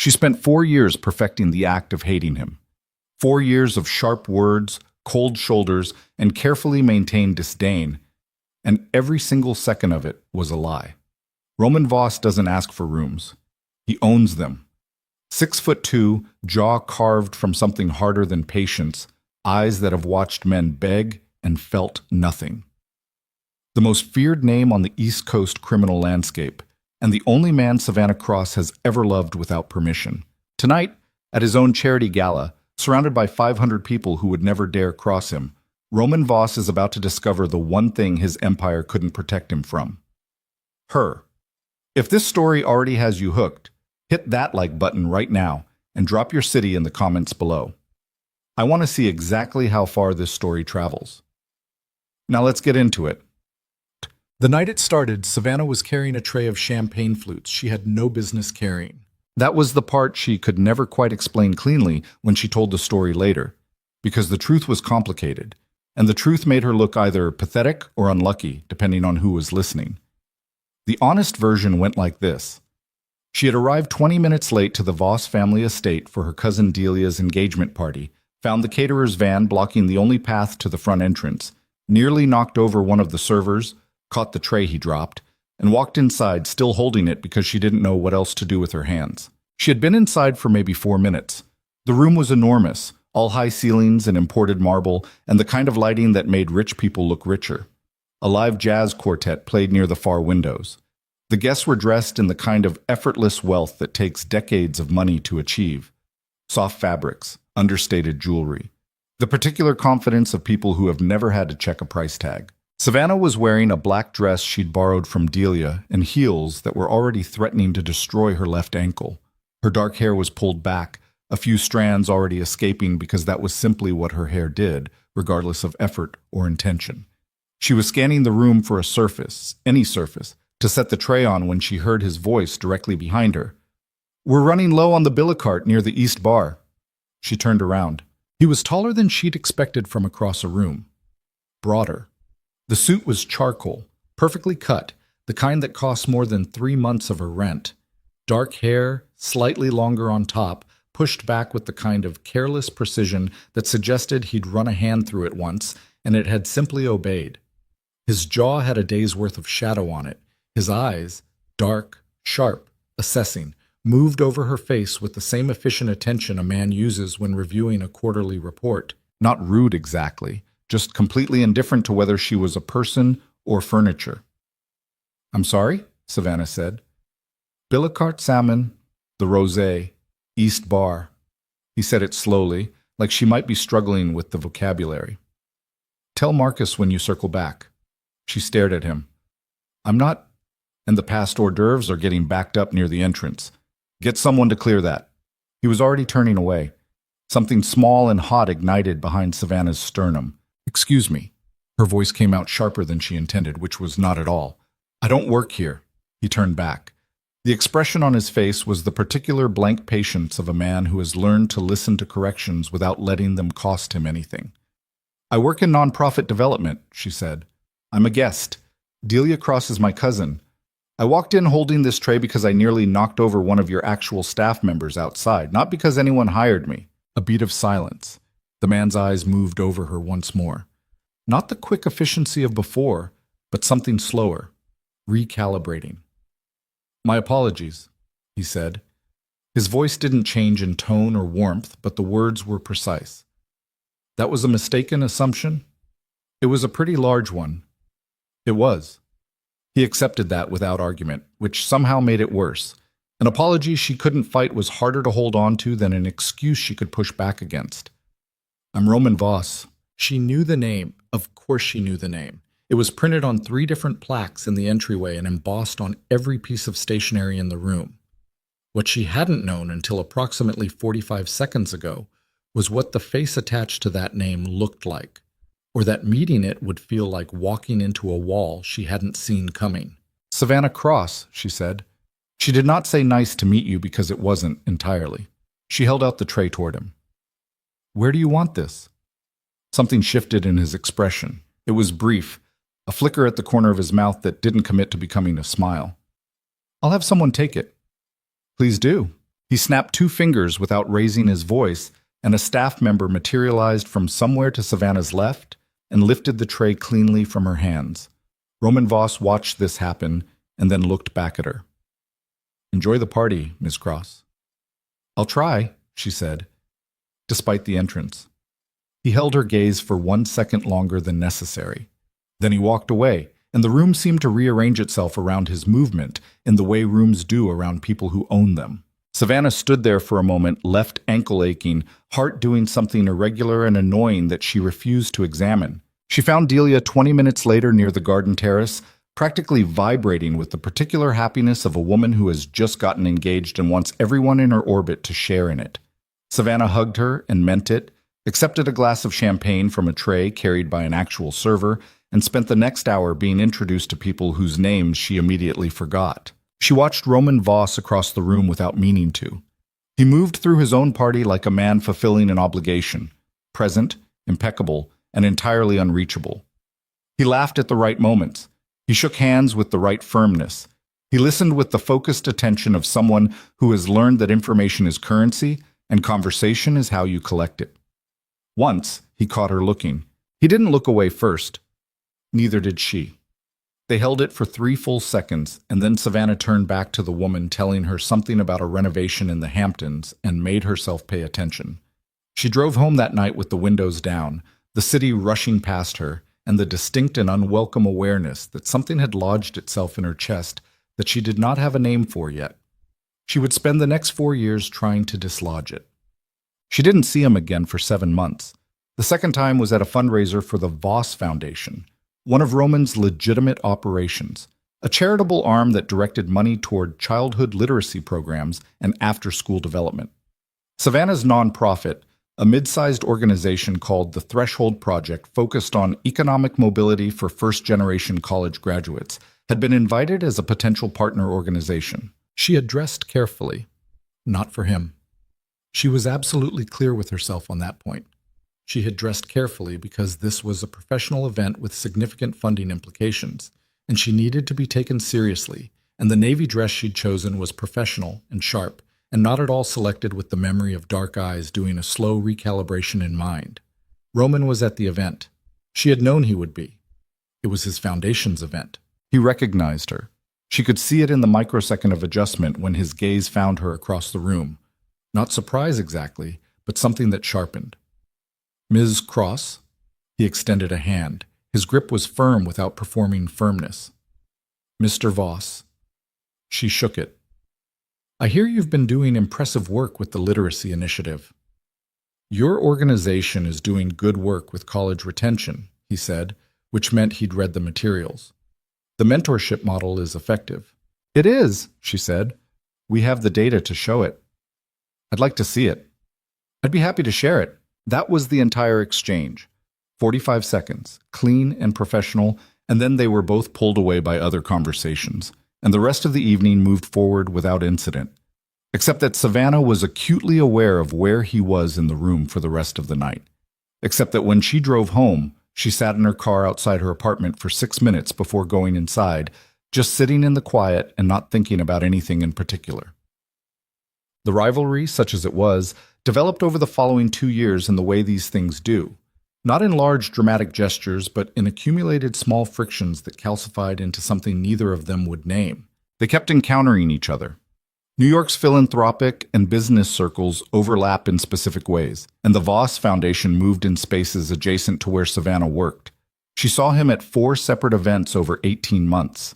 She spent 4 years perfecting the act of hating him. 4 years of sharp words, cold shoulders, and carefully maintained disdain, and every single second of it was a lie. Roman Voss doesn't ask for rooms. He owns them. 6'2", jaw carved from something harder than patience, eyes that have watched men beg and felt nothing. The most feared name on the East Coast criminal landscape, and the only man Savannah Cross has ever loved without permission. Tonight, at his own charity gala, surrounded by 500 people who would never dare cross him, Roman Voss is about to discover the one thing his empire couldn't protect him from. Her. If this story already has you hooked, hit that like button right now and drop your city in the comments below. I want to see exactly how far this story travels. Now let's get into it. The night it started, Savannah was carrying a tray of champagne flutes she had no business carrying. That was the part she could never quite explain cleanly when she told the story later, because the truth was complicated, and the truth made her look either pathetic or unlucky, depending on who was listening. The honest version went like this. She had arrived 20 minutes late to the Voss family estate for her cousin Delia's engagement party, found the caterer's van blocking the only path to the front entrance, nearly knocked over one of the servers, caught the tray he dropped, and walked inside still holding it because she didn't know what else to do with her hands. She had been inside for maybe 4 minutes. The room was enormous, all high ceilings and imported marble, and the kind of lighting that made rich people look richer. A live jazz quartet played near the far windows. The guests were dressed in the kind of effortless wealth that takes decades of money to achieve. Soft fabrics, understated jewelry. The particular confidence of people who have never had to check a price tag. Savannah was wearing a black dress she'd borrowed from Delia and heels that were already threatening to destroy her left ankle. Her dark hair was pulled back, a few strands already escaping because that was simply what her hair did, regardless of effort or intention. She was scanning the room for a surface, any surface, to set the tray on when she heard his voice directly behind her. "We're running low on the billicart near the East Bar." She turned around. He was taller than she'd expected from across a room. Broader. The suit was charcoal, perfectly cut, the kind that costs more than 3 months of her rent. Dark hair, slightly longer on top, pushed back with the kind of careless precision that suggested he'd run a hand through it once, and it had simply obeyed. His jaw had a day's worth of shadow on it. His eyes, dark, sharp, assessing, moved over her face with the same efficient attention a man uses when reviewing a quarterly report. Not rude exactly, just completely indifferent to whether she was a person or furniture. "I'm sorry," Savannah said. "Billicart salmon, the rosé, East Bar." He said it slowly, like she might be struggling with the vocabulary. "Tell Marcus when you circle back." She stared at him. "I'm not, and the past hors d'oeuvres are getting backed up near the entrance. Get someone to clear that." He was already turning away. Something small and hot ignited behind Savannah's sternum. "Excuse me." Her voice came out sharper than she intended, which was not at all. "I don't work here." He turned back. The expression on his face was the particular blank patience of a man who has learned to listen to corrections without letting them cost him anything. "I work in nonprofit development," she said. "I'm a guest. Delia Cross is my cousin. I walked in holding this tray because I nearly knocked over one of your actual staff members outside, not because anyone hired me." A beat of silence. The man's eyes moved over her once more. Not the quick efficiency of before, but something slower, recalibrating. "My apologies," he said. His voice didn't change in tone or warmth, but the words were precise. "That was a mistaken assumption?" "It was a pretty large one." "It was." He accepted that without argument, which somehow made it worse. An apology she couldn't fight was harder to hold on to than an excuse she could push back against. "I'm Roman Voss." She knew the name. Of course she knew the name. It was printed on 3 different plaques in the entryway and embossed on every piece of stationery in the room. What she hadn't known until approximately 45 seconds ago was what the face attached to that name looked like, or that meeting it would feel like walking into a wall she hadn't seen coming. "Savannah Cross," she said. She did not say nice to meet you because it wasn't entirely. She held out the tray toward him. "Where do you want this?" Something shifted in his expression. It was brief, a flicker at the corner of his mouth that didn't commit to becoming a smile. "I'll have someone take it." "Please do." He snapped 2 fingers without raising his voice, and a staff member materialized from somewhere to Savannah's left and lifted the tray cleanly from her hands. Roman Voss watched this happen and then looked back at her. "Enjoy the party, Miss Cross." "I'll try," she said, despite the entrance. He held her gaze for 1 second longer than necessary. Then he walked away, and the room seemed to rearrange itself around his movement in the way rooms do around people who own them. Savannah stood there for a moment, left ankle aching, heart doing something irregular and annoying that she refused to examine. She found Delia 20 minutes later near the garden terrace, practically vibrating with the particular happiness of a woman who has just gotten engaged and wants everyone in her orbit to share in it. Savannah hugged her and meant it, accepted a glass of champagne from a tray carried by an actual server, and spent the next hour being introduced to people whose names she immediately forgot. She watched Roman Voss across the room without meaning to. He moved through his own party like a man fulfilling an obligation, present, impeccable, and entirely unreachable. He laughed at the right moments. He shook hands with the right firmness. He listened with the focused attention of someone who has learned that information is currency and conversation is how you collect it. Once, he caught her looking. He didn't look away first. Neither did she. They held it for 3 full seconds, and then Savannah turned back to the woman, telling her something about a renovation in the Hamptons, and made herself pay attention. She drove home that night with the windows down, the city rushing past her, and the distinct and unwelcome awareness that something had lodged itself in her chest that she did not have a name for yet. She would spend the next 4 years trying to dislodge it. She didn't see him again for 7 months. The second time was at a fundraiser for the Voss Foundation, one of Roman's legitimate operations, a charitable arm that directed money toward childhood literacy programs and after-school development. Savannah's nonprofit, a mid-sized organization called the Threshold Project focused on economic mobility for first-generation college graduates, had been invited as a potential partner organization. She had dressed carefully. Not for him. She was absolutely clear with herself on that point. She had dressed carefully because this was a professional event with significant funding implications, and she needed to be taken seriously, and the navy dress she'd chosen was professional and sharp, and not at all selected with the memory of dark eyes doing a slow recalibration in mind. Roman was at the event. She had known he would be. It was his foundation's event. He recognized her. She could see it in the microsecond of adjustment when his gaze found her across the room. Not surprise exactly, but something that sharpened. "Ms. Cross?" He extended a hand. His grip was firm without performing firmness. "Mr. Voss." She shook it. "I hear you've been doing impressive work with the Literacy Initiative." "Your organization is doing good work with college retention," he said, which meant he'd read the materials. "The mentorship model is effective." "It is," she said. "We have the data to show it." "I'd like to see it." "I'd be happy to share it." That was the entire exchange. 45 seconds, clean and professional, and then they were both pulled away by other conversations, and the rest of the evening moved forward without incident, except that Savannah was acutely aware of where he was in the room for the rest of the night, except that when she drove home, she sat in her car outside her apartment for 6 minutes before going inside, just sitting in the quiet and not thinking about anything in particular. The rivalry, such as it was, developed over the following 2 years in the way these things do, not in large dramatic gestures, but in accumulated small frictions that calcified into something neither of them would name. They kept encountering each other. New York's philanthropic and business circles overlap in specific ways, and the Voss Foundation moved in spaces adjacent to where Savannah worked. She saw him at 4 separate events over 18 months.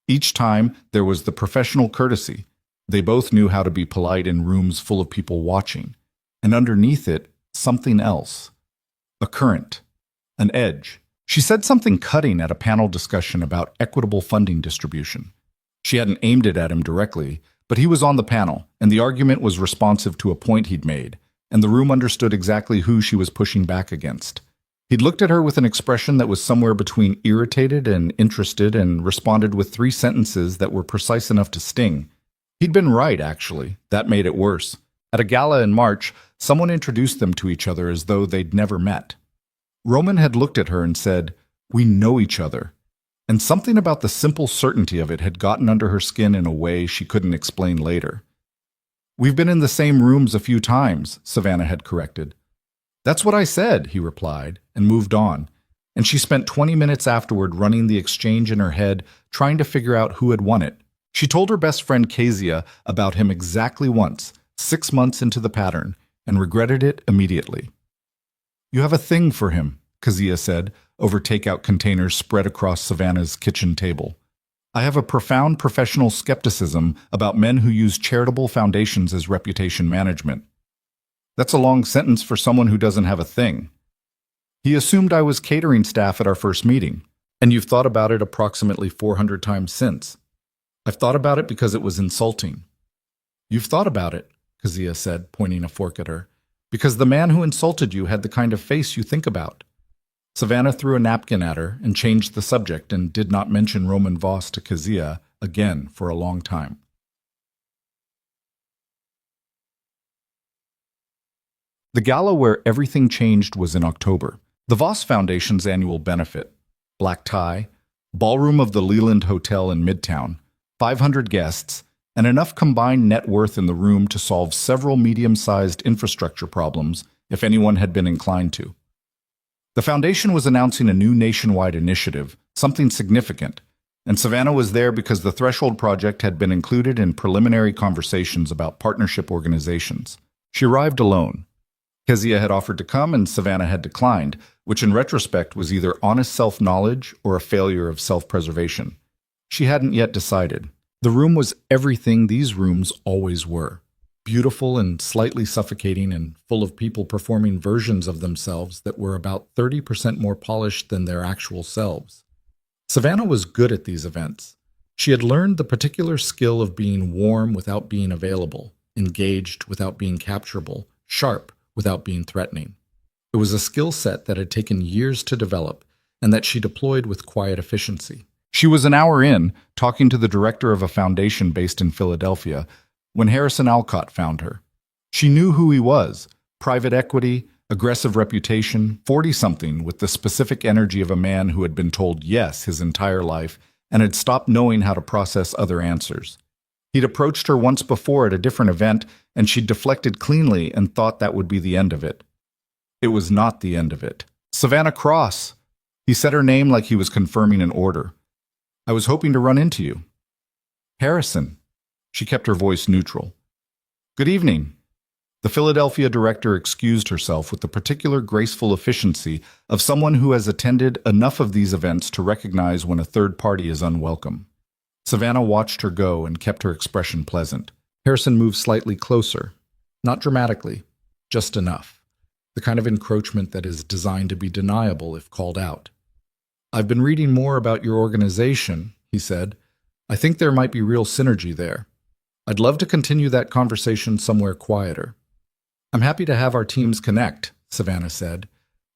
Each time, there was the professional courtesy. They both knew how to be polite in rooms full of people watching. And underneath it, something else. A current. An edge. She said something cutting at a panel discussion about equitable funding distribution. She hadn't aimed it at him directly, but he was on the panel, and the argument was responsive to a point he'd made, and the room understood exactly who she was pushing back against. He'd looked at her with an expression that was somewhere between irritated and interested, and responded with 3 sentences that were precise enough to sting. He'd been right, actually. That made it worse. At a gala in March, someone introduced them to each other as though they'd never met. Roman had looked at her and said, "We know each other." And something about the simple certainty of it had gotten under her skin in a way she couldn't explain later. We've been in the same rooms a few times, Savannah had corrected. That's what I said, he replied, and moved on. And she spent 20 minutes afterward running the exchange in her head, trying to figure out who had won it. She told her best friend Kezia about him exactly once, 6 months into the pattern, and regretted it immediately. You have a thing for him, Kezia said, over takeout containers spread across Savannah's kitchen table. I have a profound professional skepticism about men who use charitable foundations as reputation management. That's a long sentence for someone who doesn't have a thing. He assumed I was catering staff at our first meeting, and you've thought about it approximately 400 times since. I've thought about it because it was insulting. You've thought about it, Kezia said, pointing a fork at her, because the man who insulted you had the kind of face you think about. Savannah threw a napkin at her and changed the subject and did not mention Roman Voss to Kezia again for a long time. The gala where everything changed was in October. The Voss Foundation's annual benefit, black tie, ballroom of the Leland Hotel in Midtown, 500 guests, and enough combined net worth in the room to solve several medium-sized infrastructure problems if anyone had been inclined to. The foundation was announcing a new nationwide initiative, something significant, and Savannah was there because the Threshold Project had been included in preliminary conversations about partnership organizations. She arrived alone. Kezia had offered to come and Savannah had declined, which in retrospect was either honest self-knowledge or a failure of self-preservation. She hadn't yet decided. The room was everything these rooms always were. Beautiful and slightly suffocating and full of people performing versions of themselves that were about 30% more polished than their actual selves. Savannah was good at these events. She had learned the particular skill of being warm without being available, engaged without being capturable, sharp without being threatening. It was a skill set that had taken years to develop and that she deployed with quiet efficiency. She was an hour in, talking to the director of a foundation based in Philadelphia, when Harrison Alcott found her. She knew who he was: private equity, aggressive reputation, 40-something with the specific energy of a man who had been told yes his entire life and had stopped knowing how to process other answers. He'd approached her once before at a different event, and she'd deflected cleanly and thought that would be the end of it. It was not the end of it. Savannah Cross. He said her name like he was confirming an order. I was hoping to run into you. Harrison. She kept her voice neutral. Good evening. The Philadelphia director excused herself with the particular graceful efficiency of someone who has attended enough of these events to recognize when a third party is unwelcome. Savannah watched her go and kept her expression pleasant. Harrison moved slightly closer. Not dramatically, just enough. The kind of encroachment that is designed to be deniable if called out. I've been reading more about your organization, he said. I think there might be real synergy there. I'd love to continue that conversation somewhere quieter. I'm happy to have our teams connect, Savannah said.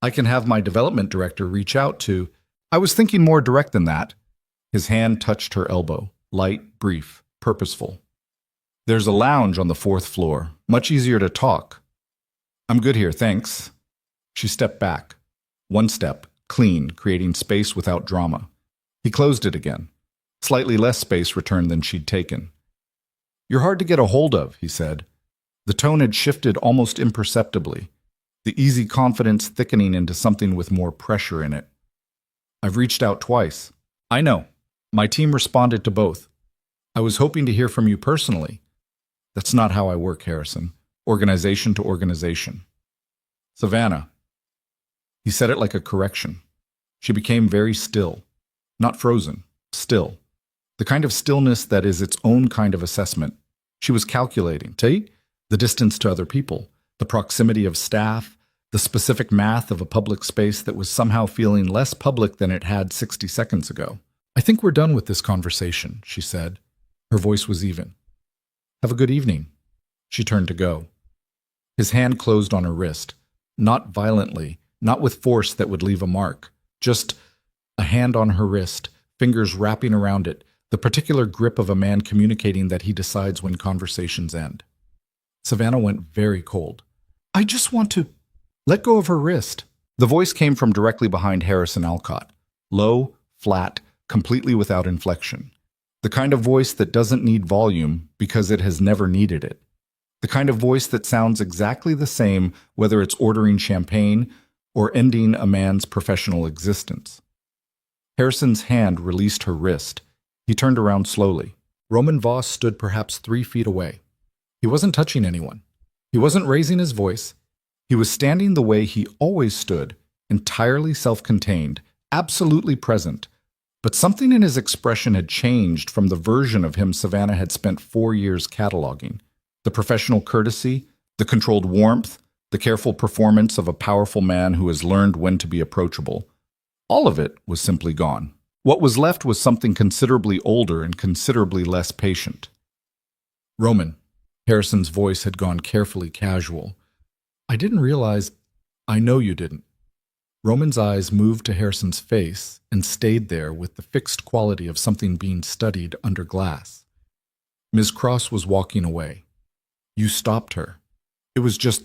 I can have my development director reach out to... I was thinking more direct than that. His hand touched her elbow, light, brief, purposeful. There's a lounge on the 4th floor, much easier to talk. I'm good here, thanks. She stepped back. One step, clean, creating space without drama. He closed it again. Slightly less space returned than she'd taken. You're hard to get a hold of, he said. The tone had shifted almost imperceptibly, the easy confidence thickening into something with more pressure in it. I've reached out twice. I know. My team responded to both. I was hoping to hear from you personally. That's not how I work, Harrison. Organization to organization. Savannah. He said it like a correction. She became very still. Not frozen, still. The kind of stillness that is its own kind of assessment. She was calculating, the distance to other people, the proximity of staff, the specific math of a public space that was somehow feeling less public than it had 60 seconds ago. I think we're done with this conversation, she said. Her voice was even. Have a good evening. She turned to go. His hand closed on her wrist, not violently, not with force that would leave a mark, just a hand on her wrist, fingers wrapping around it, the particular grip of a man communicating that he decides when conversations end. Savannah went very cold. I just want to... Let go of her wrist. The voice came from directly behind Harrison Alcott. Low, flat, completely without inflection. The kind of voice that doesn't need volume because it has never needed it. The kind of voice that sounds exactly the same whether it's ordering champagne or ending a man's professional existence. Harrison's hand released her wrist. He turned around slowly. Roman Voss stood perhaps 3 feet away. He wasn't touching anyone. He wasn't raising his voice. He was standing the way he always stood, entirely self-contained, absolutely present. But something in his expression had changed from the version of him Savannah had spent 4 years cataloging. The professional courtesy, the controlled warmth, the careful performance of a powerful man who has learned when to be approachable. All of it was simply gone. What was left was something considerably older and considerably less patient. Roman. Harrison's voice had gone carefully casual. I didn't realize. I know you didn't. Roman's eyes moved to Harrison's face and stayed there with the fixed quality of something being studied under glass. Ms. Cross was walking away. You stopped her. It was just,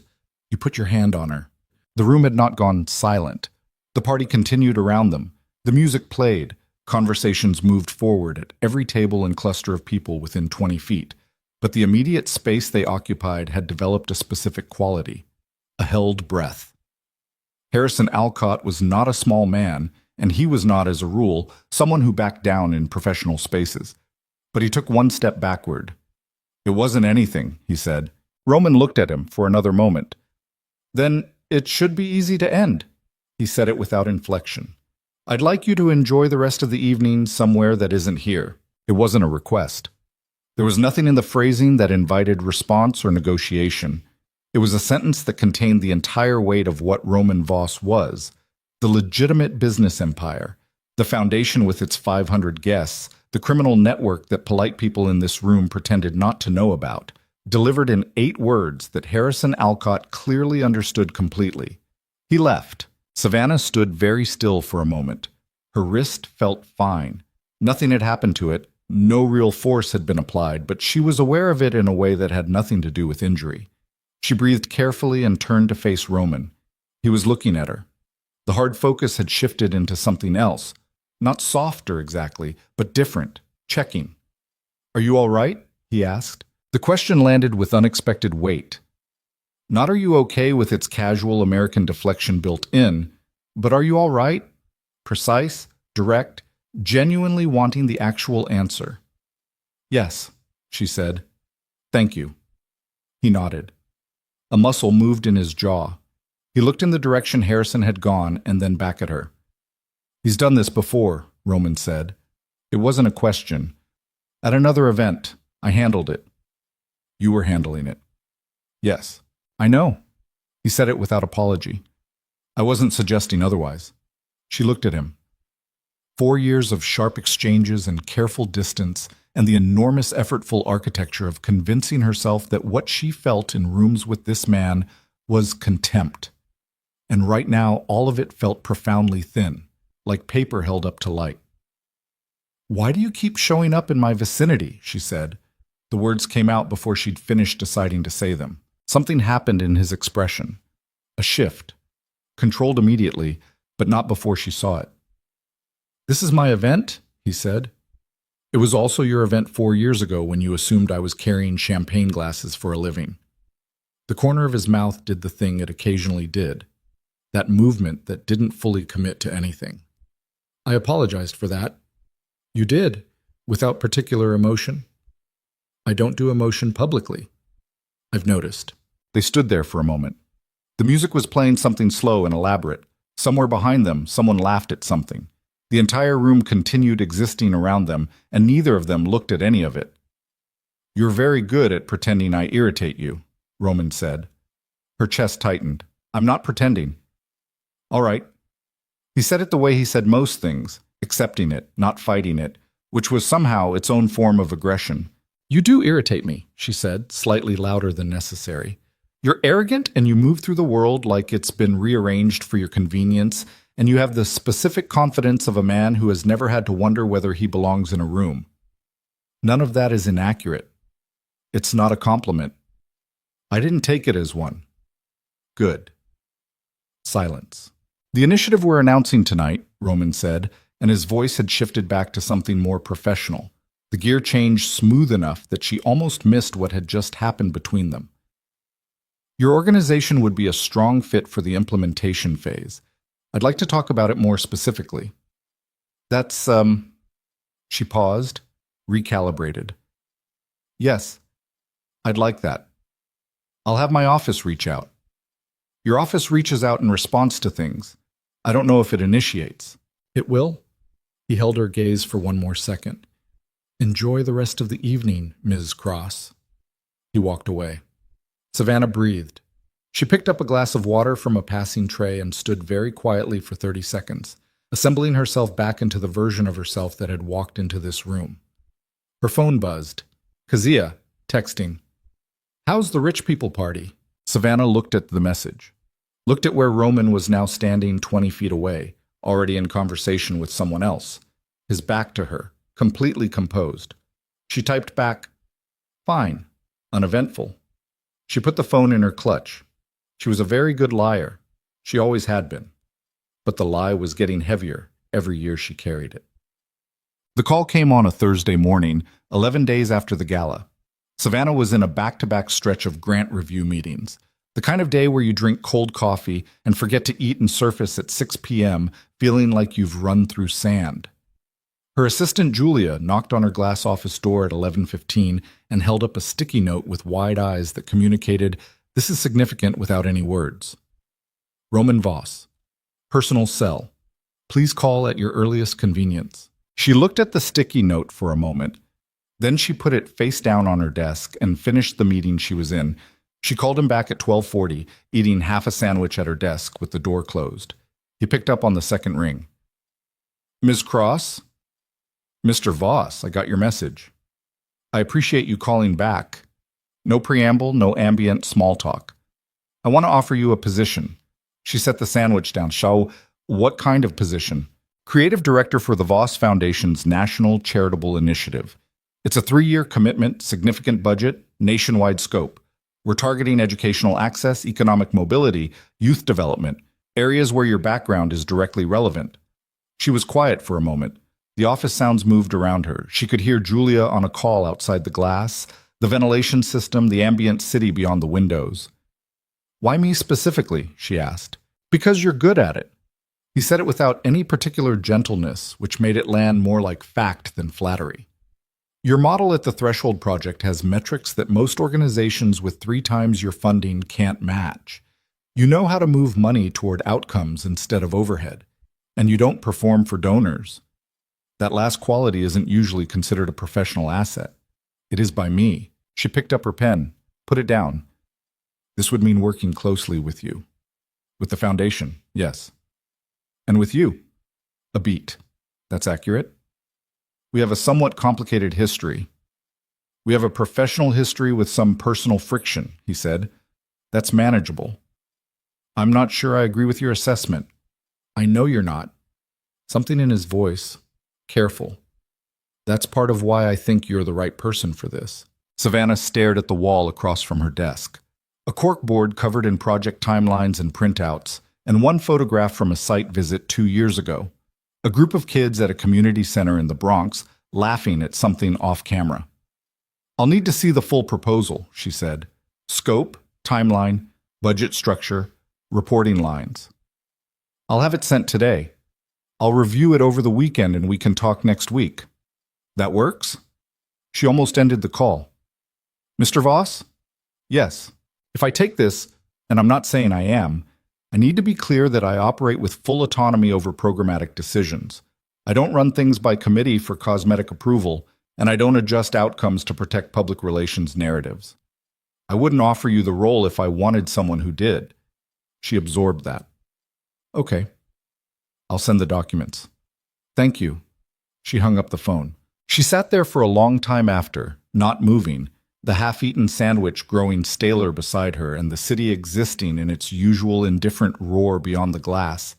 you put your hand on her. The room had not gone silent. The party continued around them. The music played. Conversations moved forward at every table and cluster of people within 20 feet. But the immediate space they occupied had developed a specific quality, a held breath. Harrison Alcott was not a small man, and he was not, as a rule, someone who backed down in professional spaces. But he took one step backward. It wasn't anything, he said. Roman looked at him for another moment. Then it should be easy to end. He said it without inflection. I'd like you to enjoy the rest of the evening somewhere that isn't here. It wasn't a request. There was nothing in the phrasing that invited response or negotiation. It was a sentence that contained the entire weight of what Roman Voss was, the legitimate business empire, the foundation with its 500 guests, the criminal network that polite people in this room pretended not to know about, delivered in 8 words that Harrison Alcott clearly understood completely. He left. Savannah stood very still for a moment. Her wrist felt fine. Nothing had happened to it. No real force had been applied, but she was aware of it in a way that had nothing to do with injury. She breathed carefully and turned to face Roman. He was looking at her. The hard focus had shifted into something else. Not softer exactly, but different, checking. Are you all right? He asked. The question landed with unexpected weight. Not are you okay with its casual American deflection built in, but are you all right? Precise, direct, genuinely wanting the actual answer. Yes, she said. Thank you. He nodded. A muscle moved in his jaw. He looked in the direction Harrison had gone and then back at her. He's done this before, Roman said. It wasn't a question. At another event, I handled it. You were handling it. Yes, I know. He said it without apology. I wasn't suggesting otherwise. She looked at him. 4 years of sharp exchanges and careful distance, and the enormous effortful architecture of convincing herself that what she felt in rooms with this man was contempt. And right now, all of it felt profoundly thin, like paper held up to light. Why do you keep showing up in my vicinity? She said. The words came out before she'd finished deciding to say them. Something happened in his expression. A shift. Controlled immediately, but not before she saw it. This is my event, he said. It was also your event 4 years ago when you assumed I was carrying champagne glasses for a living. The corner of his mouth did the thing it occasionally did. That movement that didn't fully commit to anything. I apologized for that. You did, without particular emotion. I don't do emotion publicly. I've noticed. They stood there for a moment. The music was playing something slow and elaborate. Somewhere behind them, someone laughed at something. The entire room continued existing around them, and neither of them looked at any of it. You're very good at pretending I irritate you, Roman said. Her chest tightened. I'm not pretending. All right. He said it the way he said most things, accepting it, not fighting it, which was somehow its own form of aggression. You do irritate me, she said, slightly louder than necessary. You're arrogant and you move through the world like it's been rearranged for your convenience, and you have the specific confidence of a man who has never had to wonder whether he belongs in a room. None of that is inaccurate. It's not a compliment. I didn't take it as one. Good. Silence. The initiative we're announcing tonight, Roman said, and his voice had shifted back to something more professional. The gear changed smooth enough that she almost missed what had just happened between them. Your organization would be a strong fit for the implementation phase. I'd like to talk about it more specifically. That's, She paused, recalibrated. Yes, I'd like that. I'll have my office reach out. Your office reaches out in response to things. I don't know if it initiates. It will? He held her gaze for one more second. Enjoy the rest of the evening, Ms. Cross. He walked away. Savannah breathed. She picked up a glass of water from a passing tray and stood very quietly for 30 seconds, assembling herself back into the version of herself that had walked into this room. Her phone buzzed. Kazia, texting. How's the rich people party? Savannah looked at the message. Looked at where Roman was now standing 20 feet away, already in conversation with someone else, his back to her, completely composed. She typed back, fine, uneventful. She put the phone in her clutch. She was a very good liar. She always had been. But the lie was getting heavier every year she carried it. The call came on a Thursday morning, 11 days after the gala. Savannah was in a back-to-back stretch of grant review meetings, the kind of day where you drink cold coffee and forget to eat and surface at 6 p.m., feeling like you've run through sand. Her assistant Julia knocked on her glass office door at 11:15 and held up a sticky note with wide eyes that communicated, "This is significant," without any words. Roman Voss. Personal cell. Please call at your earliest convenience. She looked at the sticky note for a moment. Then she put it face down on her desk and finished the meeting she was in. She called him back at 12:40, eating half a sandwich at her desk with the door closed. He picked up on the second ring. Ms. Cross? Mr. Voss, I got your message. I appreciate you calling back. No preamble, no ambient small talk. I want to offer you a position. She set the sandwich down. Shao, what kind of position? Creative Director for the Voss Foundation's National Charitable Initiative. It's a 3-year commitment, significant budget, nationwide scope. We're targeting educational access, economic mobility, youth development, areas where your background is directly relevant. She was quiet for a moment. The office sounds moved around her. She could hear Julia on a call outside the glass, the ventilation system, the ambient city beyond the windows. Why me specifically? She asked. Because you're good at it. He said it without any particular gentleness, which made it land more like fact than flattery. Your model at the Threshold Project has metrics that most organizations with 3 times your funding can't match. You know how to move money toward outcomes instead of overhead, and you don't perform for donors. That last quality isn't usually considered a professional asset. It is by me. She picked up her pen, put it down. This would mean working closely with you. With the foundation, yes. And with you. A beat. That's accurate. We have a somewhat complicated history. We have a professional history with some personal friction, he said. That's manageable. I'm not sure I agree with your assessment. I know you're not. Something in his voice. Careful. That's part of why I think you're the right person for this. Savannah stared at the wall across from her desk. A corkboard covered in project timelines and printouts, and one photograph from a site visit 2 years ago. A group of kids at a community center in the Bronx laughing at something off camera. I'll need to see the full proposal, she said. Scope, timeline, budget structure, reporting lines. I'll have it sent today. I'll review it over the weekend and we can talk next week. That works? She almost ended the call. Mr. Voss? Yes. If I take this, and I'm not saying I am, I need to be clear that I operate with full autonomy over programmatic decisions. I don't run things by committee for cosmetic approval, and I don't adjust outcomes to protect public relations narratives. I wouldn't offer you the role if I wanted someone who did. She absorbed that. Okay. I'll send the documents. Thank you. She hung up the phone. She sat there for a long time after, not moving, the half-eaten sandwich growing staler beside her and the city existing in its usual indifferent roar beyond the glass.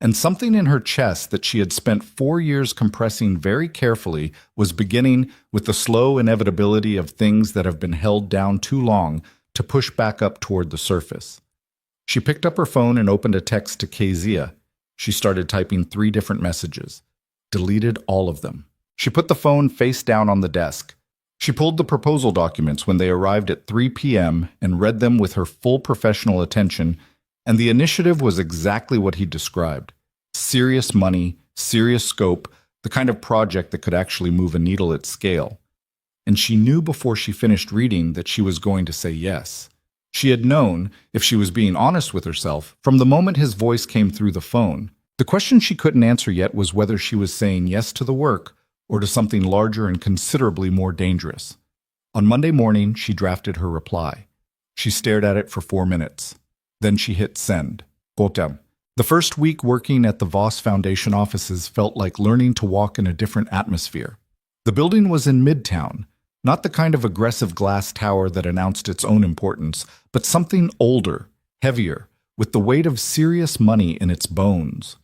And something in her chest that she had spent 4 years compressing very carefully was beginning, with the slow inevitability of things that have been held down too long, to push back up toward the surface. She picked up her phone and opened a text to Kezia. She started typing 3 different messages. Deleted all of them. She put the phone face down on the desk. She pulled the proposal documents when they arrived at 3 p.m. and read them with her full professional attention, and the initiative was exactly what he described. Serious money, serious scope, the kind of project that could actually move a needle at scale. And she knew before she finished reading that she was going to say yes. She had known, if she was being honest with herself, from the moment his voice came through the phone. The question she couldn't answer yet was whether she was saying yes to the work or to something larger and considerably more dangerous. On Monday morning, she drafted her reply. She stared at it for 4 minutes. Then she hit send. Gotem. The first week working at the Voss Foundation offices felt like learning to walk in a different atmosphere. The building was in Midtown, not the kind of aggressive glass tower that announced its own importance, but something older, heavier, with the weight of serious money in its bones.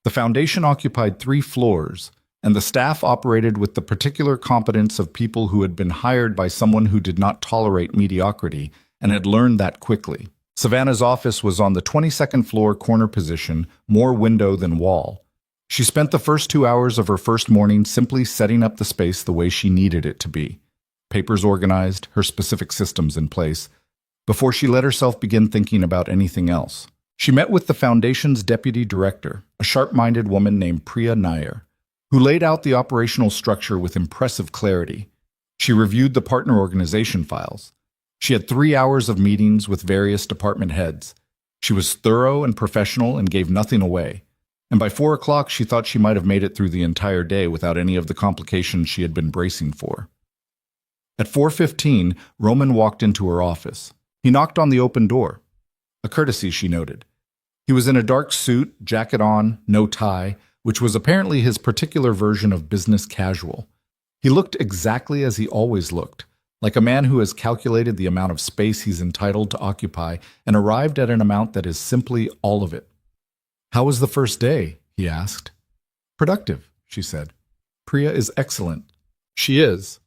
The foundation occupied 3 floors, and the staff operated with the particular competence of people who had been hired by someone who did not tolerate mediocrity and had learned that quickly. Savannah's office was on the 22nd floor corner position, more window than wall. She spent the first 2 hours of her first morning simply setting up the space the way she needed it to be. Papers organized, her specific systems in place, before she let herself begin thinking about anything else. She met with the foundation's deputy director, a sharp-minded woman named Priya Nair, who laid out the operational structure with impressive clarity. She reviewed the partner organization files. She had 3 hours of meetings with various department heads. She was thorough and professional and gave nothing away. And by 4 o'clock, she thought she might have made it through the entire day without any of the complications she had been bracing for. At 4:15, Roman walked into her office. He knocked on the open door. A courtesy, she noted. He was in a dark suit, jacket on, no tie, which was apparently his particular version of business casual. He looked exactly as he always looked, like a man who has calculated the amount of space he's entitled to occupy and arrived at an amount that is simply all of it. "How was the first day?" he asked. "Productive," she said. "Priya is excellent." "She is."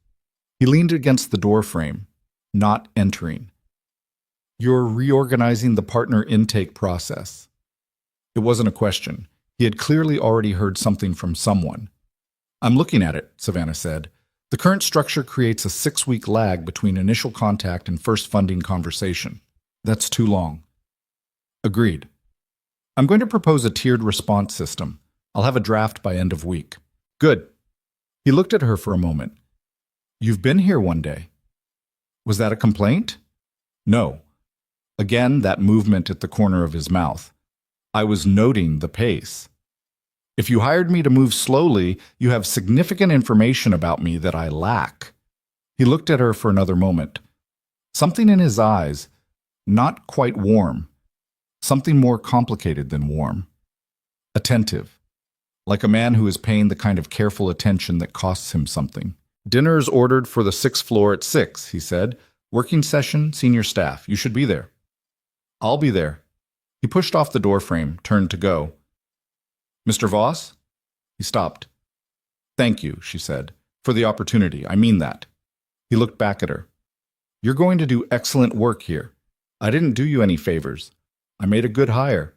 He leaned against the door frame, not entering. "You're reorganizing the partner intake process." It wasn't a question. He had clearly already heard something from someone. "I'm looking at it," Savannah said. "The current structure creates a 6-week lag between initial contact and first funding conversation. That's too long." "Agreed. I'm going to propose a tiered response system. I'll have a draft by end of week." "Good." He looked at her for a moment. "You've been here one day." Was that a complaint? No. Again, that movement at the corner of his mouth. I was noting the pace. "If you hired me to move slowly, you have significant information about me that I lack." He looked at her for another moment. Something in his eyes, not quite warm, something more complicated than warm. Attentive, like a man who is paying the kind of careful attention that costs him something. "Dinner is ordered for the 6th floor at 6, he said. "Working session, senior staff. You should be there." "I'll be there." He pushed off the doorframe, turned to go. "Mr. Voss?" He stopped. "Thank you," she said, "for the opportunity. I mean that." He looked back at her. "You're going to do excellent work here. I didn't do you any favors. I made a good hire."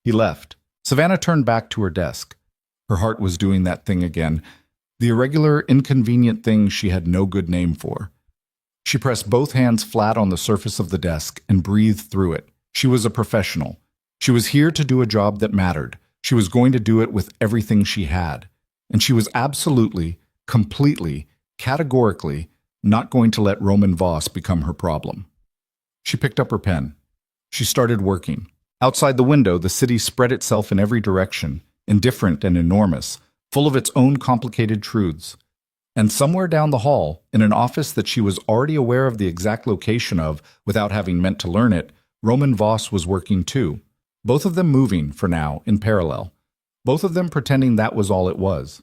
He left. Savannah turned back to her desk. Her heart was doing that thing again, the irregular, inconvenient thing she had no good name for. She pressed both hands flat on the surface of the desk and breathed through it. She was a professional. She was here to do a job that mattered. She was going to do it with everything she had. And she was absolutely, completely, categorically not going to let Roman Voss become her problem. She picked up her pen. She started working. Outside the window, the city spread itself in every direction, indifferent and enormous, full of its own complicated truths. And somewhere down the hall, in an office that she was already aware of the exact location of without having meant to learn it, Roman Voss was working too. Both of them moving, for now, in parallel. Both of them pretending that was all it was.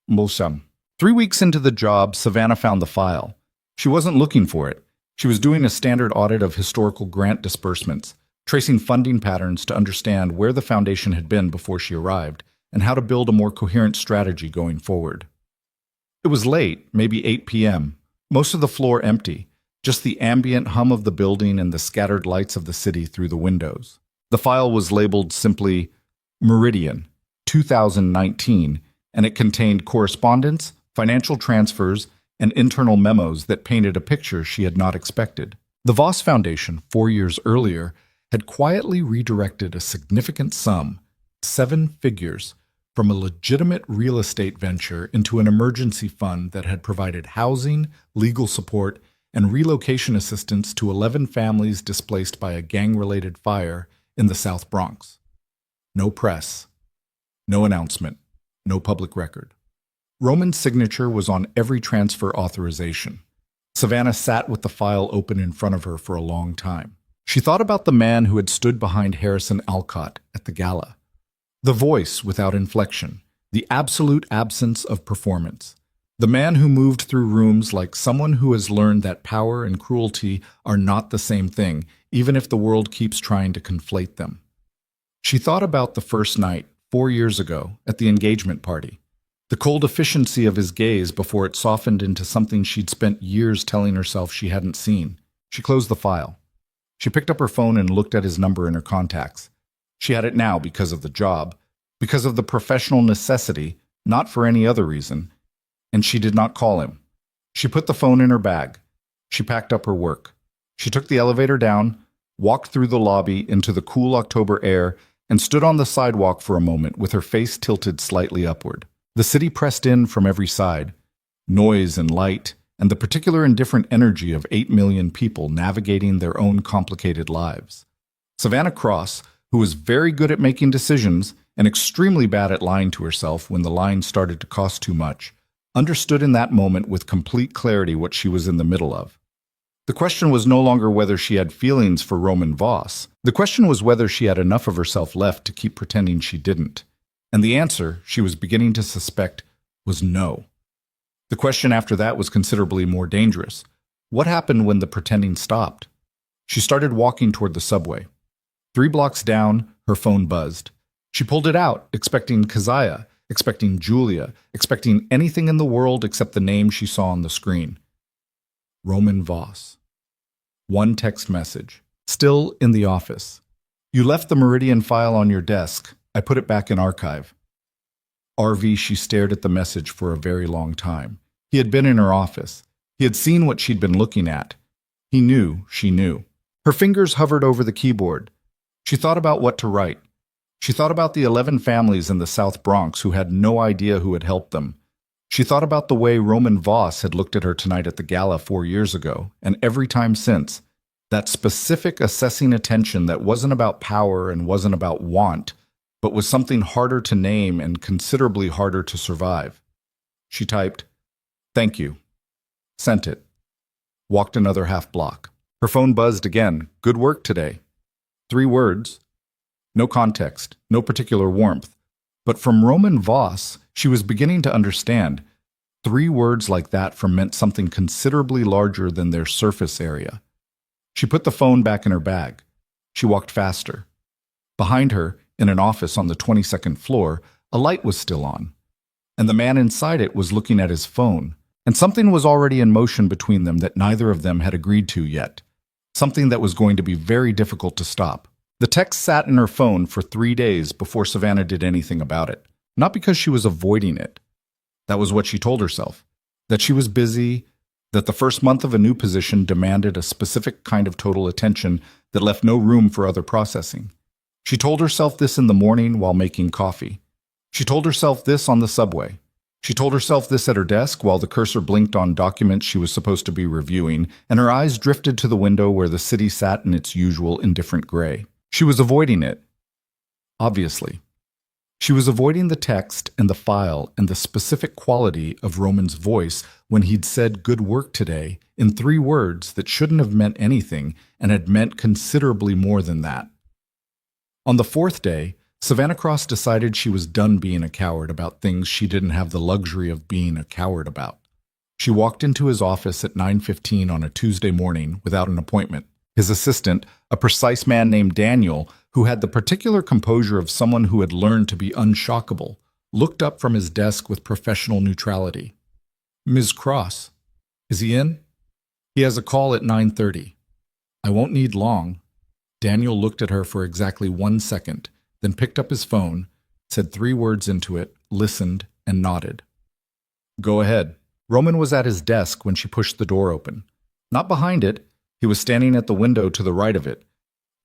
Mulsam. 3 weeks into the job, Savannah found the file. She wasn't looking for it. She was doing a standard audit of historical grant disbursements, tracing funding patterns to understand where the foundation had been before she arrived, and how to build a more coherent strategy going forward. It was late, maybe 8 p.m., most of the floor empty, just the ambient hum of the building and the scattered lights of the city through the windows. The file was labeled simply Meridian, 2019, and it contained correspondence, financial transfers, and internal memos that painted a picture she had not expected. The Voss Foundation, 4 years earlier, had quietly redirected a significant sum, 7 figures, from a legitimate real estate venture into an emergency fund that had provided housing, legal support, and relocation assistance to 11 families displaced by a gang-related fire in the South Bronx. No press, no announcement, no public record. Roman's signature was on every transfer authorization. Savannah sat with the file open in front of her for a long time. She thought about the man who had stood behind Harrison Alcott at the gala. The voice without inflection, the absolute absence of performance. The man who moved through rooms like someone who has learned that power and cruelty are not the same thing, even if the world keeps trying to conflate them. She thought about the first night, 4 years ago, at the engagement party. The cold efficiency of his gaze before it softened into something she'd spent years telling herself she hadn't seen. She closed the file. She picked up her phone and looked at his number in her contacts. She had it now because of the job, because of the professional necessity, not for any other reason. And she did not call him. She put the phone in her bag. She packed up her work. She took the elevator down, walked through the lobby into the cool October air, and stood on the sidewalk for a moment with her face tilted slightly upward. The city pressed in from every side, noise and light, and the particular and different energy of 8 million people navigating their own complicated lives. Savannah Cross, who was very good at making decisions and extremely bad at lying to herself when the lying started to cost too much, understood in that moment with complete clarity what she was in the middle of. The question was no longer whether she had feelings for Roman Voss. The question was whether she had enough of herself left to keep pretending she didn't. And the answer, she was beginning to suspect, was no. The question after that was considerably more dangerous. What happened when the pretending stopped? She started walking toward the subway. 3 blocks down, her phone buzzed. She pulled it out, expecting Keziah, expecting Julia, expecting anything in the world except the name she saw on the screen. Roman Voss. One text message. Still in the office. You left the Meridian file on your desk. I put it back in archive. RV, she stared at the message for a very long time. He had been in her office. He had seen what she'd been looking at. He knew she knew. Her fingers hovered over the keyboard. She thought about what to write. She thought about the 11 families in the South Bronx who had no idea who had helped them. She thought about the way Roman Voss had looked at her tonight at the gala 4 years ago, and every time since. That specific assessing attention that wasn't about power and wasn't about want, but was something harder to name and considerably harder to survive. She typed, "Thank you." Sent it. Walked another half block. Her phone buzzed again. "Good work today." 3 words. No context, no particular warmth. But from Roman Voss, she was beginning to understand. 3 words like that meant something considerably larger than their surface area. She put the phone back in her bag. She walked faster. Behind her, in an office on the 22nd floor, a light was still on. And the man inside it was looking at his phone. And something was already in motion between them that neither of them had agreed to yet. Something that was going to be very difficult to stop. The text sat in her phone for 3 days before Savannah did anything about it. Not because she was avoiding it. That was what she told herself. That she was busy, that the first month of a new position demanded a specific kind of total attention that left no room for other processing. She told herself this in the morning while making coffee. She told herself this on the subway. She told herself this at her desk while the cursor blinked on documents she was supposed to be reviewing, and her eyes drifted to the window where the city sat in its usual indifferent gray. She was avoiding it. Obviously. She was avoiding the text and the file and the specific quality of Roman's voice when he'd said "good work today" in 3 words that shouldn't have meant anything and had meant considerably more than that. On the 4th day, Savannah Cross decided she was done being a coward about things she didn't have the luxury of being a coward about. She walked into his office at 9:15 on a Tuesday morning without an appointment. His assistant, a precise man named Daniel, who had the particular composure of someone who had learned to be unshockable, looked up from his desk with professional neutrality. "Ms. Cross, is he in?" "He has a call at 9:30. "I won't need long." Daniel looked at her for exactly 1 second, then picked up his phone, said 3 words into it, listened, and nodded. Go ahead. Roman was at his desk when she pushed the door open. Not behind it, he was standing at the window to the right of it,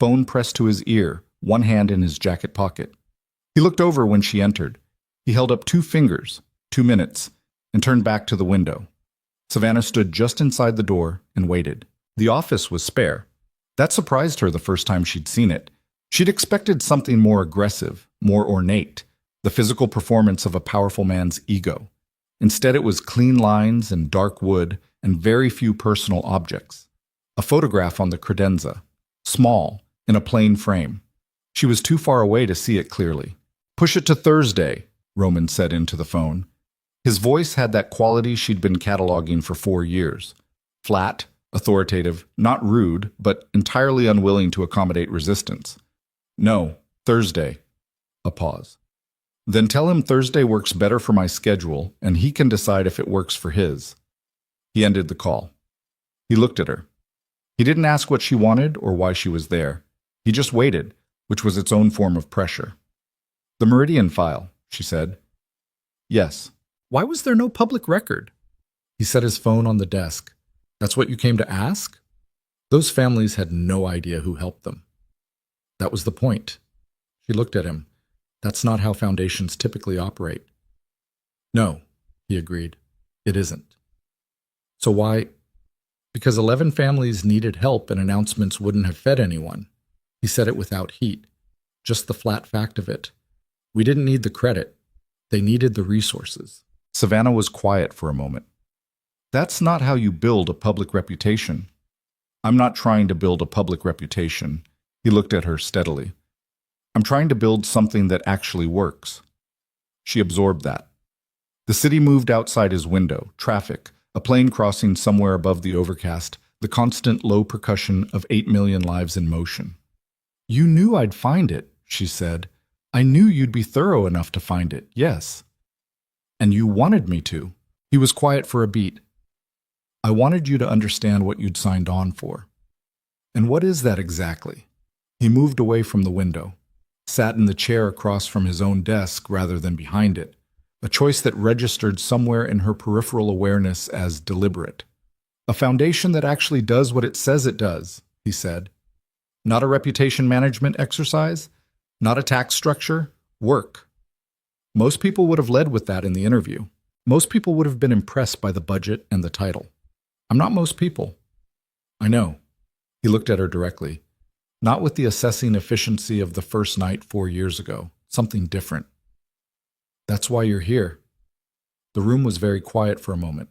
phone pressed to his ear, one hand in his jacket pocket. He looked over when she entered. He held up 2 fingers, 2 minutes, and turned back to the window. Savannah stood just inside the door and waited. The office was spare. That surprised her the first time she'd seen it. She'd expected something more aggressive, more ornate, the physical performance of a powerful man's ego. Instead, it was clean lines and dark wood and very few personal objects. A photograph on the credenza, small, in a plain frame. She was too far away to see it clearly. "Push it to Thursday," Roman said into the phone. His voice had that quality she'd been cataloging for 4 years. Flat, authoritative, not rude, but entirely unwilling to accommodate resistance. "No, Thursday." A pause. "Then tell him Thursday works better for my schedule, and he can decide if it works for his." He ended the call. He looked at her. He didn't ask what she wanted or why she was there. He just waited, which was its own form of pressure. "The Meridian file," she said. "Yes." "Why was there no public record?" He set his phone on the desk. "That's what you came to ask?" Those families had no idea who helped them. That was the point. She looked at him. That's not how foundations typically operate. "No," he agreed. "It isn't." "So why?" "Because 11 families needed help and announcements wouldn't have fed anyone." He said it without heat, just the flat fact of it. We didn't need the credit. They needed the resources. Savannah was quiet for a moment. "That's not how you build a public reputation." "I'm not trying to build a public reputation." He looked at her steadily. "I'm trying to build something that actually works." She absorbed that. The city moved outside his window, traffic, a plane crossing somewhere above the overcast, the constant low percussion of 8 million lives in motion. "You knew I'd find it," she said. "I knew you'd be thorough enough to find it, yes. And you wanted me to." He was quiet for a beat. "I wanted you to understand what you'd signed on for." "And what is that exactly?" He moved away from the window, sat in the chair across from his own desk rather than behind it, a choice that registered somewhere in her peripheral awareness as deliberate. "A foundation that actually does what it says it does," he said. "Not a reputation management exercise, not a tax structure, work." Most people would have led with that in the interview. Most people would have been impressed by the budget and the title. "I'm not most people." "I know." He looked at her directly. "Not with the assessing efficiency of the first night 4 years ago. Something different." "That's why you're here." The room was very quiet for a moment.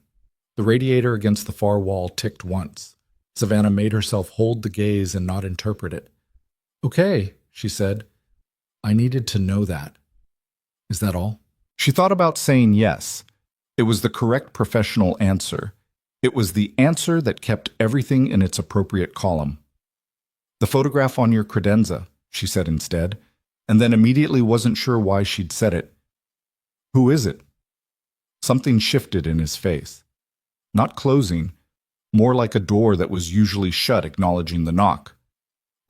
The radiator against the far wall ticked once. Savannah made herself hold the gaze and not interpret it. "Okay," she said. "I needed to know that." "Is that all?" She thought about saying yes. It was the correct professional answer. It was the answer that kept everything in its appropriate column. "The photograph on your credenza," she said instead, and then immediately wasn't sure why she'd said it. "Who is it?" Something shifted in his face. Not closing, more like a door that was usually shut acknowledging the knock.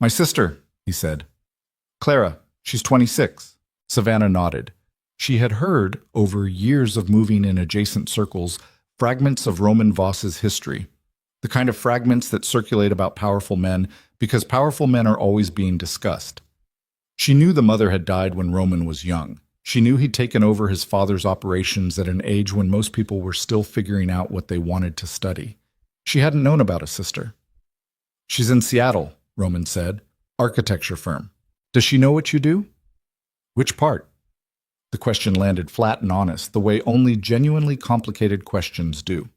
"My sister," he said. "Clara, she's 26. Savannah nodded. She had heard, over years of moving in adjacent circles, fragments of Roman Voss's history, the kind of fragments that circulate about powerful men because powerful men are always being discussed. She knew the mother had died when Roman was young. She knew he'd taken over his father's operations at an age when most people were still figuring out what they wanted to study. She hadn't known about a sister. "She's in Seattle," Roman said. "Architecture firm. Does she know what you do?" "Which part?" The question landed flat and honest, the way only genuinely complicated questions do.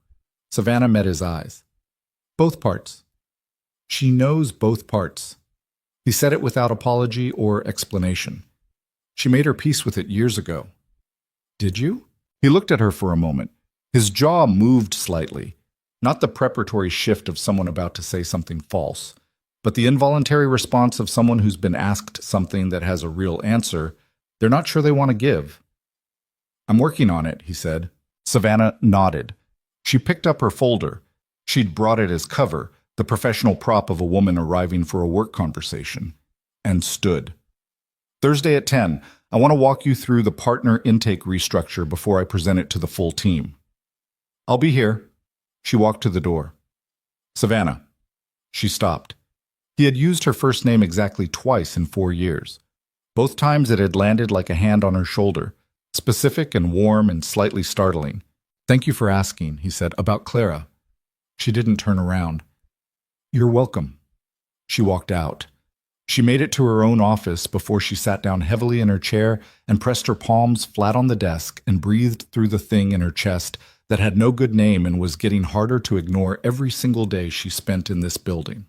Savannah met his eyes. "Both parts." "She knows both parts." He said it without apology or explanation. "She made her peace with it years ago." "Did you?" He looked at her for a moment. His jaw moved slightly, not the preparatory shift of someone about to say something false, but the involuntary response of someone who's been asked something that has a real answer they're not sure they want to give. "I'm working on it," he said. Savannah nodded. She picked up her folder. She'd brought it as cover, the professional prop of a woman arriving for a work conversation, and stood. "Thursday at 10. I want to walk you through the partner intake restructure before I present it to the full team." I'll be here. She walked to the door. Savannah. She stopped. He had used her first name exactly twice in 4 years. Both times it had landed like a hand on her shoulder, specific and warm and slightly startling. Thank you for asking, he said, about Clara. She didn't turn around. You're welcome. She walked out. She made it to her own office before she sat down heavily in her chair and pressed her palms flat on the desk and breathed through the thing in her chest that had no good name and was getting harder to ignore every single day she spent in this building.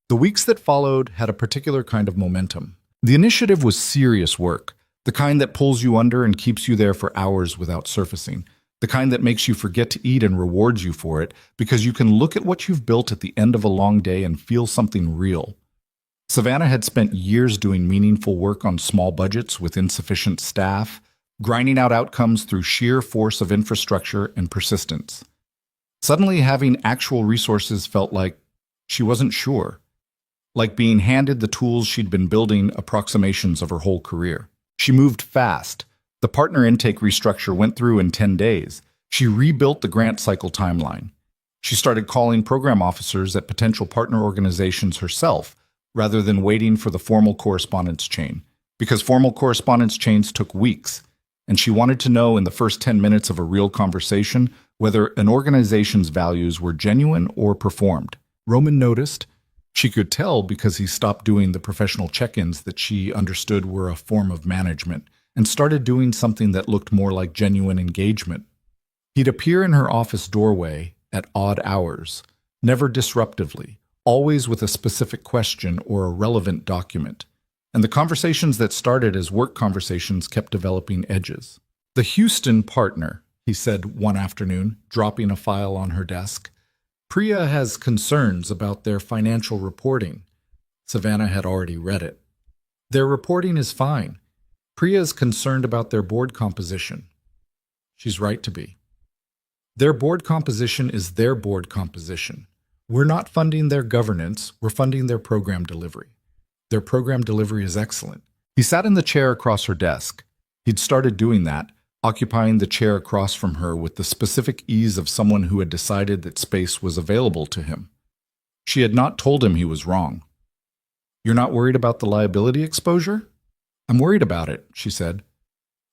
The weeks that followed had a particular kind of momentum. The initiative was serious work, the kind that pulls you under and keeps you there for hours without surfacing, the kind that makes you forget to eat and rewards you for it because you can look at what you've built at the end of a long day and feel something real. Savannah had spent years doing meaningful work on small budgets with insufficient staff, grinding out outcomes through sheer force of infrastructure and persistence. Suddenly, having actual resources felt like she wasn't sure, like being handed the tools she'd been building approximations of her whole career. She moved fast. The partner intake restructure went through in 10 days. She rebuilt the grant cycle timeline. She started calling program officers at potential partner organizations herself, rather than waiting for the formal correspondence chain, because formal correspondence chains took weeks, and she wanted to know in the first 10 minutes of a real conversation whether an organization's values were genuine or performed. Roman noticed. She could tell because he stopped doing the professional check-ins that she understood were a form of management and started doing something that looked more like genuine engagement. He'd appear in her office doorway at odd hours, never disruptively, always with a specific question or a relevant document. And the conversations that started as work conversations kept developing edges. The Houston partner, he said one afternoon, dropping a file on her desk. Priya has concerns about their financial reporting. Savannah had already read it. Their reporting is fine. Priya is concerned about their board composition. She's right to be. Their board composition is their board composition. We're not funding their governance, we're funding their program delivery. Their program delivery is excellent. He sat in the chair across her desk. He'd started doing that, occupying the chair across from her with the specific ease of someone who had decided that space was available to him. She had not told him he was wrong. You're not worried about the liability exposure? I'm worried about it, she said.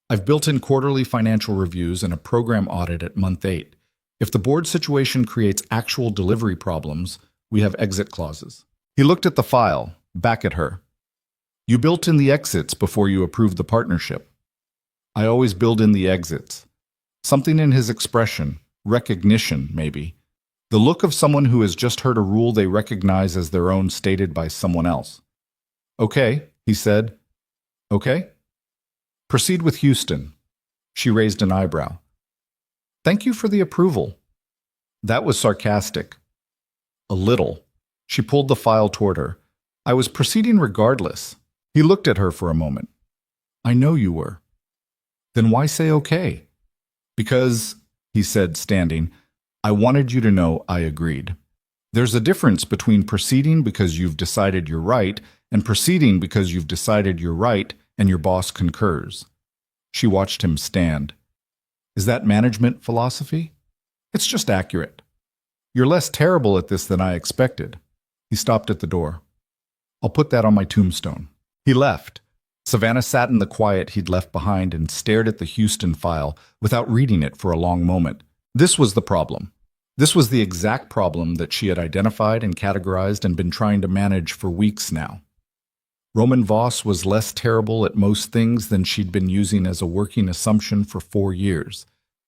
I've built in quarterly financial reviews and a program audit at month 8. If the board situation creates actual delivery problems, we have exit clauses. He looked at the file, back at her. You built in the exits before you approved the partnership. I always build in the exits. Something in his expression, recognition maybe, the look of someone who has just heard a rule they recognize as their own stated by someone else. Okay, he said. Okay? Proceed with Houston. She raised an eyebrow. Thank you for the approval. That was sarcastic. A little. She pulled the file toward her. I was proceeding regardless. He looked at her for a moment. I know you were. Then why say okay? Because, he said, standing, I wanted you to know I agreed. There's a difference between proceeding because you've decided you're right and proceeding because you've decided you're right and your boss concurs. She watched him stand. Is that management philosophy? It's just accurate. You're less terrible at this than I expected. He stopped at the door. I'll put that on my tombstone. He left. Savannah sat in the quiet he'd left behind and stared at the Houston file without reading it for a long moment. This was the problem. This was the exact problem that she had identified and categorized and been trying to manage for weeks now. Roman Voss was less terrible at most things than she'd been using as a working assumption for 4 years.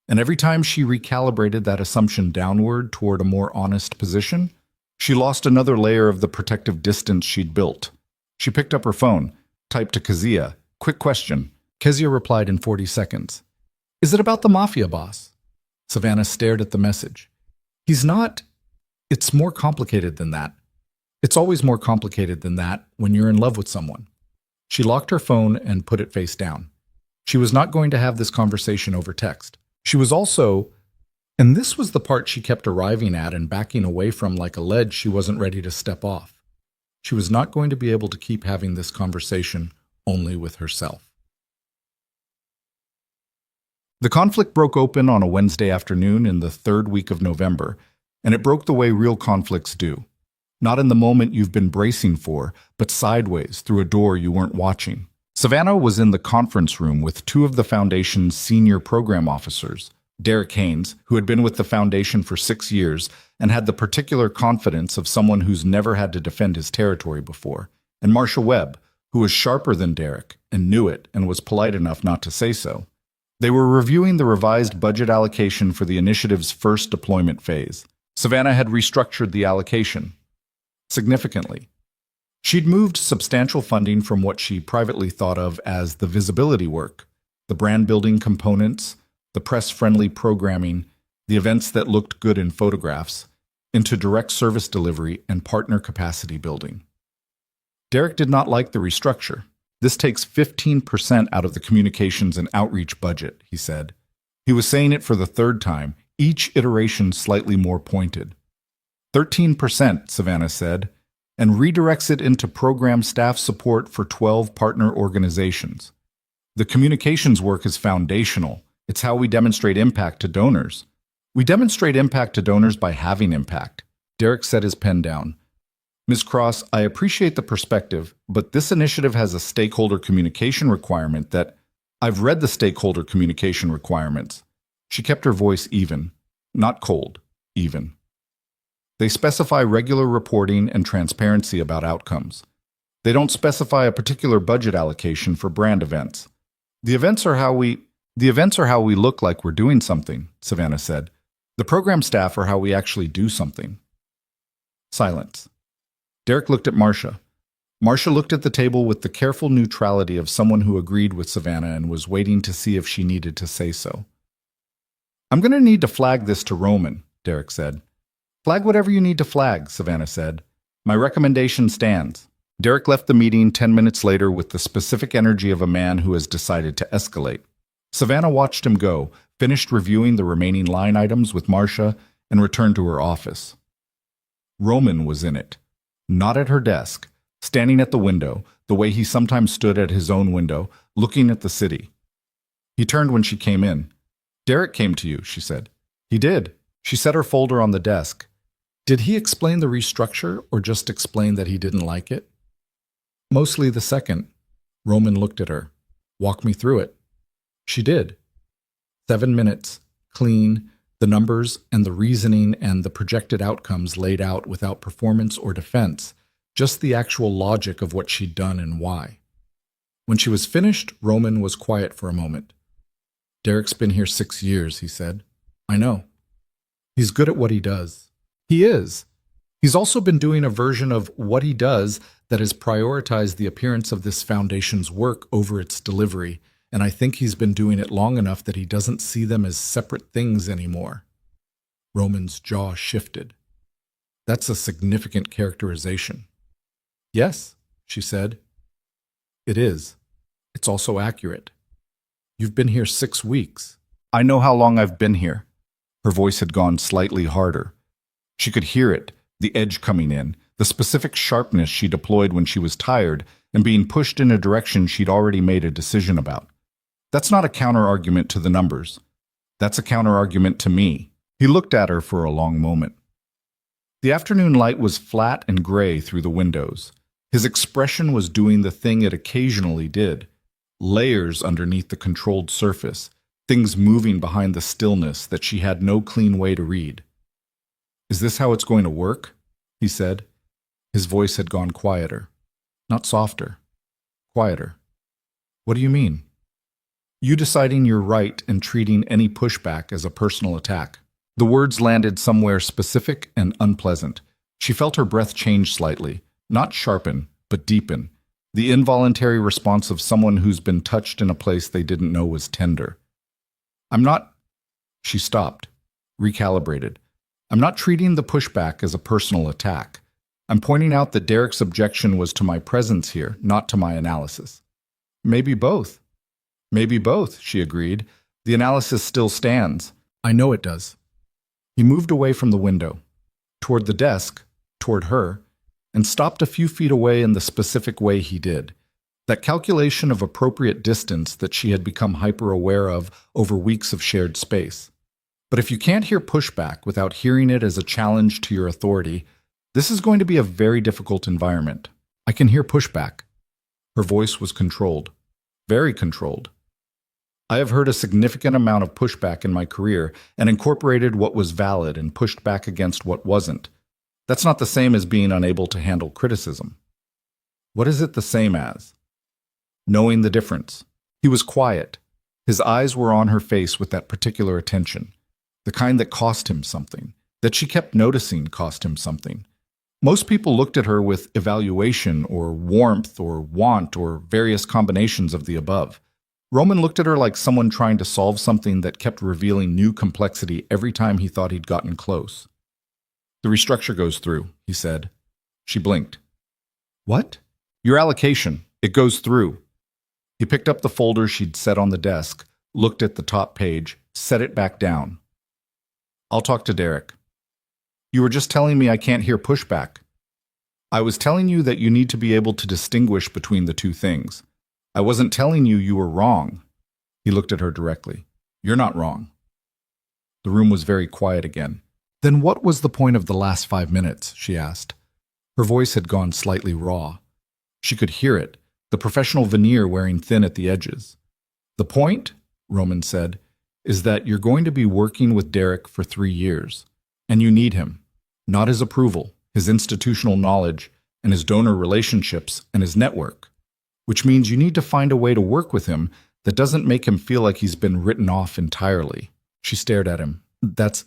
And every time she recalibrated that assumption downward toward a more honest position, she lost another layer of the protective distance she'd built. She picked up her phone, typed to Kezia, quick question. Kezia replied in 40 seconds. Is it about the Mafia boss? Savannah stared at the message. He's not. It's more complicated than that. It's always more complicated than that when you're in love with someone. She locked her phone and put it face down. She was not going to have this conversation over text. She was also, and this was the part she kept arriving at and backing away from like a ledge she wasn't ready to step off. She was not going to be able to keep having this conversation only with herself. The conflict broke open on a Wednesday afternoon in the third week of November, and it broke the way real conflicts do. Not in the moment you've been bracing for, but sideways through a door you weren't watching. Savannah was in the conference room with two of the Foundation's senior program officers, Derek Haynes, who had been with the Foundation for 6 years and had the particular confidence of someone who's never had to defend his territory before, and Marcia Webb, who was sharper than Derek and knew it and was polite enough not to say so. They were reviewing the revised budget allocation for the initiative's first deployment phase. Savannah had restructured the allocation significantly. She'd moved substantial funding from what she privately thought of as the visibility work, the brand-building components, the press-friendly programming, the events that looked good in photographs, into direct service delivery and partner capacity building. Derek did not like the restructure. This takes 15% out of the communications and outreach budget, he said. He was saying it for the third time, each iteration slightly more pointed. 13%, Savannah said, and redirects it into program staff support for 12 partner organizations. The communications work is foundational. It's how we demonstrate impact to donors. We demonstrate impact to donors by having impact. Derek set his pen down. Ms. Cross, I appreciate the perspective, but this initiative has a stakeholder communication requirement that I've read the stakeholder communication requirements. She kept her voice even, not cold, even. They specify regular reporting and transparency about outcomes. They don't specify a particular budget allocation for brand events. The events are how we look like we're doing something, Savannah said. The program staff are how we actually do something. Silence. Derek looked at Marcia. Marcia looked at the table with the careful neutrality of someone who agreed with Savannah and was waiting to see if she needed to say so. I'm going to need to flag this to Roman, Derek said. Flag whatever you need to flag, Savannah said. My recommendation stands. Derek left the meeting 10 minutes later with the specific energy of a man who has decided to escalate. Savannah watched him go, finished reviewing the remaining line items with Marcia, and returned to her office. Roman was in it. Not at her desk, standing at the window, the way he sometimes stood at his own window, looking at the city. He turned when she came in. Derek came to you, she said. He did. She set her folder on the desk. Did he explain the restructure or just explain that he didn't like it? Mostly the second. Roman looked at her. Walk me through it. She did. 7 minutes, clean, the numbers and the reasoning and the projected outcomes laid out without performance or defense, just the actual logic of what she'd done and why. When she was finished, Roman was quiet for a moment. Derek's been here 6 years, he said. I know. He's good at what he does. He is. He's also been doing a version of what he does that has prioritized the appearance of this foundation's work over its delivery, and I think he's been doing it long enough that he doesn't see them as separate things anymore. Roman's jaw shifted. That's a significant characterization. Yes, she said. It is. It's also accurate. You've been here 6 weeks. I know how long I've been here. Her voice had gone slightly harder. She could hear it, the edge coming in, the specific sharpness she deployed when she was tired and being pushed in a direction she'd already made a decision about. That's not a counter-argument to the numbers. That's a counter-argument to me. He looked at her for a long moment. The afternoon light was flat and gray through the windows. His expression was doing the thing it occasionally did. Layers underneath the controlled surface, things moving behind the stillness that she had no clean way to read. Is this how it's going to work? He said. His voice had gone quieter. Not softer. Quieter. What do you mean? You deciding you're right and treating any pushback as a personal attack. The words landed somewhere specific and unpleasant. She felt her breath change slightly, not sharpen, but deepen, the involuntary response of someone who's been touched in a place they didn't know was tender. I'm not... She stopped, recalibrated. I'm not treating the pushback as a personal attack. I'm pointing out that Derek's objection was to my presence here, not to my analysis. Maybe both. Maybe both, she agreed. The analysis still stands. I know it does. He moved away from the window, toward the desk, toward her, and stopped a few feet away in the specific way he did. That calculation of appropriate distance that she had become hyper-aware of over weeks of shared space. But if you can't hear pushback without hearing it as a challenge to your authority, this is going to be a very difficult environment. I can hear pushback. Her voice was controlled. Very controlled. I have heard a significant amount of pushback in my career and incorporated what was valid and pushed back against what wasn't. That's not the same as being unable to handle criticism. What is it the same as? Knowing the difference. He was quiet. His eyes were on her face with that particular attention. The kind that cost him something, that she kept noticing cost him something. Most people looked at her with evaluation or warmth or want or various combinations of the above. Roman looked at her like someone trying to solve something that kept revealing new complexity every time he thought he'd gotten close. The restructure goes through, he said. She blinked. What? Your allocation. It goes through. He picked up the folder she'd set on the desk, looked at the top page, set it back down. I'll talk to Derek. You were just telling me I can't hear pushback. I was telling you that you need to be able to distinguish between the two things. I wasn't telling you you were wrong. He looked at her directly. You're not wrong. The room was very quiet again. Then what was the point of the last 5 minutes? She asked. Her voice had gone slightly raw. She could hear it, the professional veneer wearing thin at the edges. The point, Roman said, is that you're going to be working with Derek for 3 years, and you need him, not his approval, his institutional knowledge, and his donor relationships, and his network, which means you need to find a way to work with him that doesn't make him feel like he's been written off entirely. She stared at him. That's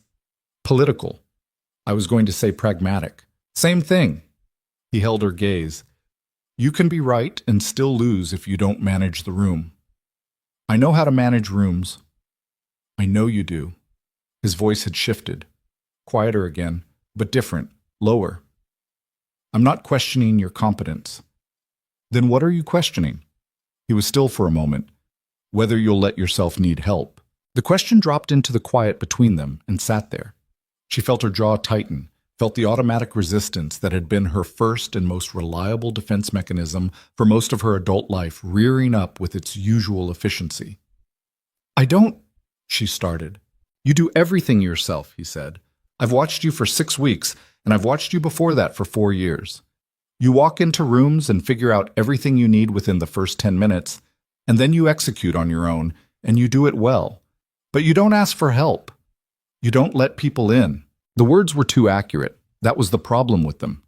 political. I was going to say pragmatic. Same thing. He held her gaze. You can be right and still lose if you don't manage the room. I know how to manage rooms. I know you do. His voice had shifted. Quieter again, but different, lower. I'm not questioning your competence. Then what are you questioning? He was still for a moment. Whether you'll let yourself need help. The question dropped into the quiet between them and sat there. She felt her jaw tighten, felt the automatic resistance that had been her first and most reliable defense mechanism for most of her adult life rearing up with its usual efficiency. I don't, she started. You do everything yourself, he said. I've watched you for 6 weeks, and I've watched you before that for 4 years. You walk into rooms and figure out everything you need within the first 10 minutes, and then you execute on your own, and you do it well. But you don't ask for help. You don't let people in. The words were too accurate. That was the problem with them.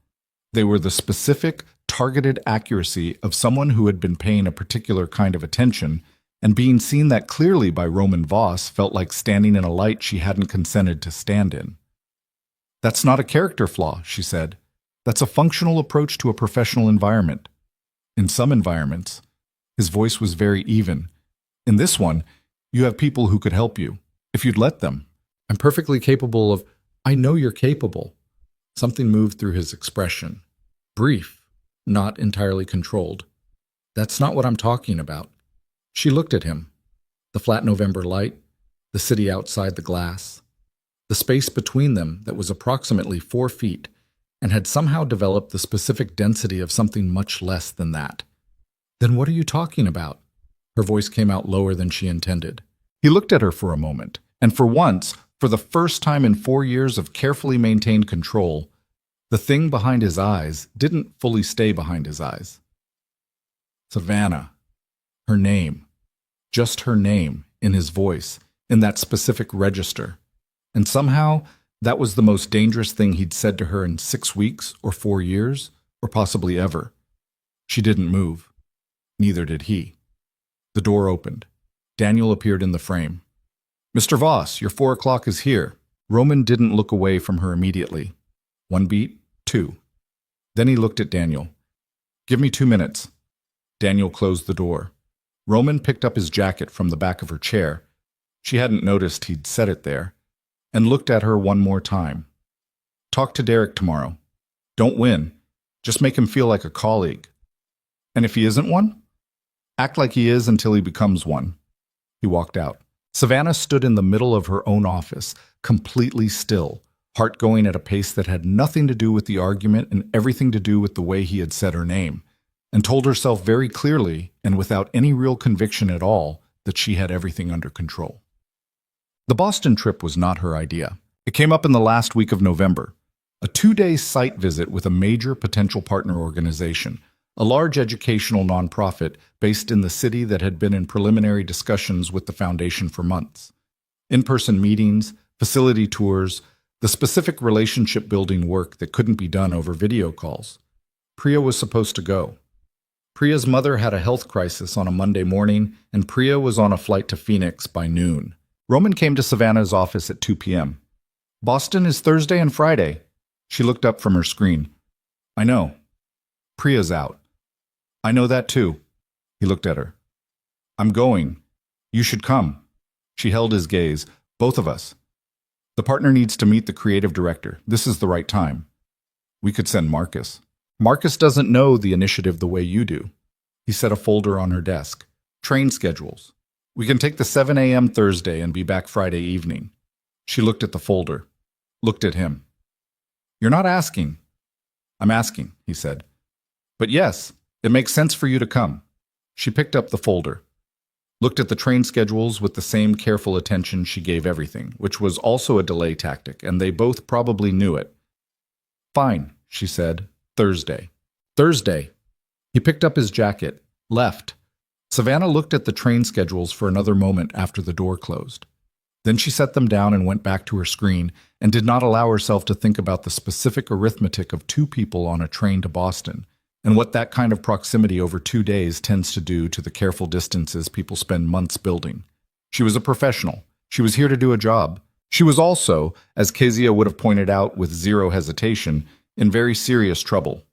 They were the specific, targeted accuracy of someone who had been paying a particular kind of attention, and being seen that clearly by Roman Voss felt like standing in a light she hadn't consented to stand in. That's not a character flaw, she said. That's a functional approach to a professional environment. In some environments, his voice was very even. In this one, you have people who could help you, if you'd let them. I'm perfectly capable of, I know you're capable. Something moved through his expression. Brief, not entirely controlled. That's not what I'm talking about. She looked at him. The flat November light, the city outside the glass, the space between them that was approximately 4 feet and had somehow developed the specific density of something much less than that. Then what are you talking about? Her voice came out lower than she intended. He looked at her for a moment, and for once, for the first time in 4 years of carefully maintained control, the thing behind his eyes didn't fully stay behind his eyes. Savannah. Her name. Just her name, in his voice, in that specific register. And somehow, that was the most dangerous thing he'd said to her in 6 weeks or 4 years, or possibly ever. She didn't move. Neither did he. The door opened. Daniel appeared in the frame. Mr. Voss, your 4 o'clock is here. Roman didn't look away from her immediately. 1 beat, 2. Then he looked at Daniel. Give me 2 minutes. Daniel closed the door. Roman picked up his jacket from the back of her chair. She hadn't noticed he'd set it there, and looked at her one more time. Talk to Derek tomorrow. Don't win. Just make him feel like a colleague. And if he isn't one? Act like he is until he becomes one. He walked out. Savannah stood in the middle of her own office, completely still, heart going at a pace that had nothing to do with the argument and everything to do with the way he had said her name, and told herself very clearly and without any real conviction at all that she had everything under control. The Boston trip was not her idea. It came up in the last week of November, a 2-day site visit with a major potential partner organization, a large educational nonprofit based in the city that had been in preliminary discussions with the foundation for months. In-person meetings, facility tours, the specific relationship-building work that couldn't be done over video calls. Priya was supposed to go. Priya's mother had a health crisis on a Monday morning, and Priya was on a flight to Phoenix by noon. Roman came to Savannah's office at 2 p.m. "Boston is Thursday and Friday." She looked up from her screen. "I know. Priya's out." "I know that too." He looked at her. "I'm going. You should come." She held his gaze. "Both of us. The partner needs to meet the creative director. This is the right time. We could send Marcus." "Marcus doesn't know the initiative the way you do." He set a folder on her desk. "Train schedules. We can take the 7 a.m. Thursday and be back Friday evening." She looked at the folder, looked at him. "You're not asking." "I'm asking," he said. "But yes, it makes sense for you to come." She picked up the folder, looked at the train schedules with the same careful attention she gave everything, which was also a delay tactic, and they both probably knew it. "Fine," she said. "Thursday." "Thursday." He picked up his jacket, left. Savannah looked at the train schedules for another moment after the door closed. Then she set them down and went back to her screen and did not allow herself to think about the specific arithmetic of 2 people on a train to Boston and what that kind of proximity over 2 days tends to do to the careful distances people spend months building. She was a professional. She was here to do a job. She was also, as Kezia would have pointed out with zero hesitation, in very serious trouble.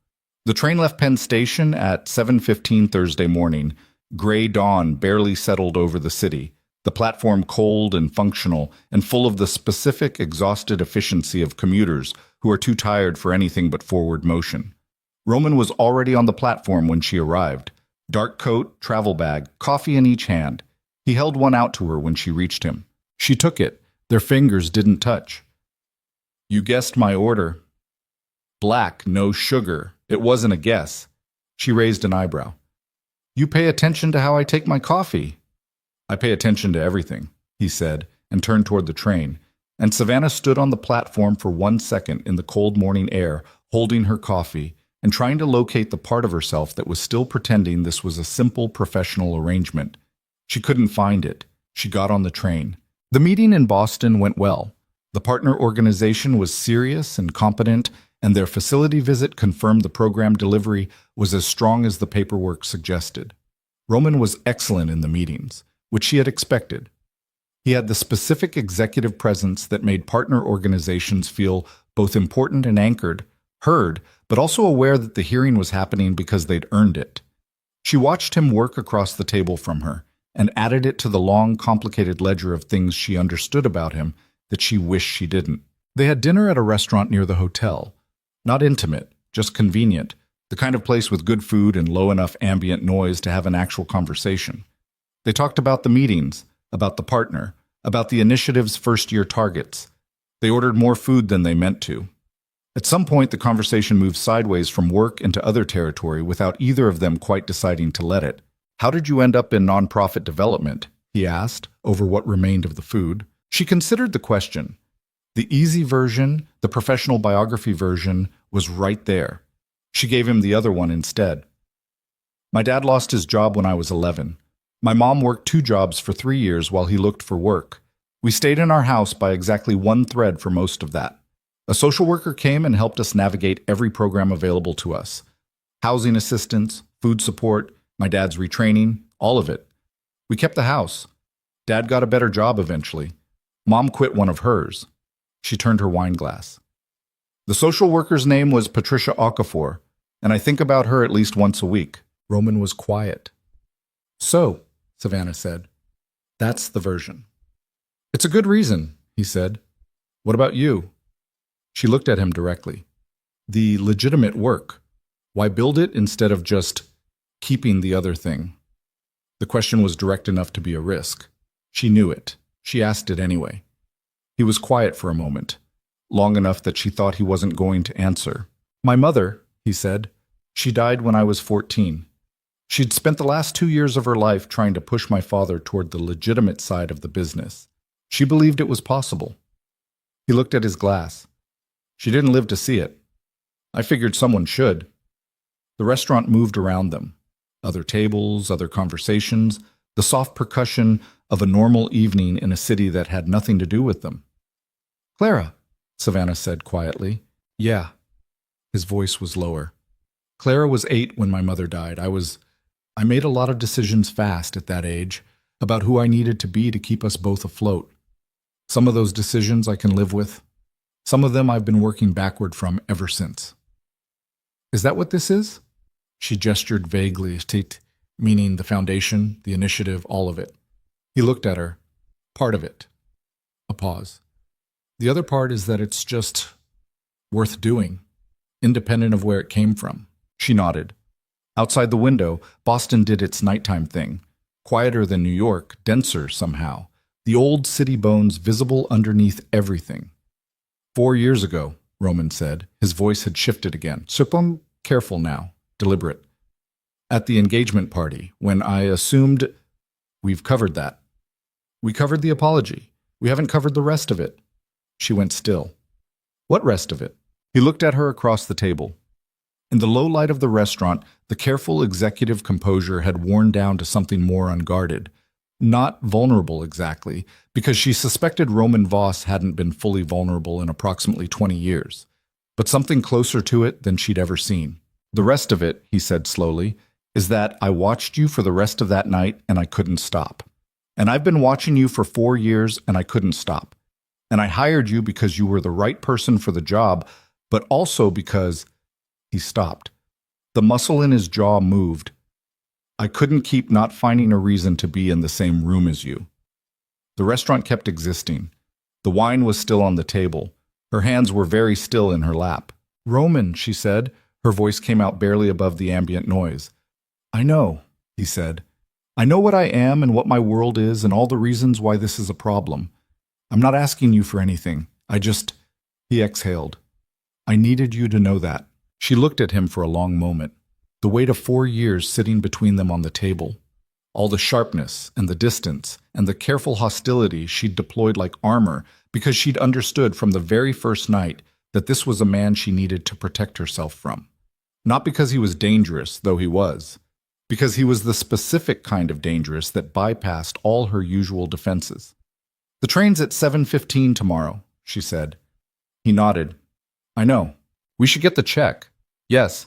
The train left Penn Station at 7:15 Thursday morning. Gray dawn barely settled over the city, the platform cold and functional and full of the specific exhausted efficiency of commuters who are too tired for anything but forward motion. Roman was already on the platform when she arrived. Dark coat, travel bag, coffee in each hand. He held one out to her when she reached him. She took it. Their fingers didn't touch. "You guessed my order." "Black, no sugar." It wasn't a guess. She raised an eyebrow. "You pay attention to how I take my coffee." "I pay attention to everything," he said, and turned toward the train. And Savannah stood on the platform for 1 second in the cold morning air, holding her coffee, and trying to locate the part of herself that was still pretending this was a simple professional arrangement. She couldn't find it. She got on the train. The meeting in Boston went well. The partner organization was serious and competent, and their facility visit confirmed the program delivery was as strong as the paperwork suggested. Roman was excellent in the meetings, which she had expected. He had the specific executive presence that made partner organizations feel both important and anchored, heard, but also aware that the hearing was happening because they'd earned it. She watched him work across the table from her and added it to the long, complicated ledger of things she understood about him that she wished she didn't. They had dinner at a restaurant near the hotel. Not intimate, just convenient, the kind of place with good food and low enough ambient noise to have an actual conversation. They talked about the meetings, about the partner, about the initiative's first-year targets. They ordered more food than they meant to. At some point, the conversation moved sideways from work into other territory without either of them quite deciding to let it. "How did you end up in nonprofit development?" he asked, over what remained of the food. She considered the question. The easy version, the professional biography version, was right there. She gave him the other one instead. "My dad lost his job when I was 11. My mom worked 2 jobs for 3 years while he looked for work. We stayed in our house by exactly 1 thread for most of that. A social worker came and helped us navigate every program available to us. Housing assistance, food support, my dad's retraining, all of it. We kept the house. Dad got a better job eventually. Mom quit one of hers." She turned her wine glass. "The social worker's name was Patricia Okafor, and I think about her at least once a week." Roman was quiet. "So," Savannah said, "that's the version." "It's a good reason," he said. "What about you?" She looked at him directly. "The legitimate work. Why build it instead of just keeping the other thing?" The question was direct enough to be a risk. She knew it. She asked it anyway. He was quiet for a moment, long enough that she thought he wasn't going to answer. "My mother," he said, "she died when I was 14. She'd spent the last 2 years of her life trying to push my father toward the legitimate side of the business. She believed it was possible. He looked at his glass. She didn't live to see it. I figured someone should. The restaurant moved around them. Other tables, other conversations, the soft percussion of a normal evening in a city that had nothing to do with them. "Clara," Savannah said quietly. "Yeah." His voice was lower. "Clara was 8 when my mother died. I made a lot of decisions fast at that age about who I needed to be to keep us both afloat. Some of those decisions I can live with. Some of them I've been working backward from ever since." "Is that what this is?" She gestured vaguely, meaning the foundation, the initiative, all of it. He looked at her. "Part of it." A pause. "The other part is that it's just worth doing, independent of where it came from." She nodded. Outside the window, Boston did its nighttime thing. Quieter than New York, denser somehow. The old city bones visible underneath everything. 4 years ago, Roman said. His voice had shifted again. Careful now, deliberate. "At the engagement party, when I assumed we've covered that. We covered the apology. We haven't covered the rest of it." She went still. "What rest of it?" He looked at her across the table. In the low light of the restaurant, the careful executive composure had worn down to something more unguarded. Not vulnerable exactly, because she suspected Roman Voss hadn't been fully vulnerable in approximately 20 years, but something closer to it than she'd ever seen. "The rest of it," he said slowly, "is that I watched you for the rest of that night and I couldn't stop. And I've been watching you for 4 years and I couldn't stop. And I hired you because you were the right person for the job, but also because—" He stopped. The muscle in his jaw moved. "I couldn't keep not finding a reason to be in the same room as you." The restaurant kept existing. The wine was still on the table. Her hands were very still in her lap. "Roman," she said. Her voice came out barely above the ambient noise. "I know," he said. "I know what I am and what my world is and all the reasons why this is a problem. I'm not asking you for anything. He exhaled. "I needed you to know that." She looked at him for a long moment. The weight of 4 years sitting between them on the table. All the sharpness and the distance and the careful hostility she'd deployed like armor because she'd understood from the very first night that this was a man she needed to protect herself from. Not because he was dangerous, though he was. Because he was the specific kind of dangerous that bypassed all her usual defenses. "The train's at 7:15 tomorrow," she said. He nodded. "I know. We should get the check." "Yes."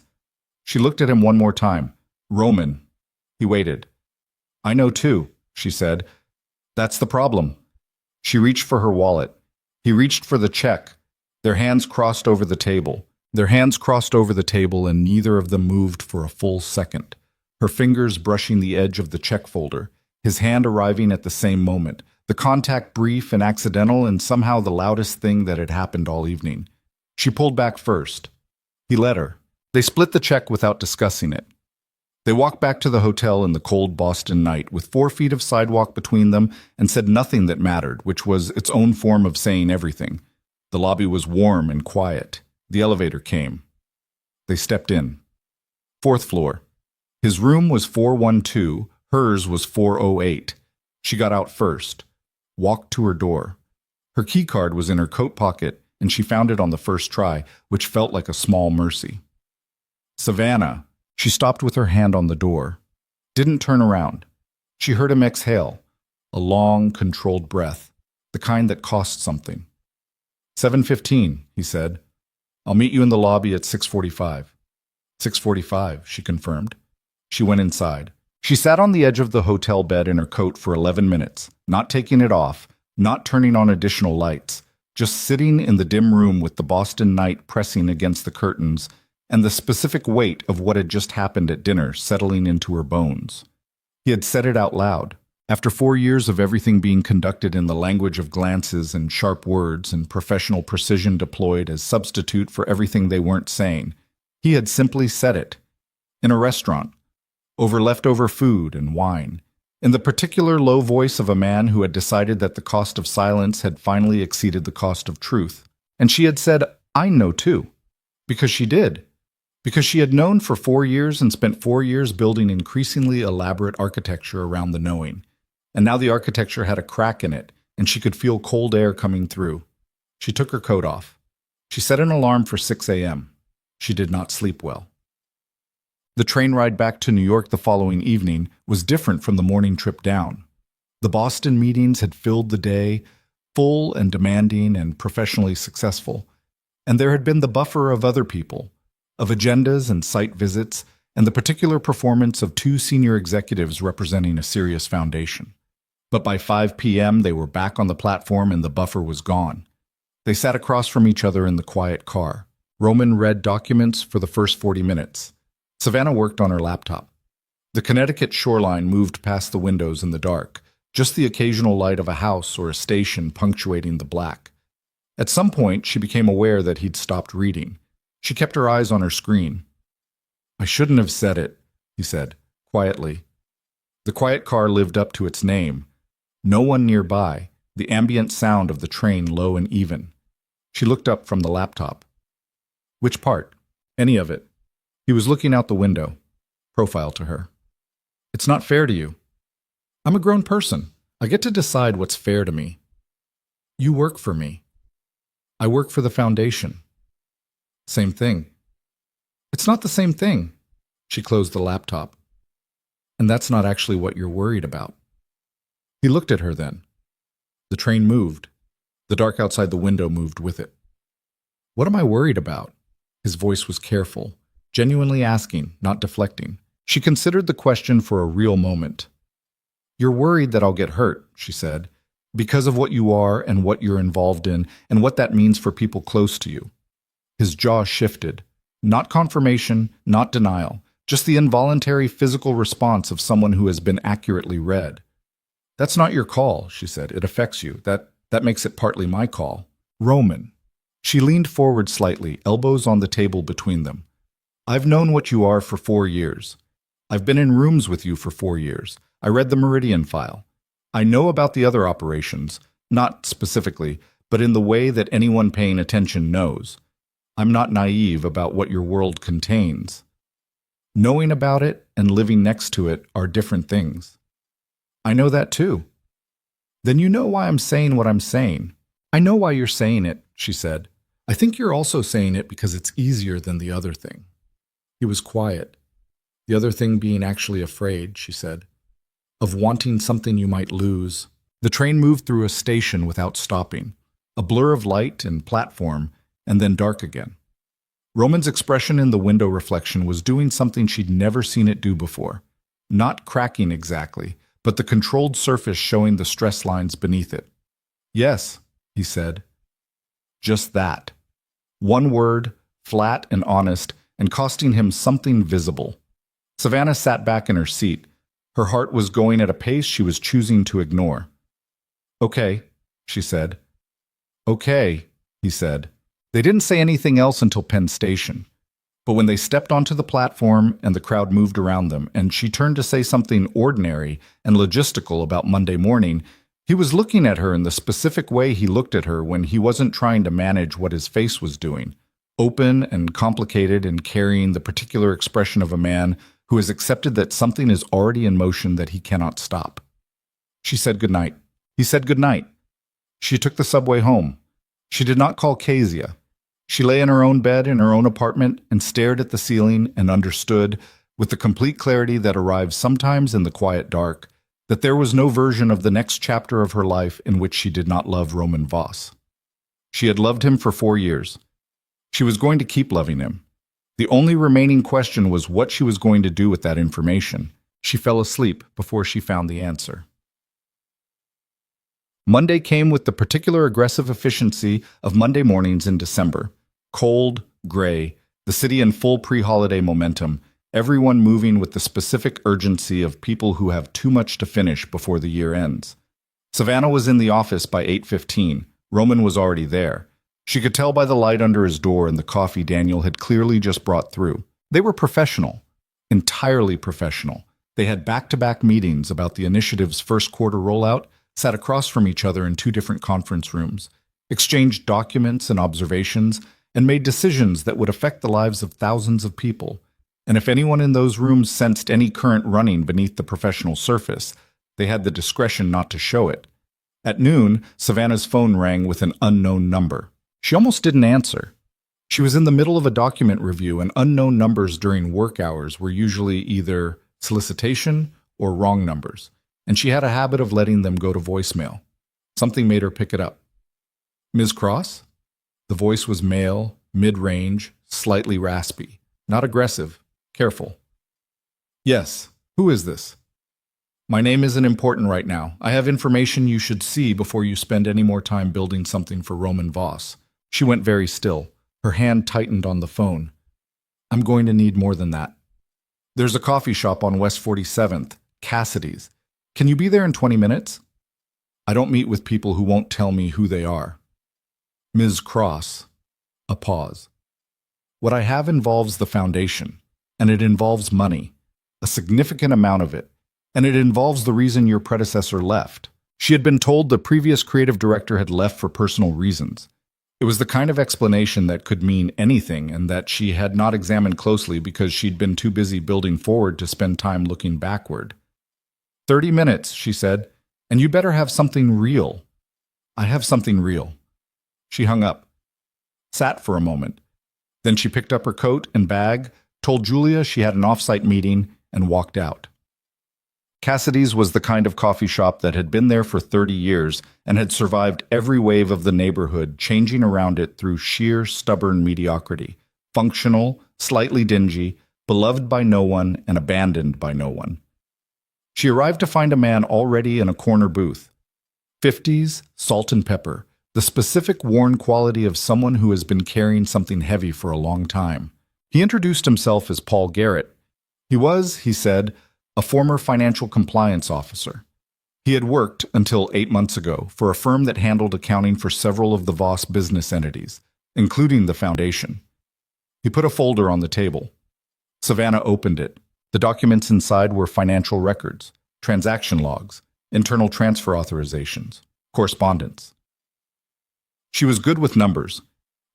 She looked at him one more time. "Roman." He waited. "I know too," she said. "That's the problem." She reached for her wallet. He reached for the check. Their hands crossed over the table. And neither of them moved for a full second. Her fingers brushing the edge of the check folder, his hand arriving at the same moment. The contact brief and accidental and somehow the loudest thing that had happened all evening. She pulled back first. He let her. They split the check without discussing it. They walked back to the hotel in the cold Boston night with 4 feet of sidewalk between them and said nothing that mattered, which was its own form of saying everything. The lobby was warm and quiet. The elevator came. They stepped in. 4th floor. His room was 412, hers was 408. She got out first, walked to her door. Her key card was in her coat pocket, and she found it on the first try, which felt like a small mercy. "Savannah." She stopped with her hand on the door. Didn't turn around. She heard him exhale, a long, controlled breath, the kind that cost something. 7:15, he said. "I'll meet you in the lobby at 6:45. 6:45, she confirmed. She went inside. She sat on the edge of the hotel bed in her coat for 11 minutes, not taking it off, not turning on additional lights, just sitting in the dim room with the Boston night pressing against the curtains and the specific weight of what had just happened at dinner settling into her bones. He had said it out loud. After 4 years of everything being conducted in the language of glances and sharp words and professional precision deployed as substitute for everything they weren't saying, he had simply said it. In a restaurant, over leftover food and wine, in the particular low voice of a man who had decided that the cost of silence had finally exceeded the cost of truth. And she had said, "I know too," because she did. Because she had known for 4 years and spent 4 years building increasingly elaborate architecture around the knowing. And now the architecture had a crack in it, and she could feel cold air coming through. She took her coat off. She set an alarm for 6 a.m. She did not sleep well. The train ride back to New York the following evening was different from the morning trip down. The Boston meetings had filled the day, full and demanding and professionally successful. And there had been the buffer of other people, of agendas and site visits, and the particular performance of 2 senior executives representing a serious foundation. But by 5 p.m. they were back on the platform and the buffer was gone. They sat across from each other in the quiet car. Roman read documents for the first 40 minutes. Savannah worked on her laptop. The Connecticut shoreline moved past the windows in the dark, just the occasional light of a house or a station punctuating the black. At some point, she became aware that he'd stopped reading. She kept her eyes on her screen. "I shouldn't have said it," he said, quietly. The quiet car lived up to its name. No one nearby, the ambient sound of the train low and even. She looked up from the laptop. "Which part?" "Any of it." He was looking out the window. Profile to her. "It's not fair to you." "I'm a grown person. I get to decide what's fair to me." "You work for me." "I work for the foundation." "Same thing." "It's not the same thing." She closed the laptop. "And that's not actually what you're worried about." He looked at her then. The train moved. The dark outside the window moved with it. "What am I worried about?" His voice was careful, genuinely asking, not deflecting. She considered the question for a real moment. "You're worried that I'll get hurt," she said, "because of what you are and what you're involved in and what that means for people close to you." His jaw shifted. Not confirmation, not denial, just the involuntary physical response of someone who has been accurately read. "That's not your call," she said. "It affects you. That makes it partly my call." "Roman." She leaned forward slightly, elbows on the table between them. "I've known what you are for 4 years. I've been in rooms with you for 4 years. I read the Meridian file. I know about the other operations, not specifically, but in the way that anyone paying attention knows. I'm not naive about what your world contains. Knowing about it and living next to it are different things." "I know that too." "Then you know why I'm saying what I'm saying." "I know why you're saying it," she said. "I think you're also saying it because it's easier than the other thing." He was quiet. "The other thing being actually afraid," she said, "of wanting something you might lose." The train moved through a station without stopping, a blur of light and platform, and then dark again. Roman's expression in the window reflection was doing something she'd never seen it do before. Not cracking exactly, but the controlled surface showing the stress lines beneath it. "Yes," he said. Just that. One word, flat and honest, and costing him something visible. Savannah sat back in her seat. Her heart was going at a pace she was choosing to ignore. "Okay," she said. "Okay," he said. They didn't say anything else until Penn Station. But when they stepped onto the platform and the crowd moved around them, and she turned to say something ordinary and logistical about Monday morning, he was looking at her in the specific way he looked at her when he wasn't trying to manage what his face was doing, open and complicated and carrying the particular expression of a man who has accepted that something is already in motion that he cannot stop. She said goodnight. He said goodnight. She took the subway home. She did not call Kezia. She lay in her own bed in her own apartment and stared at the ceiling and understood, with the complete clarity that arrives sometimes in the quiet dark, that there was no version of the next chapter of her life in which she did not love Roman Voss. She had loved him for 4 years. She was going to keep loving him. The only remaining question was what she was going to do with that information. She fell asleep before she found the answer. Monday came with the particular aggressive efficiency of Monday mornings in December. Cold, gray, the city in full pre-holiday momentum, everyone moving with the specific urgency of people who have too much to finish before the year ends. Savannah was in the office by 8:15. Roman was already there. She could tell by the light under his door and the coffee Daniel had clearly just brought through. They were professional, entirely professional. They had back-to-back meetings about the initiative's first quarter rollout, sat across from each other in 2 different conference rooms, exchanged documents and observations, and made decisions that would affect the lives of thousands of people. And if anyone in those rooms sensed any current running beneath the professional surface, they had the discretion not to show it. At noon, Savannah's phone rang with an unknown number. She almost didn't answer. She was in the middle of a document review, and unknown numbers during work hours were usually either solicitation or wrong numbers, and she had a habit of letting them go to voicemail. Something made her pick it up. Ms. Cross? The voice was male, mid-range, slightly raspy. Not aggressive, careful. Yes, who is this? My name isn't important right now. I have information you should see before you spend any more time building something for Roman Voss. She went very still. Her hand tightened on the phone. I'm going to need more than that. There's a coffee shop on West 47th, Cassidy's. Can you be there in 20 minutes? I don't meet with people who won't tell me who they are. Ms. Cross. A pause. What I have involves the foundation, and it involves money, a significant amount of it, and it involves the reason your predecessor left. She had been told the previous creative director had left for personal reasons. It was the kind of explanation that could mean anything and that she had not examined closely because she'd been too busy building forward to spend time looking backward. 30 minutes, she said, and you better have something real. I have something real. She hung up, sat for a moment. Then she picked up her coat and bag, told Julia she had an off-site meeting, and walked out. Cassidy's was the kind of coffee shop that had been there for 30 years and had survived every wave of the neighborhood, changing around it through sheer, stubborn mediocrity. Functional, slightly dingy, beloved by no one and abandoned by no one. She arrived to find a man already in a corner booth. 50s, salt and pepper, the specific worn quality of someone who has been carrying something heavy for a long time. He introduced himself as Paul Garrett. He was, he said, a former financial compliance officer. He had worked, until 8 months ago, for a firm that handled accounting for several of the Voss business entities, including the foundation. He put a folder on the table. Savannah opened it. The documents inside were financial records, transaction logs, internal transfer authorizations, correspondence. She was good with numbers.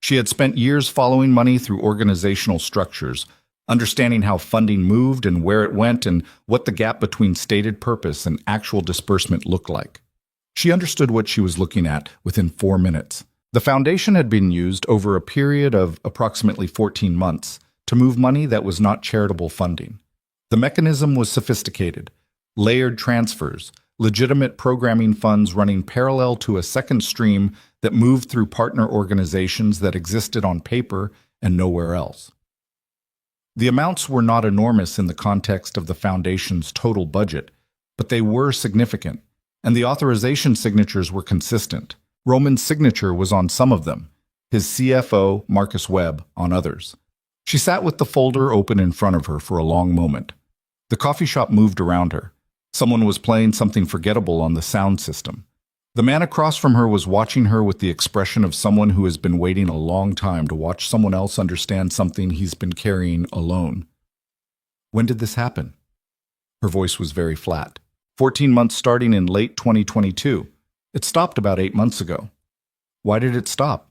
She had spent years following money through organizational structures, understanding how funding moved and where it went and what the gap between stated purpose and actual disbursement looked like. She understood what she was looking at within 4 minutes. The foundation had been used over a period of approximately 14 months to move money that was not charitable funding. The mechanism was sophisticated, layered transfers, legitimate programming funds running parallel to a second stream that moved through partner organizations that existed on paper and nowhere else. The amounts were not enormous in the context of the foundation's total budget, but they were significant, and the authorization signatures were consistent. Roman's signature was on some of them, his CFO, Marcus Webb, on others. She sat with the folder open in front of her for a long moment. The coffee shop moved around her. Someone was playing something forgettable on the sound system. The man across from her was watching her with the expression of someone who has been waiting a long time to watch someone else understand something he's been carrying alone. When did this happen? Her voice was very flat. 14 months starting in late 2022. It stopped about 8 months ago. Why did it stop?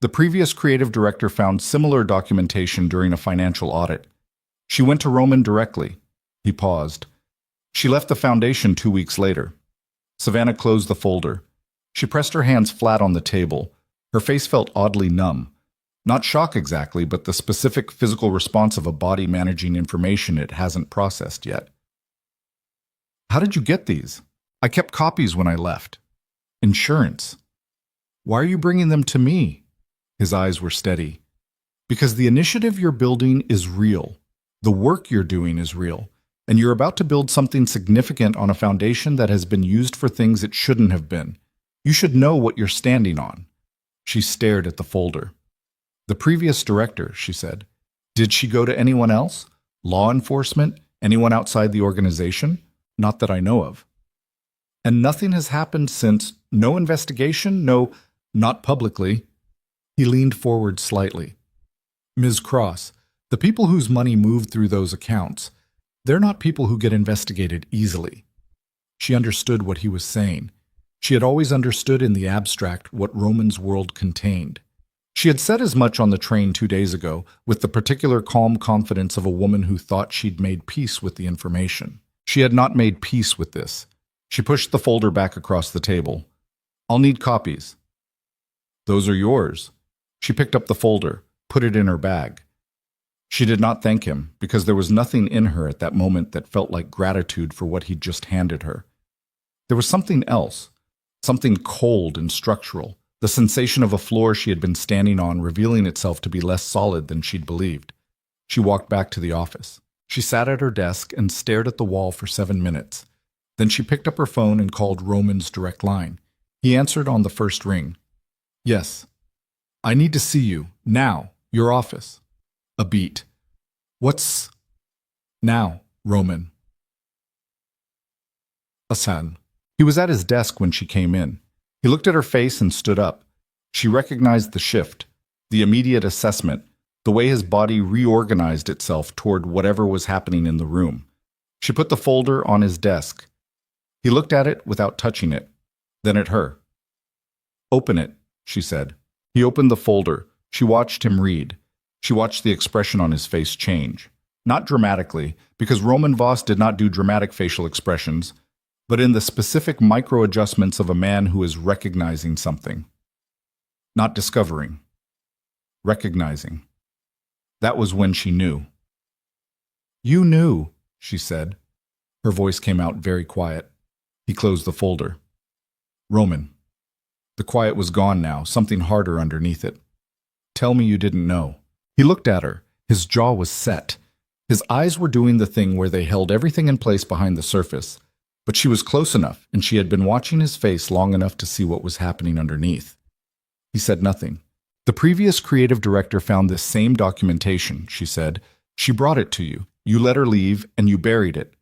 The previous creative director found similar documentation during a financial audit. She went to Roman directly. He paused. She left the foundation 2 weeks later. Savannah closed the folder. She pressed her hands flat on the table. Her face felt oddly numb. Not shock exactly, but the specific physical response of a body managing information it hasn't processed yet. How did you get these? I kept copies when I left. Insurance. Why are you bringing them to me? His eyes were steady. Because the initiative you're building is real. The work you're doing is real. And you're about to build something significant on a foundation that has been used for things it shouldn't have been. You should know what you're standing on. She stared at the folder. The previous director, she said. Did she go to anyone else? Law enforcement? Anyone outside the organization? Not that I know of. And nothing has happened since? No investigation? No, not publicly. He leaned forward slightly. Ms. Cross, the people whose money moved through those accounts, they're not people who get investigated easily. She understood what he was saying. She had always understood in the abstract what Roman's world contained. She had said as much on the train 2 days ago, with the particular calm confidence of a woman who thought she'd made peace with the information. She had not made peace with this. She pushed the folder back across the table. I'll need copies. Those are yours. She picked up the folder, put it in her bag. She did not thank him, because there was nothing in her at that moment that felt like gratitude for what he'd just handed her. There was something else, something cold and structural, the sensation of a floor she had been standing on revealing itself to be less solid than she'd believed. She walked back to the office. She sat at her desk and stared at the wall for 7 minutes. Then she picked up her phone and called Roman's direct line. He answered on the first ring. Yes. I need to see you. Now. Your office. A beat. What's... Now, Roman. Hassan. He was at his desk when she came in. He looked at her face and stood up. She recognized the shift, the immediate assessment, the way his body reorganized itself toward whatever was happening in the room. She put the folder on his desk. He looked at it without touching it, then at her. Open it, she said. He opened the folder. She watched him read. She watched the expression on his face change. Not dramatically, because Roman Voss did not do dramatic facial expressions, but in the specific micro-adjustments of a man who is recognizing something. Not discovering. Recognizing. That was when she knew. You knew, she said. Her voice came out very quiet. He closed the folder. Roman. The quiet was gone now, something harder underneath it. Tell me you didn't know. He looked at her. His jaw was set. His eyes were doing the thing where they held everything in place behind the surface. But she was close enough, and she had been watching his face long enough to see what was happening underneath. He said nothing. The previous creative director found this same documentation, she said. She brought it to you. You let her leave, and you buried it.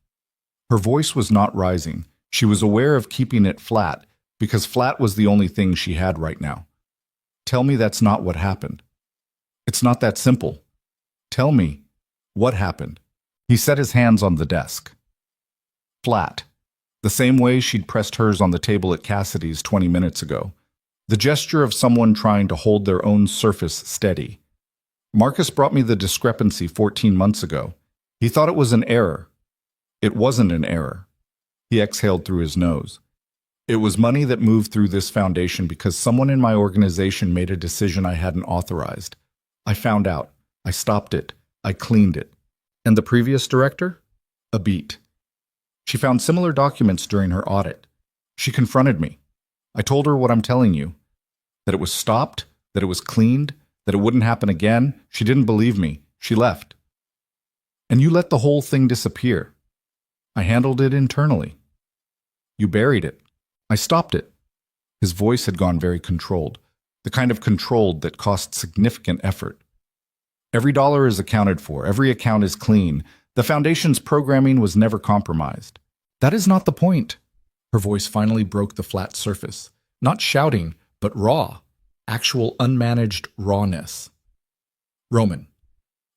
Her voice was not rising. She was aware of keeping it flat, because flat was the only thing she had right now. Tell me that's not what happened. It's not that simple. Tell me, what happened? He set his hands on the desk. Flat. The same way she'd pressed hers on the table at Cassidy's 20 minutes ago. The gesture of someone trying to hold their own surface steady. Marcus brought me the discrepancy 14 months ago. He thought it was an error. It wasn't an error. He exhaled through his nose. It was money that moved through this foundation because someone in my organization made a decision I hadn't authorized. I found out. I stopped it. I cleaned it. And the previous director? A beat. She found similar documents during her audit. She confronted me. I told her what I'm telling you. That it was stopped, that it was cleaned, that it wouldn't happen again. She didn't believe me. She left. And you let the whole thing disappear. I handled it internally. You buried it. I stopped it. His voice had gone very controlled, the kind of controlled that cost significant effort. Every dollar is accounted for. Every account is clean. The Foundation's programming was never compromised. That is not the point. Her voice finally broke the flat surface. Not shouting, but raw. Actual unmanaged rawness. Roman,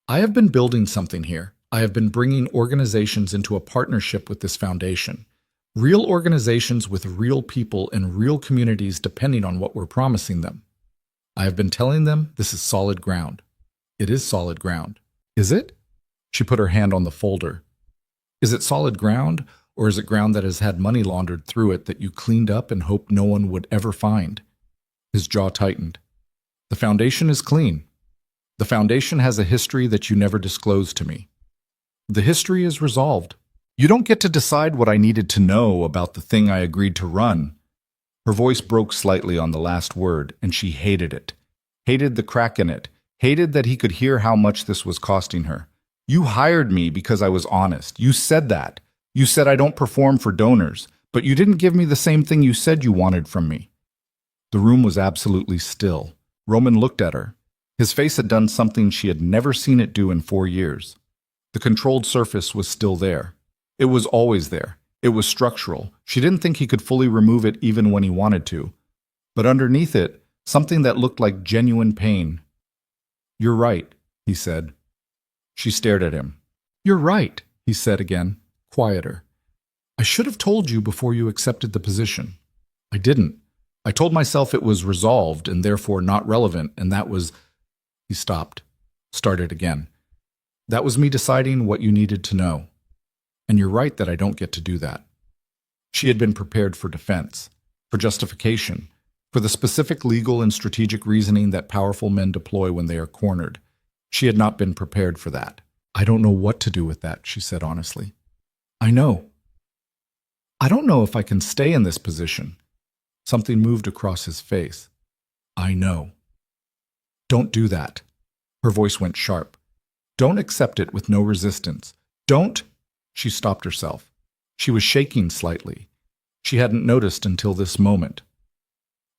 I have been building something here. I have been bringing organizations into a partnership with this foundation. Real organizations with real people and real communities depending on what we're promising them. I have been telling them this is solid ground. It is solid ground. Is it? She put her hand on the folder. Is it solid ground, or is it ground that has had money laundered through it that you cleaned up and hoped no one would ever find? His jaw tightened. The foundation is clean. The foundation has a history that you never disclosed to me. The history is resolved. You don't get to decide what I needed to know about the thing I agreed to run. Her voice broke slightly on the last word, and she hated it. Hated the crack in it. Hated that he could hear how much this was costing her. You hired me because I was honest. You said that. You said I don't perform for donors, but you didn't give me the same thing you said you wanted from me. The room was absolutely still. Roman looked at her. His face had done something she had never seen it do in 4 years. The controlled surface was still there. It was always there. It was structural. She didn't think he could fully remove it even when he wanted to. But underneath it, something that looked like genuine pain. You're right, he said. She stared at him. You're right, he said again, quieter. I should have told you before you accepted the position. I didn't. I told myself it was resolved and therefore not relevant, and that was... He stopped, started again. That was me deciding what you needed to know. And you're right that I don't get to do that. She had been prepared for defense, for justification, for the specific legal and strategic reasoning that powerful men deploy when they are cornered. She had not been prepared for that. I don't know what to do with that, she said honestly. I know. I don't know if I can stay in this position. Something moved across his face. I know. Don't do that. Her voice went sharp. Don't accept it with no resistance. Don't... She stopped herself. She was shaking slightly. She hadn't noticed until this moment.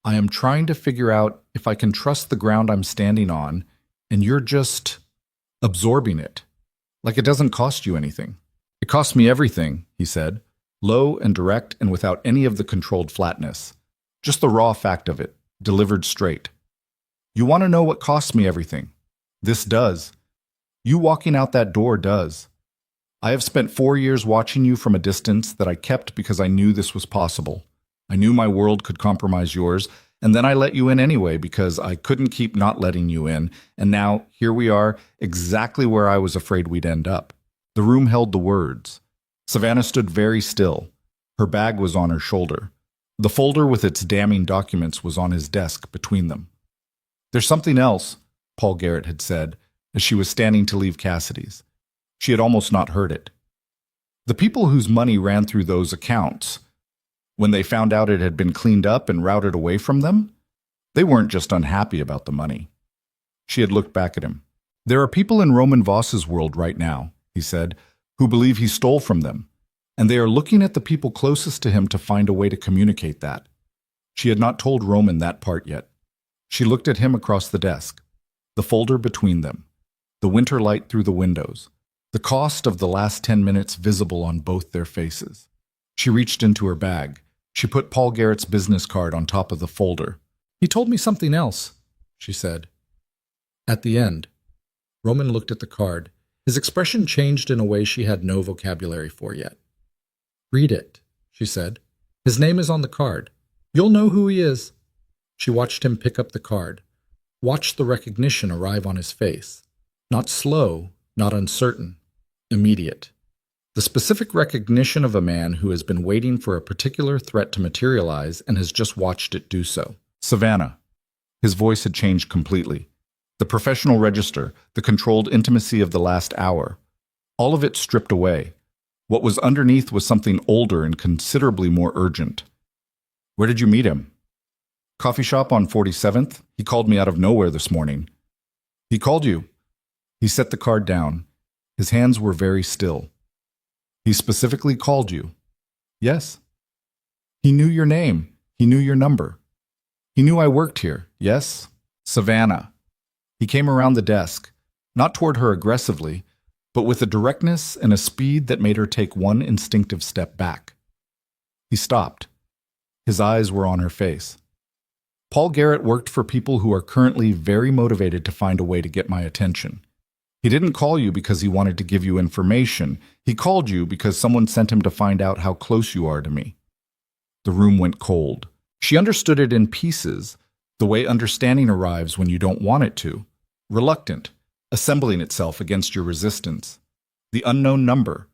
I am trying to figure out if I can trust the ground I'm standing on, and you're just absorbing it. Like it doesn't cost you anything. It costs me everything, he said, low and direct and without any of the controlled flatness. Just the raw fact of it, delivered straight. You want to know what costs me everything? This does. You walking out that door does. I have spent 4 years watching you from a distance that I kept because I knew this was possible. I knew my world could compromise yours, and then I let you in anyway because I couldn't keep not letting you in, and now here we are, exactly where I was afraid we'd end up. The room held the words. Savannah stood very still. Her bag was on her shoulder. The folder with its damning documents was on his desk between them. There's something else, Paul Garrett had said, as she was standing to leave Cassidy's. She had almost not heard it. The people whose money ran through those accounts, when they found out it had been cleaned up and routed away from them, they weren't just unhappy about the money. She had looked back at him. There are people in Roman Voss's world right now, he said, who believe he stole from them, and they are looking at the people closest to him to find a way to communicate that. She had not told Roman that part yet. She looked at him across the desk, the folder between them, the winter light through the windows, the cost of the last 10 minutes visible on both their faces. She reached into her bag. She put Paul Garrett's business card on top of the folder. He told me something else, she said. At the end, Roman looked at the card. His expression changed in a way she had no vocabulary for yet. Read it, she said. His name is on the card. You'll know who he is. She watched him pick up the card, watched the recognition arrive on his face. Not slow, not uncertain, immediate. The specific recognition of a man who has been waiting for a particular threat to materialize and has just watched it do so. Savannah. His voice had changed completely. The professional register, the controlled intimacy of the last hour. All of it stripped away. What was underneath was something older and considerably more urgent. Where did you meet him? Coffee shop on 47th. He called me out of nowhere this morning. He called you. He set the card down. His hands were very still. He specifically called you. Yes. He knew your name. He knew your number. He knew I worked here. Yes. Savannah. He came around the desk, not toward her aggressively, but with a directness and a speed that made her take one instinctive step back. He stopped. His eyes were on her face. Paul Garrett worked for people who are currently very motivated to find a way to get my attention. He didn't call you because he wanted to give you information. He called you because someone sent him to find out how close you are to me. The room went cold. She understood it in pieces, the way understanding arrives when you don't want it to. Reluctant, assembling itself against your resistance. The unknown number.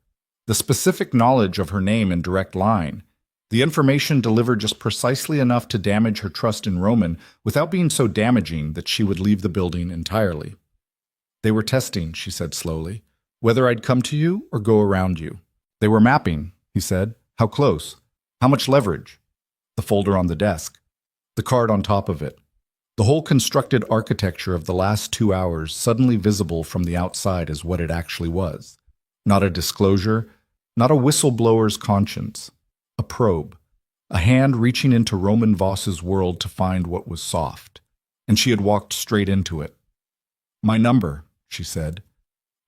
The specific knowledge of her name in direct line. The information delivered just precisely enough to damage her trust in Roman without being so damaging that she would leave the building entirely. They were testing, she said slowly, whether I'd come to you or go around you. They were mapping, he said. How close? How much leverage? The folder on the desk. The card on top of it. The whole constructed architecture of the last 2 hours suddenly visible from the outside as what it actually was. Not a disclosure, not a whistleblower's conscience. A probe. A hand reaching into Roman Voss's world to find what was soft. And she had walked straight into it. My number, she said.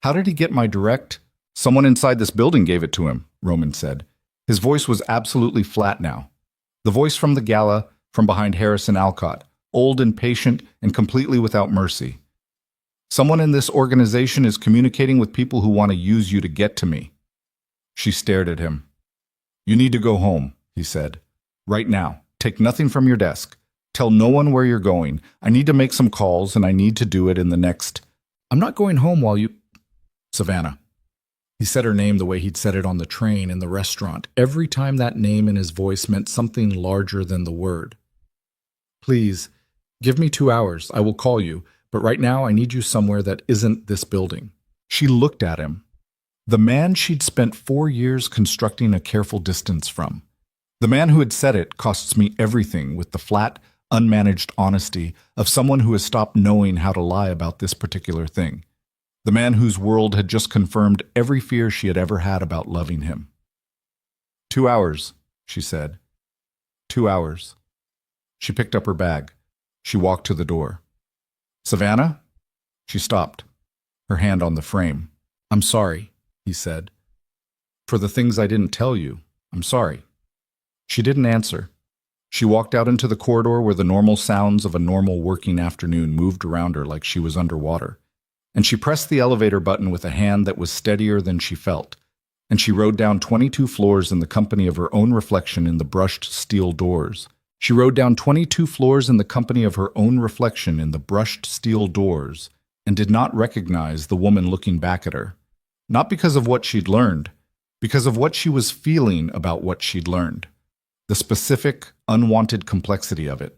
How did he get my direct? Someone inside this building gave it to him, Roman said. His voice was absolutely flat now. The voice from the gala, from behind Harris and Alcott, old and patient and completely without mercy. Someone in this organization is communicating with people who want to use you to get to me. She stared at him. You need to go home, he said. Right now. Take nothing from your desk. Tell no one where you're going. I need to make some calls, and I need to do it in the next... I'm not going home while you... Savannah. He said her name the way he'd said it on the train, in the restaurant. Every time that name in his voice meant something larger than the word. Please, give me 2 hours. I will call you. But right now, I need you somewhere that isn't this building. She looked at him. The man she'd spent 4 years constructing a careful distance from. The man who had said it costs me everything, with the flat, unmanaged honesty of someone who has stopped knowing how to lie about this particular thing. The man whose world had just confirmed every fear she had ever had about loving him. 2 hours, she said. 2 hours. She picked up her bag. She walked to the door. Savannah? She stopped, her hand on the frame. I'm sorry, he said. For the things I didn't tell you, I'm sorry. She didn't answer. She walked out into the corridor where the normal sounds of a normal working afternoon moved around her like she was underwater. And she pressed the elevator button with a hand that was steadier than she felt. And she rode down 22 floors in the company of her own reflection in the brushed steel doors. She rode down 22 floors in the company of her own reflection in the brushed steel doors, and did not recognize the woman looking back at her. Not because of what she'd learned, because of what she was feeling about what she'd learned. The specific, unwanted complexity of it.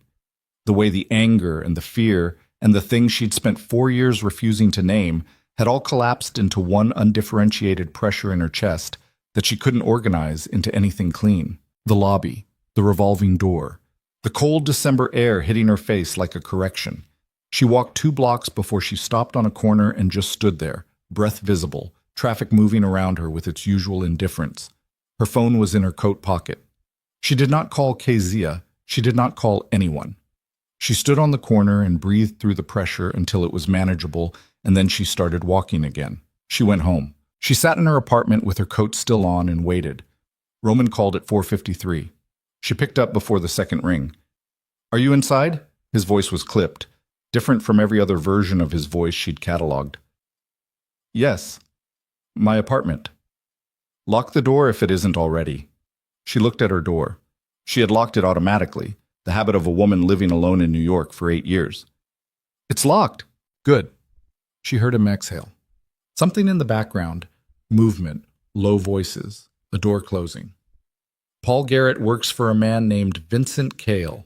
The way the anger and the fear and the things she'd spent 4 years refusing to name had all collapsed into one undifferentiated pressure in her chest that she couldn't organize into anything clean. The lobby, the revolving door, the cold December air hitting her face like a correction. She walked 2 blocks before she stopped on a corner and just stood there, breath visible, traffic moving around her with its usual indifference. Her phone was in her coat pocket. She did not call Kezia. She did not call anyone. She stood on the corner and breathed through the pressure until it was manageable, and then she started walking again. She went home. She sat in her apartment with her coat still on and waited. Roman called at 4:53. She picked up before the second ring. Are you inside? His voice was clipped, different from every other version of his voice she'd cataloged. Yes. My apartment. Lock the door if it isn't already. She looked at her door. She had locked it automatically, the habit of a woman living alone in New York for 8 years. It's locked. Good. She heard him exhale. Something in the background, movement, low voices, a door closing. Paul Garrett works for a man named Vincent Cale.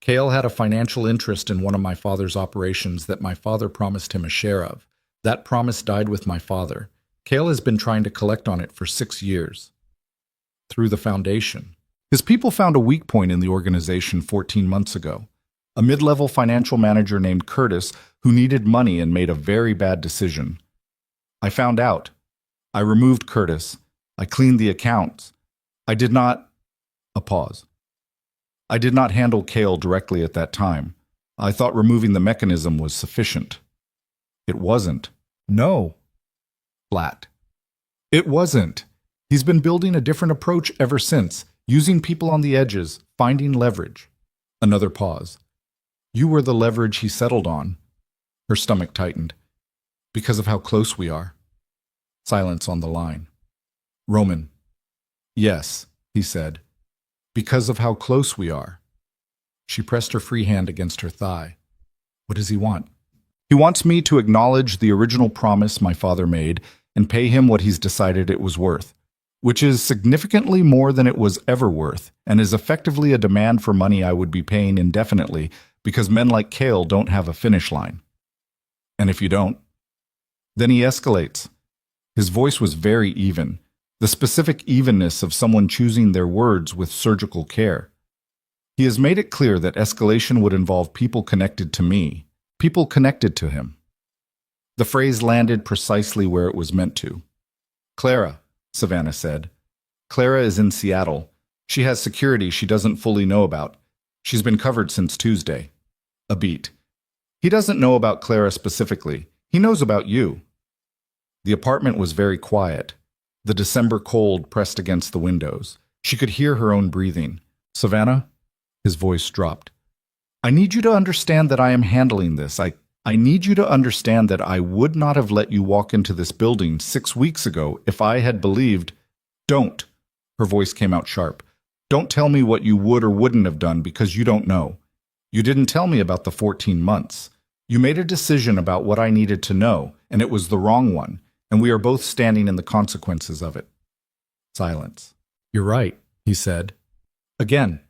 Cale had a financial interest in one of my father's operations that my father promised him a share of. That promise died with my father. Cale has been trying to collect on it for 6 years. Through the foundation. His people found a weak point in the organization 14 months ago. A mid-level financial manager named Curtis who needed money and made a very bad decision. I found out. I removed Curtis. I cleaned the accounts. I did not... A pause. I did not handle Cale directly at that time. I thought removing the mechanism was sufficient. It wasn't. No. Flat. It wasn't. He's been building a different approach ever since, using people on the edges, finding leverage. Another pause. You were the leverage he settled on. Her stomach tightened. Because of how close we are. Silence on the line. Roman. Yes, he said. Because of how close we are. She pressed her free hand against her thigh. What does he want? He wants me to acknowledge the original promise my father made and pay him what he's decided it was worth, which is significantly more than it was ever worth, and is effectively a demand for money I would be paying indefinitely because men like Cale don't have a finish line. And if you don't, then he escalates. His voice was very even, the specific evenness of someone choosing their words with surgical care. He has made it clear that escalation would involve people connected to me, people connected to him. The phrase landed precisely where it was meant to. Clara, Savannah said. Clara is in Seattle. She has security she doesn't fully know about. She's been covered since Tuesday. A beat. He doesn't know about Clara specifically. He knows about you. The apartment was very quiet. The December cold pressed against the windows. She could hear her own breathing. Savannah? His voice dropped. I need you to understand that I am handling this. I need you to understand that I would not have let you walk into this building 6 weeks ago if I had believed... Don't. Her voice came out sharp. Don't tell me what you would or wouldn't have done because you don't know. You didn't tell me about the 14 months. You made a decision about what I needed to know, and it was the wrong one, and we are both standing in the consequences of it. Silence. You're right, he said. Again.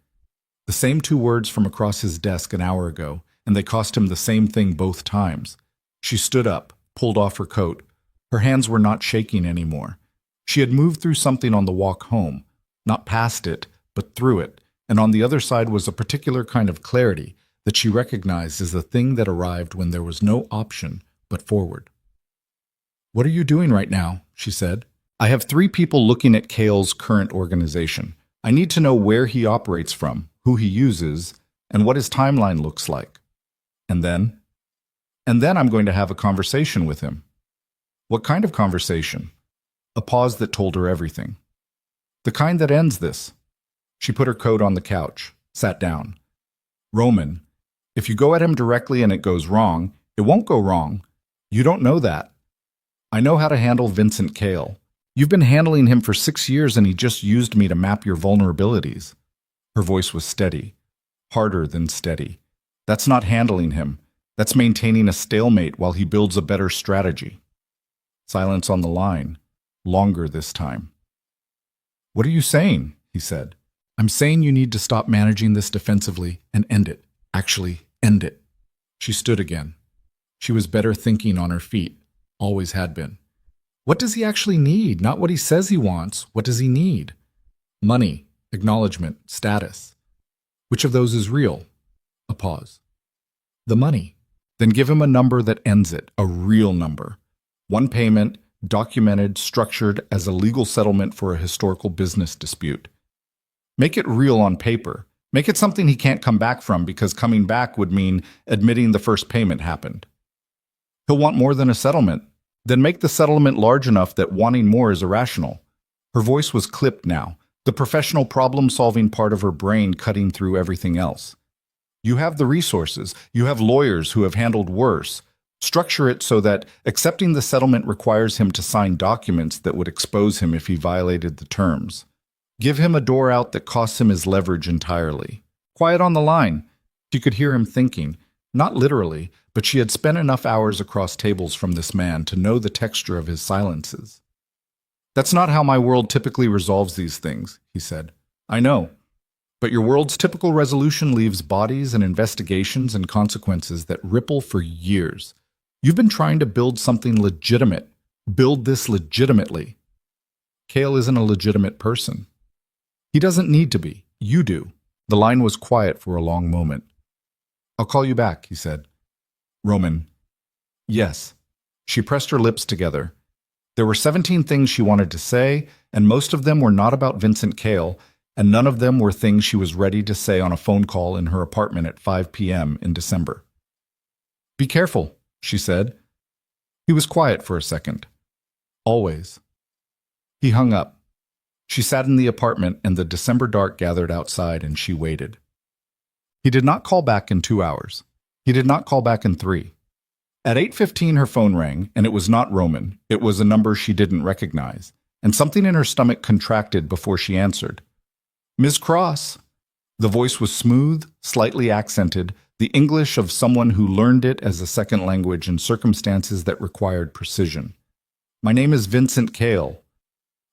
The same 2 words from across his desk an hour ago, and they cost him the same thing both times. She stood up, pulled off her coat. Her hands were not shaking anymore. She had moved through something on the walk home, not past it, but through it, and on the other side was a particular kind of clarity that she recognized as the thing that arrived when there was no option but forward. What are you doing right now? She said. I have 3 people looking at Cale's current organization. I need to know where he operates from, who he uses, and what his timeline looks like. And then I'm going to have a conversation with him. What kind of conversation? A pause that told her everything. The kind that ends this. She put her coat on the couch, sat down. Roman, if you go at him directly and it goes wrong, it won't go wrong. You don't know that. I know how to handle Vincent Cale. You've been handling him for 6 years and he just used me to map your vulnerabilities. Her voice was steady, harder than steady. That's not handling him. That's maintaining a stalemate while he builds a better strategy. Silence on the line, longer this time. What are you saying? He said. I'm saying you need to stop managing this defensively and end it. Actually, end it. She stood again. She was better thinking on her feet, always had been. What does he actually need? Not what he says he wants. What does he need? Money, acknowledgement, status. Which of those is real? A pause. The money. Then give him a number that ends it, a real number. One payment, documented, structured as a legal settlement for a historical business dispute. Make it real on paper. Make it something he can't come back from because coming back would mean admitting the first payment happened. He'll want more than a settlement. Then make the settlement large enough that wanting more is irrational. Her voice was clipped now, the professional problem-solving part of her brain cutting through everything else. You have the resources. You have lawyers who have handled worse. Structure it so that accepting the settlement requires him to sign documents that would expose him if he violated the terms. Give him a door out that costs him his leverage entirely. Quiet on the line. She could hear him thinking, not literally, but she had spent enough hours across tables from this man to know the texture of his silences. That's not how my world typically resolves these things, he said. I know. But your world's typical resolution leaves bodies and investigations and consequences that ripple for years. You've been trying to build something legitimate. Build this legitimately. Cale isn't a legitimate person. He doesn't need to be. You do. The line was quiet for a long moment. I'll call you back, he said. Roman. Yes. She pressed her lips together. There were 17 things she wanted to say, and most of them were not about Vincent Cale, and none of them were things she was ready to say on a phone call in her apartment at 5 p.m. in December. Be careful, she said. He was quiet for a second. Always. He hung up. She sat in the apartment, and the December dark gathered outside, and she waited. He did not call back in 2 hours. He did not call back in 3. At 8:15 her phone rang, and it was not Roman. It was a number she didn't recognize, and something in her stomach contracted before she answered. Ms. Cross. The voice was smooth, slightly accented, the English of someone who learned it as a second language in circumstances that required precision. My name is Vincent Cale.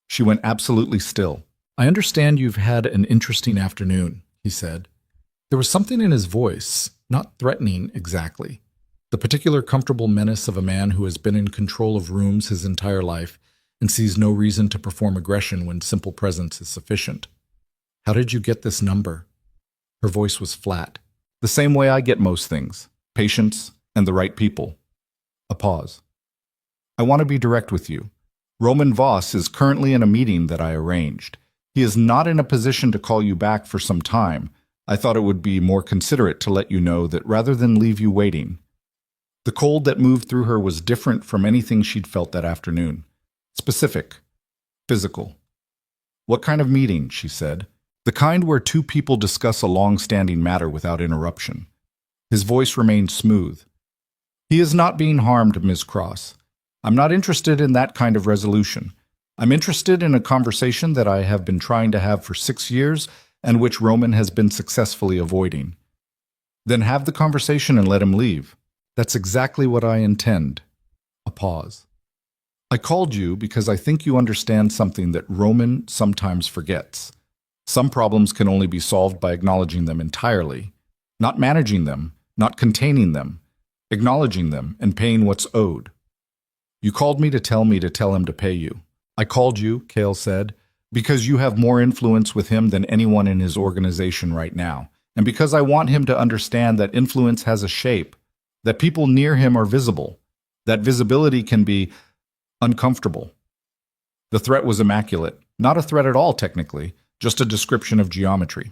She went absolutely still. I understand you've had an interesting afternoon, he said. There was something in his voice, not threatening exactly. The particular comfortable menace of a man who has been in control of rooms his entire life and sees no reason to perform aggression when simple presence is sufficient. How did you get this number? Her voice was flat. The same way I get most things. Patience and the right people. A pause. I want to be direct with you. Roman Voss is currently in a meeting that I arranged. He is not in a position to call you back for some time. I thought it would be more considerate to let you know that rather than leave you waiting. The cold that moved through her was different from anything she'd felt that afternoon. Specific. Physical. What kind of meeting? She said. The kind where 2 people discuss a long-standing matter without interruption. His voice remained smooth. He is not being harmed, Ms. Cross. I'm not interested in that kind of resolution. I'm interested in a conversation that I have been trying to have for 6 years, and which Roman has been successfully avoiding. Then have the conversation and let him leave. That's exactly what I intend. A pause. I called you because I think you understand something that Roman sometimes forgets. Some problems can only be solved by acknowledging them entirely, not managing them, not containing them, acknowledging them and paying what's owed. You called me to tell him to pay you. I called you, Cale said, because you have more influence with him than anyone in his organization right now, and because I want him to understand that influence has a shape, that people near him are visible, that visibility can be uncomfortable. The threat was immaculate, not a threat at all technically, just a description of geometry.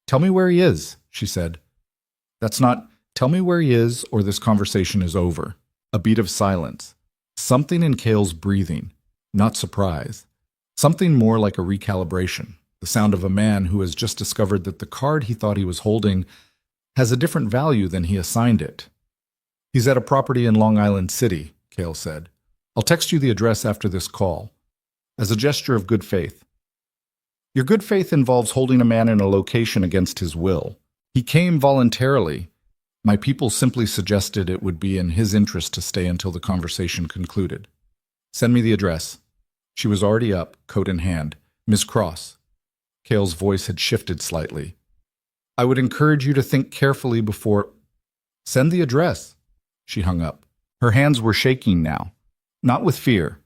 Tell me where he is, she said. That's not, tell me where he is or this conversation is over. A beat of silence. Something in Cale's breathing, not surprise. Something more like a recalibration, the sound of a man who has just discovered that the card he thought he was holding has a different value than he assigned it. He's at a property in Long Island City, Cale said. I'll text you the address after this call, as a gesture of good faith. Your good faith involves holding a man in a location against his will. He came voluntarily. My people simply suggested it would be in his interest to stay until the conversation concluded. Send me the address. She was already up, coat in hand. Miss Cross. Cale's voice had shifted slightly. I would encourage you to think carefully before... Send the address. She hung up. Her hands were shaking now. Not with fear.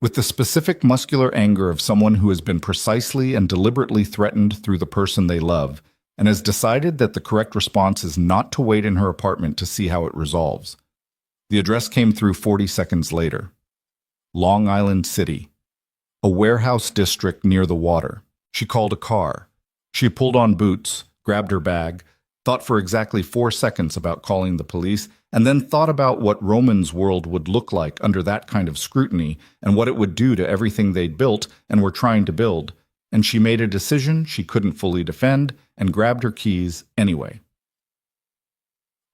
With the specific muscular anger of someone who has been precisely and deliberately threatened through the person they love, and has decided that the correct response is not to wait in her apartment to see how it resolves. The address came through 40 seconds later. Long Island City. A warehouse district near the water. She called a car. She pulled on boots, grabbed her bag, thought for exactly 4 seconds about calling the police, and then thought about what Roman's world would look like under that kind of scrutiny and what it would do to everything they'd built and were trying to build. And she made a decision she couldn't fully defend and grabbed her keys anyway.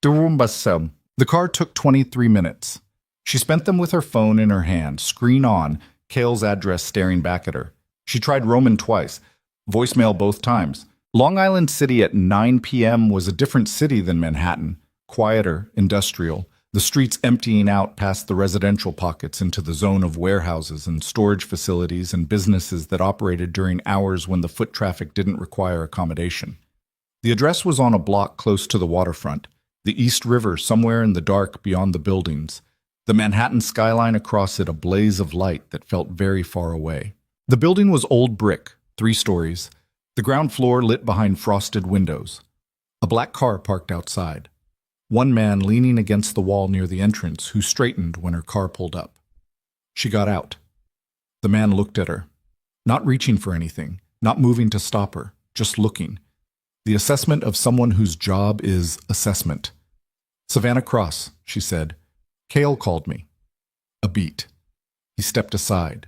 The car took 23 minutes. She spent them with her phone in her hand, screen on, Cale's address staring back at her. She tried Roman twice, voicemail both times. Long Island City at 9 p.m. was a different city than Manhattan. Quieter, industrial, the streets emptying out past the residential pockets into the zone of warehouses and storage facilities and businesses that operated during hours when the foot traffic didn't require accommodation. The address was on a block close to the waterfront, the East River somewhere in the dark beyond the buildings, the Manhattan skyline across it a blaze of light that felt very far away. The building was old brick, 3 stories, the ground floor lit behind frosted windows. A black car parked outside. One man leaning against the wall near the entrance who straightened when her car pulled up. She got out. The man looked at her, not reaching for anything, not moving to stop her, just looking. The assessment of someone whose job is assessment. Savannah Cross, she said. Cale called me. A beat. He stepped aside.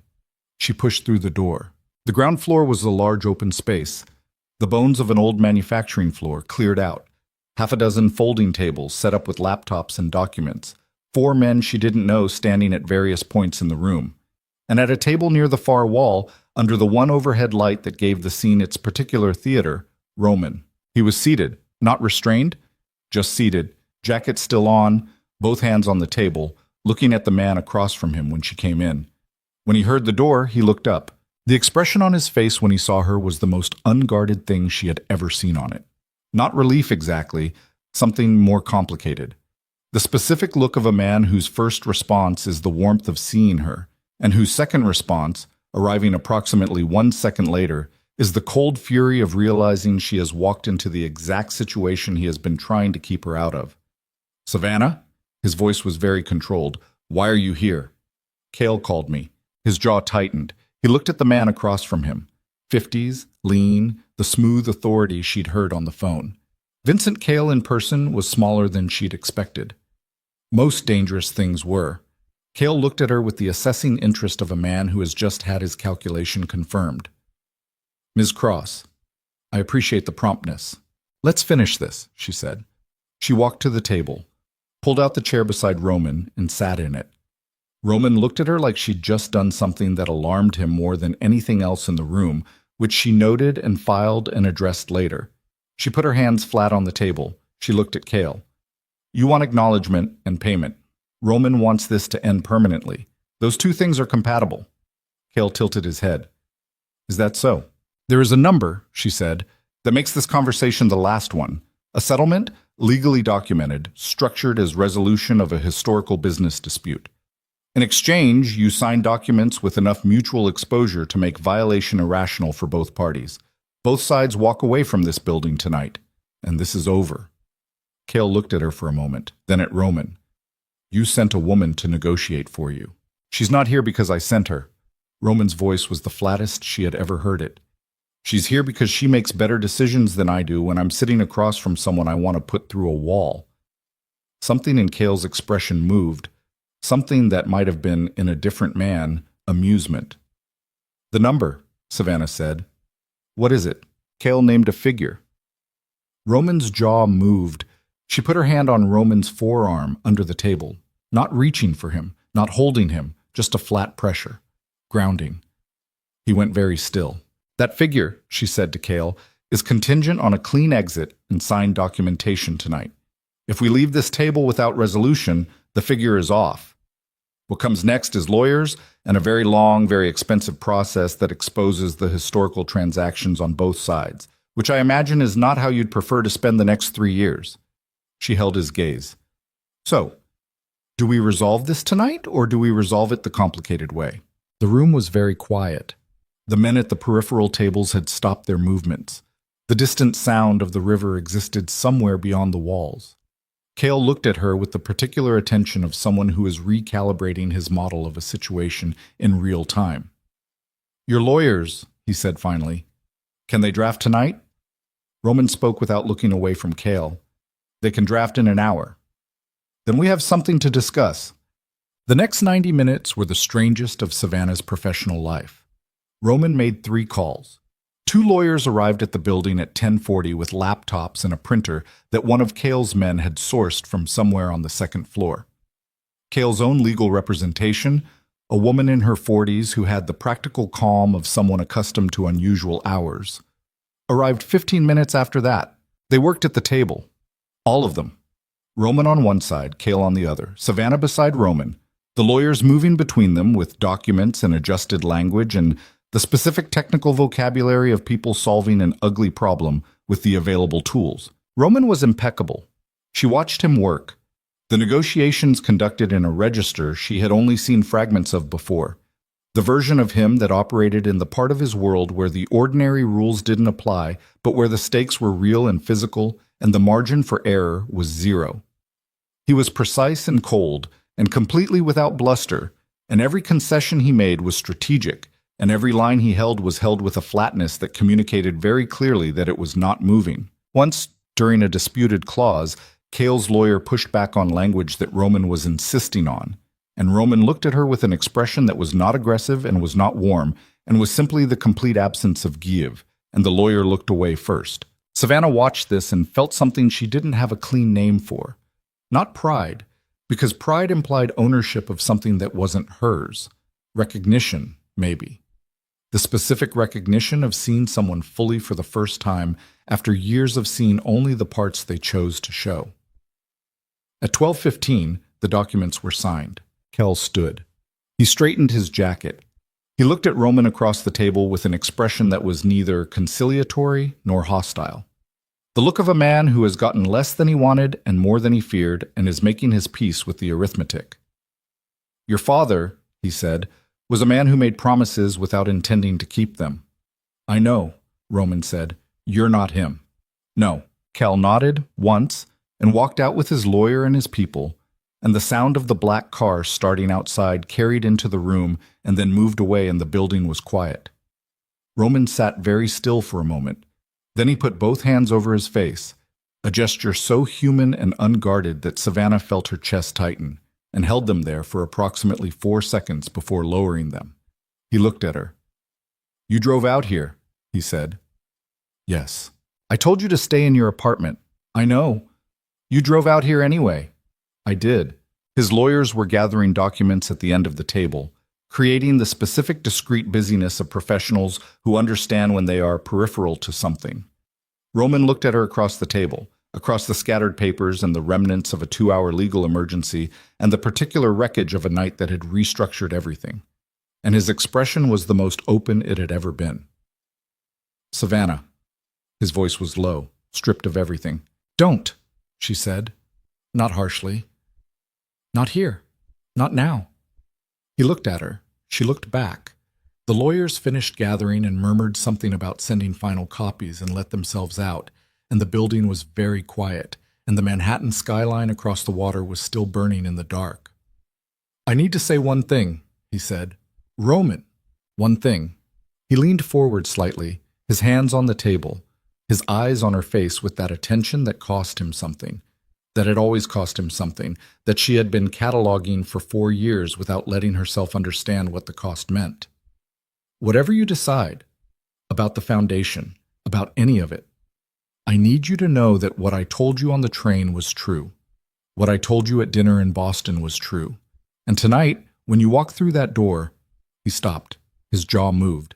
She pushed through the door. The ground floor was a large open space. The bones of an old manufacturing floor cleared out. 6 folding tables set up with laptops and documents. 4 men she didn't know standing at various points in the room. And at a table near the far wall, under the one overhead light that gave the scene its particular theater, Roman. He was seated, not restrained, just seated, jacket still on, both hands on the table, looking at the man across from him when she came in. When he heard the door, he looked up. The expression on his face when he saw her was the most unguarded thing she had ever seen on it. Not relief exactly, something more complicated. The specific look of a man whose first response is the warmth of seeing her, and whose second response, arriving approximately 1 second later, is the cold fury of realizing she has walked into the exact situation he has been trying to keep her out of. Savannah? His voice was very controlled. Why are you here? Cale called me. His jaw tightened. He looked at the man across from him. 50s, lean, the smooth authority she'd heard on the phone. Vincent Cale in person was smaller than she'd expected. Most dangerous things were. Cale looked at her with the assessing interest of a man who has just had his calculation confirmed. Ms. Cross, I appreciate the promptness. Let's finish this, she said. She walked to the table, pulled out the chair beside Roman, and sat in it. Roman looked at her like she'd just done something that alarmed him more than anything else in the room, which she noted and filed and addressed later. She put her hands flat on the table. She looked at Cale. You want acknowledgement and payment. Roman wants this to end permanently. Those two things are compatible. Cale tilted his head. Is that so? There is a number, she said, that makes this conversation the last one. A settlement, legally documented, structured as resolution of a historical business dispute. In exchange, you sign documents with enough mutual exposure to make violation irrational for both parties. Both sides walk away from this building tonight, and this is over. Cale looked at her for a moment, then at Roman. You sent a woman to negotiate for you. She's not here because I sent her. Roman's voice was the flattest she had ever heard it. She's here because she makes better decisions than I do when I'm sitting across from someone I want to put through a wall. Something in Cale's expression moved, something that might have been, in a different man, amusement. The number, Savannah said. What is it? Cale named a figure. Roman's jaw moved. She put her hand on Roman's forearm under the table, not reaching for him, not holding him, just a flat pressure. Grounding. He went very still. That figure, she said to Cale, is contingent on a clean exit and signed documentation tonight. If we leave this table without resolution, the figure is off. What comes next is lawyers and a very long, very expensive process that exposes the historical transactions on both sides, which I imagine is not how you'd prefer to spend the next 3 years. She held his gaze. So, do we resolve this tonight, or do we resolve it the complicated way? The room was very quiet. The men at the peripheral tables had stopped their movements. The distant sound of the river existed somewhere beyond the walls. Cale looked at her with the particular attention of someone who is recalibrating his model of a situation in real time. Your lawyers, he said finally. Can they draft tonight? Roman spoke without looking away from Cale. They can draft in an hour. Then we have something to discuss. The next 90 minutes were the strangest of Savannah's professional life. Roman made 3 calls. 2 lawyers arrived at the building at 10:40 with laptops and a printer that one of Cale's men had sourced from somewhere on the 2nd floor. Cale's own legal representation, a woman in her 40s who had the practical calm of someone accustomed to unusual hours, arrived 15 minutes after that. They worked at the table. All of them. Roman on one side, Cale on the other, Savannah beside Roman, the lawyers moving between them with documents and adjusted language and the specific technical vocabulary of people solving an ugly problem with the available tools. Roman was impeccable. She watched him work. The negotiations conducted in a register she had only seen fragments of before. The version of him that operated in the part of his world where the ordinary rules didn't apply, but where the stakes were real and physical, and the margin for error was 0. He was precise and cold, and completely without bluster, and every concession he made was strategic, and every line he held was held with a flatness that communicated very clearly that it was not moving. Once, during a disputed clause, Cale's lawyer pushed back on language that Roman was insisting on, and Roman looked at her with an expression that was not aggressive and was not warm, and was simply the complete absence of give, and the lawyer looked away first. Savannah watched this and felt something she didn't have a clean name for. Not pride, because pride implied ownership of something that wasn't hers. Recognition, maybe. The specific recognition of seeing someone fully for the first time after years of seeing only the parts they chose to show. At 12:15, the documents were signed. Cale stood. He straightened his jacket. He looked at Roman across the table with an expression that was neither conciliatory nor hostile. The look of a man who has gotten less than he wanted and more than he feared and is making his peace with the arithmetic. Your father, he said, was a man who made promises without intending to keep them. I know, Roman said. You're not him. No. Cale nodded once and walked out with his lawyer and his people, and the sound of the black car starting outside carried into the room and then moved away, and the building was quiet. Roman sat very still for a moment. Then he put both hands over his face, a gesture so human and unguarded that Savannah felt her chest tighten, and held them there for approximately 4 seconds before lowering them. He looked at her. You drove out here, he said. Yes. I told you to stay in your apartment. I know. You drove out here anyway. I did. His lawyers were gathering documents at the end of the table, creating the specific discrete busyness of professionals who understand when they are peripheral to something. Roman looked at her across the table, across the scattered papers and the remnants of a 2-hour legal emergency and the particular wreckage of a night that had restructured everything. And his expression was the most open it had ever been. "Savannah." His voice was low, stripped of everything. "Don't," she said, not harshly. "Not here. Not now." He looked at her. She looked back. The lawyers finished gathering and murmured something about sending final copies and let themselves out, and the building was very quiet, and the Manhattan skyline across the water was still burning in the dark. "I need to say one thing," he said. "Roman, one thing." He leaned forward slightly, his hands on the table, his eyes on her face with that attention that cost him something, that had always cost him something, that she had been cataloging for 4 years without letting herself understand what the cost meant. "Whatever you decide about the foundation, about any of it, I need you to know that what I told you on the train was true. What I told you at dinner in Boston was true. And tonight, when you walk through that door," he stopped, his jaw moved.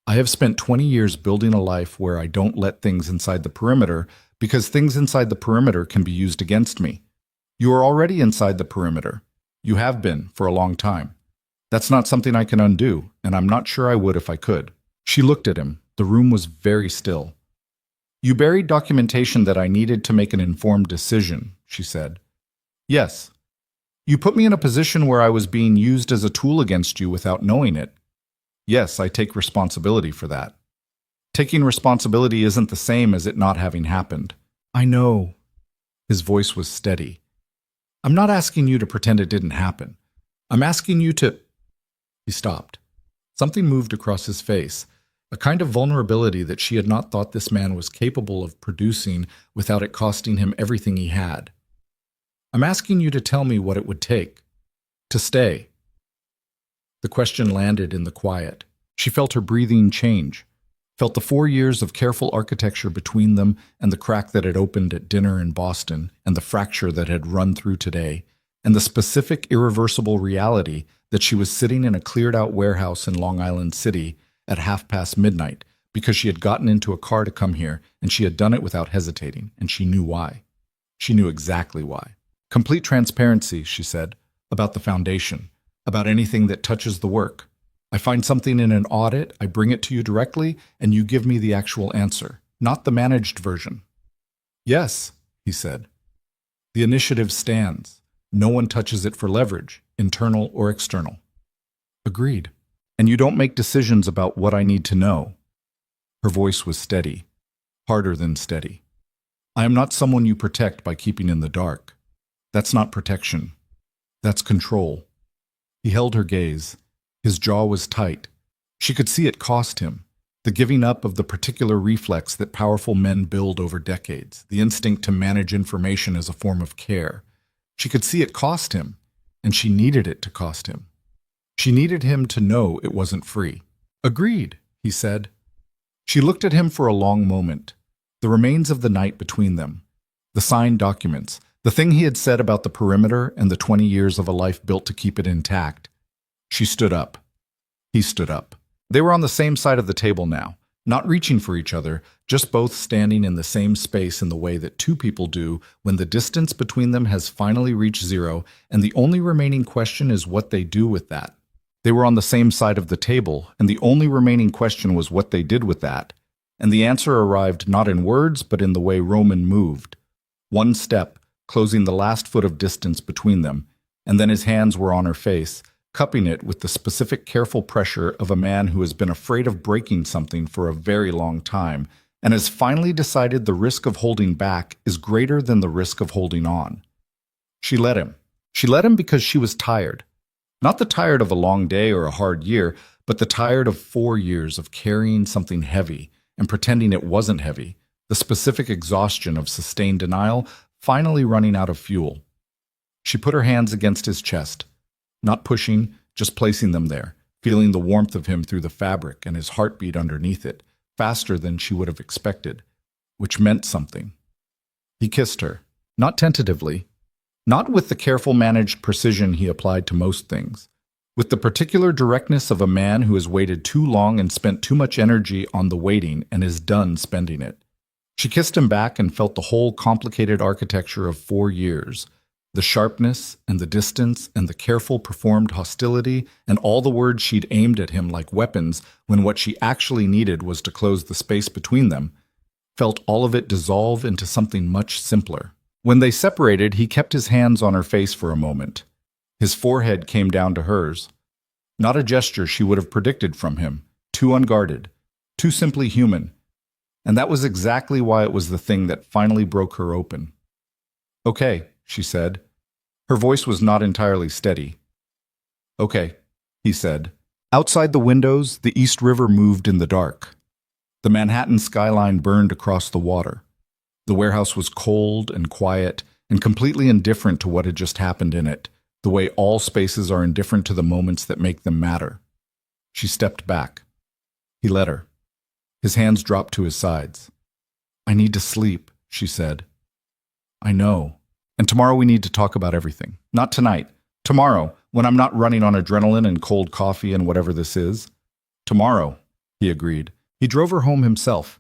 "I have spent 20 years building a life where I don't let things inside the perimeter because things inside the perimeter can be used against me. You are already inside the perimeter. You have been for a long time. That's not something I can undo, and I'm not sure I would if I could." She looked at him. The room was very still. "You buried documentation that I needed to make an informed decision," she said. "Yes. You put me in a position where I was being used as a tool against you without knowing it. Yes, I take responsibility for that. Taking responsibility isn't the same as it not having happened." "I know." His voice was steady. "I'm not asking you to pretend it didn't happen. I'm asking you to—" He stopped. Something moved across his face, a kind of vulnerability that she had not thought this man was capable of producing without it costing him everything he had. "I'm asking you to tell me what it would take. To stay." The question landed in the quiet. She felt her breathing change, felt the 4 years of careful architecture between them and the crack that had opened at dinner in Boston and the fracture that had run through today, and the specific irreversible reality that she was sitting in a cleared-out warehouse in Long Island City at midnight because she had gotten into a car to come here, and she had done it without hesitating, and she knew why. She knew exactly why. "Complete transparency," she said, "about the foundation, about anything that touches the work. I find something in an audit, I bring it to you directly, and you give me the actual answer, not the managed version." "Yes," he said. "The initiative stands. No one touches it for leverage, internal or external." "Agreed. And you don't make decisions about what I need to know." Her voice was steady, harder than steady. "I am not someone you protect by keeping in the dark. That's not protection. That's control." He held her gaze. His jaw was tight. She could see it cost him, the giving up of the particular reflex that powerful men build over decades, the instinct to manage information as a form of care. She could see it cost him, and she needed it to cost him. She needed him to know it wasn't free. "Agreed," he said. She looked at him for a long moment, the remains of the night between them, the signed documents, the thing he had said about the perimeter and the 20 years of a life built to keep it intact. She stood up. He stood up. They were on the same side of the table now, not reaching for each other, just both standing in the same space in the way that two people do when the distance between them has finally reached zero, and the only remaining question is what they do with that. They were on the same side of the table, and the only remaining question was what they did with that. And the answer arrived not in words, but in the way Roman moved. One step, closing the last foot of distance between them, and then his hands were on her face, cupping it with the specific careful pressure of a man who has been afraid of breaking something for a very long time, and has finally decided the risk of holding back is greater than the risk of holding on. She let him. She let him because she was tired. Not the tired of a long day or a hard year, but the tired of 4 years of carrying something heavy and pretending it wasn't heavy, the specific exhaustion of sustained denial finally running out of fuel. She put her hands against his chest, not pushing, just placing them there, feeling the warmth of him through the fabric and his heartbeat underneath it, faster than she would have expected, which meant something. He kissed her, not tentatively, not with the careful managed precision he applied to most things, with the particular directness of a man who has waited too long and spent too much energy on the waiting and is done spending it. She kissed him back and felt the whole complicated architecture of 4 years, the sharpness and the distance and the careful performed hostility and all the words she'd aimed at him like weapons when what she actually needed was to close the space between them, felt all of it dissolve into something much simpler. When they separated, he kept his hands on her face for a moment. His forehead came down to hers. Not a gesture she would have predicted from him, too unguarded, too simply human. And that was exactly why it was the thing that finally broke her open. "Okay," she said. Her voice was not entirely steady. "Okay," he said. Outside the windows, the East River moved in the dark. The Manhattan skyline burned across the water. The warehouse was cold and quiet and completely indifferent to what had just happened in it, the way all spaces are indifferent to the moments that make them matter. She stepped back. He let her. His hands dropped to his sides. "I need to sleep," she said. "I know. And tomorrow we need to talk about everything. Not tonight. Tomorrow, when I'm not running on adrenaline and cold coffee and whatever this is." "Tomorrow," he agreed. He drove her home himself.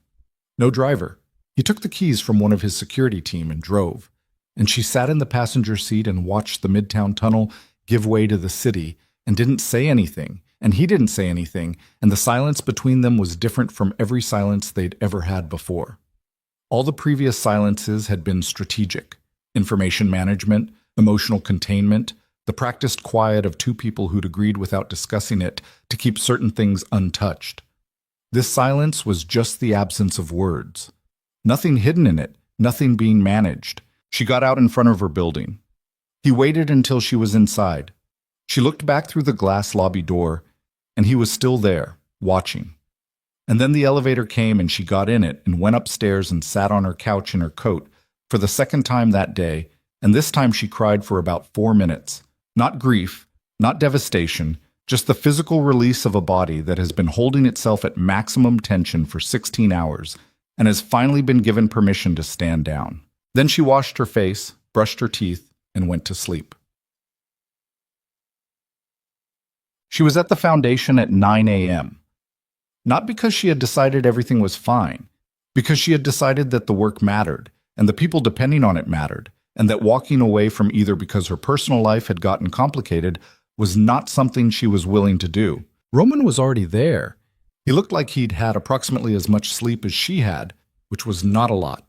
No driver. He took the keys from one of his security team and drove. And she sat in the passenger seat and watched the Midtown Tunnel give way to the city and didn't say anything, and he didn't say anything, and the silence between them was different from every silence they'd ever had before. All the previous silences had been strategic: information management, emotional containment, the practiced quiet of two people who'd agreed without discussing it to keep certain things untouched. This silence was just the absence of words. Nothing hidden in it, nothing being managed. She got out in front of her building. He waited until she was inside. She looked back through the glass lobby door, and he was still there, watching. And then the elevator came and she got in it and went upstairs and sat on her couch in her coat for the second time that day, and this time she cried for about 4 minutes. Not grief, not devastation, just the physical release of a body that has been holding itself at maximum tension for 16 hours and has finally been given permission to stand down. Then she washed her face, brushed her teeth, and went to sleep. She was at the foundation at 9 a.m. Not because she had decided everything was fine, because she had decided that the work mattered, and the people depending on it mattered, and that walking away from either because her personal life had gotten complicated was not something she was willing to do. Roman was already there. He looked like he'd had approximately as much sleep as she had, which was not a lot.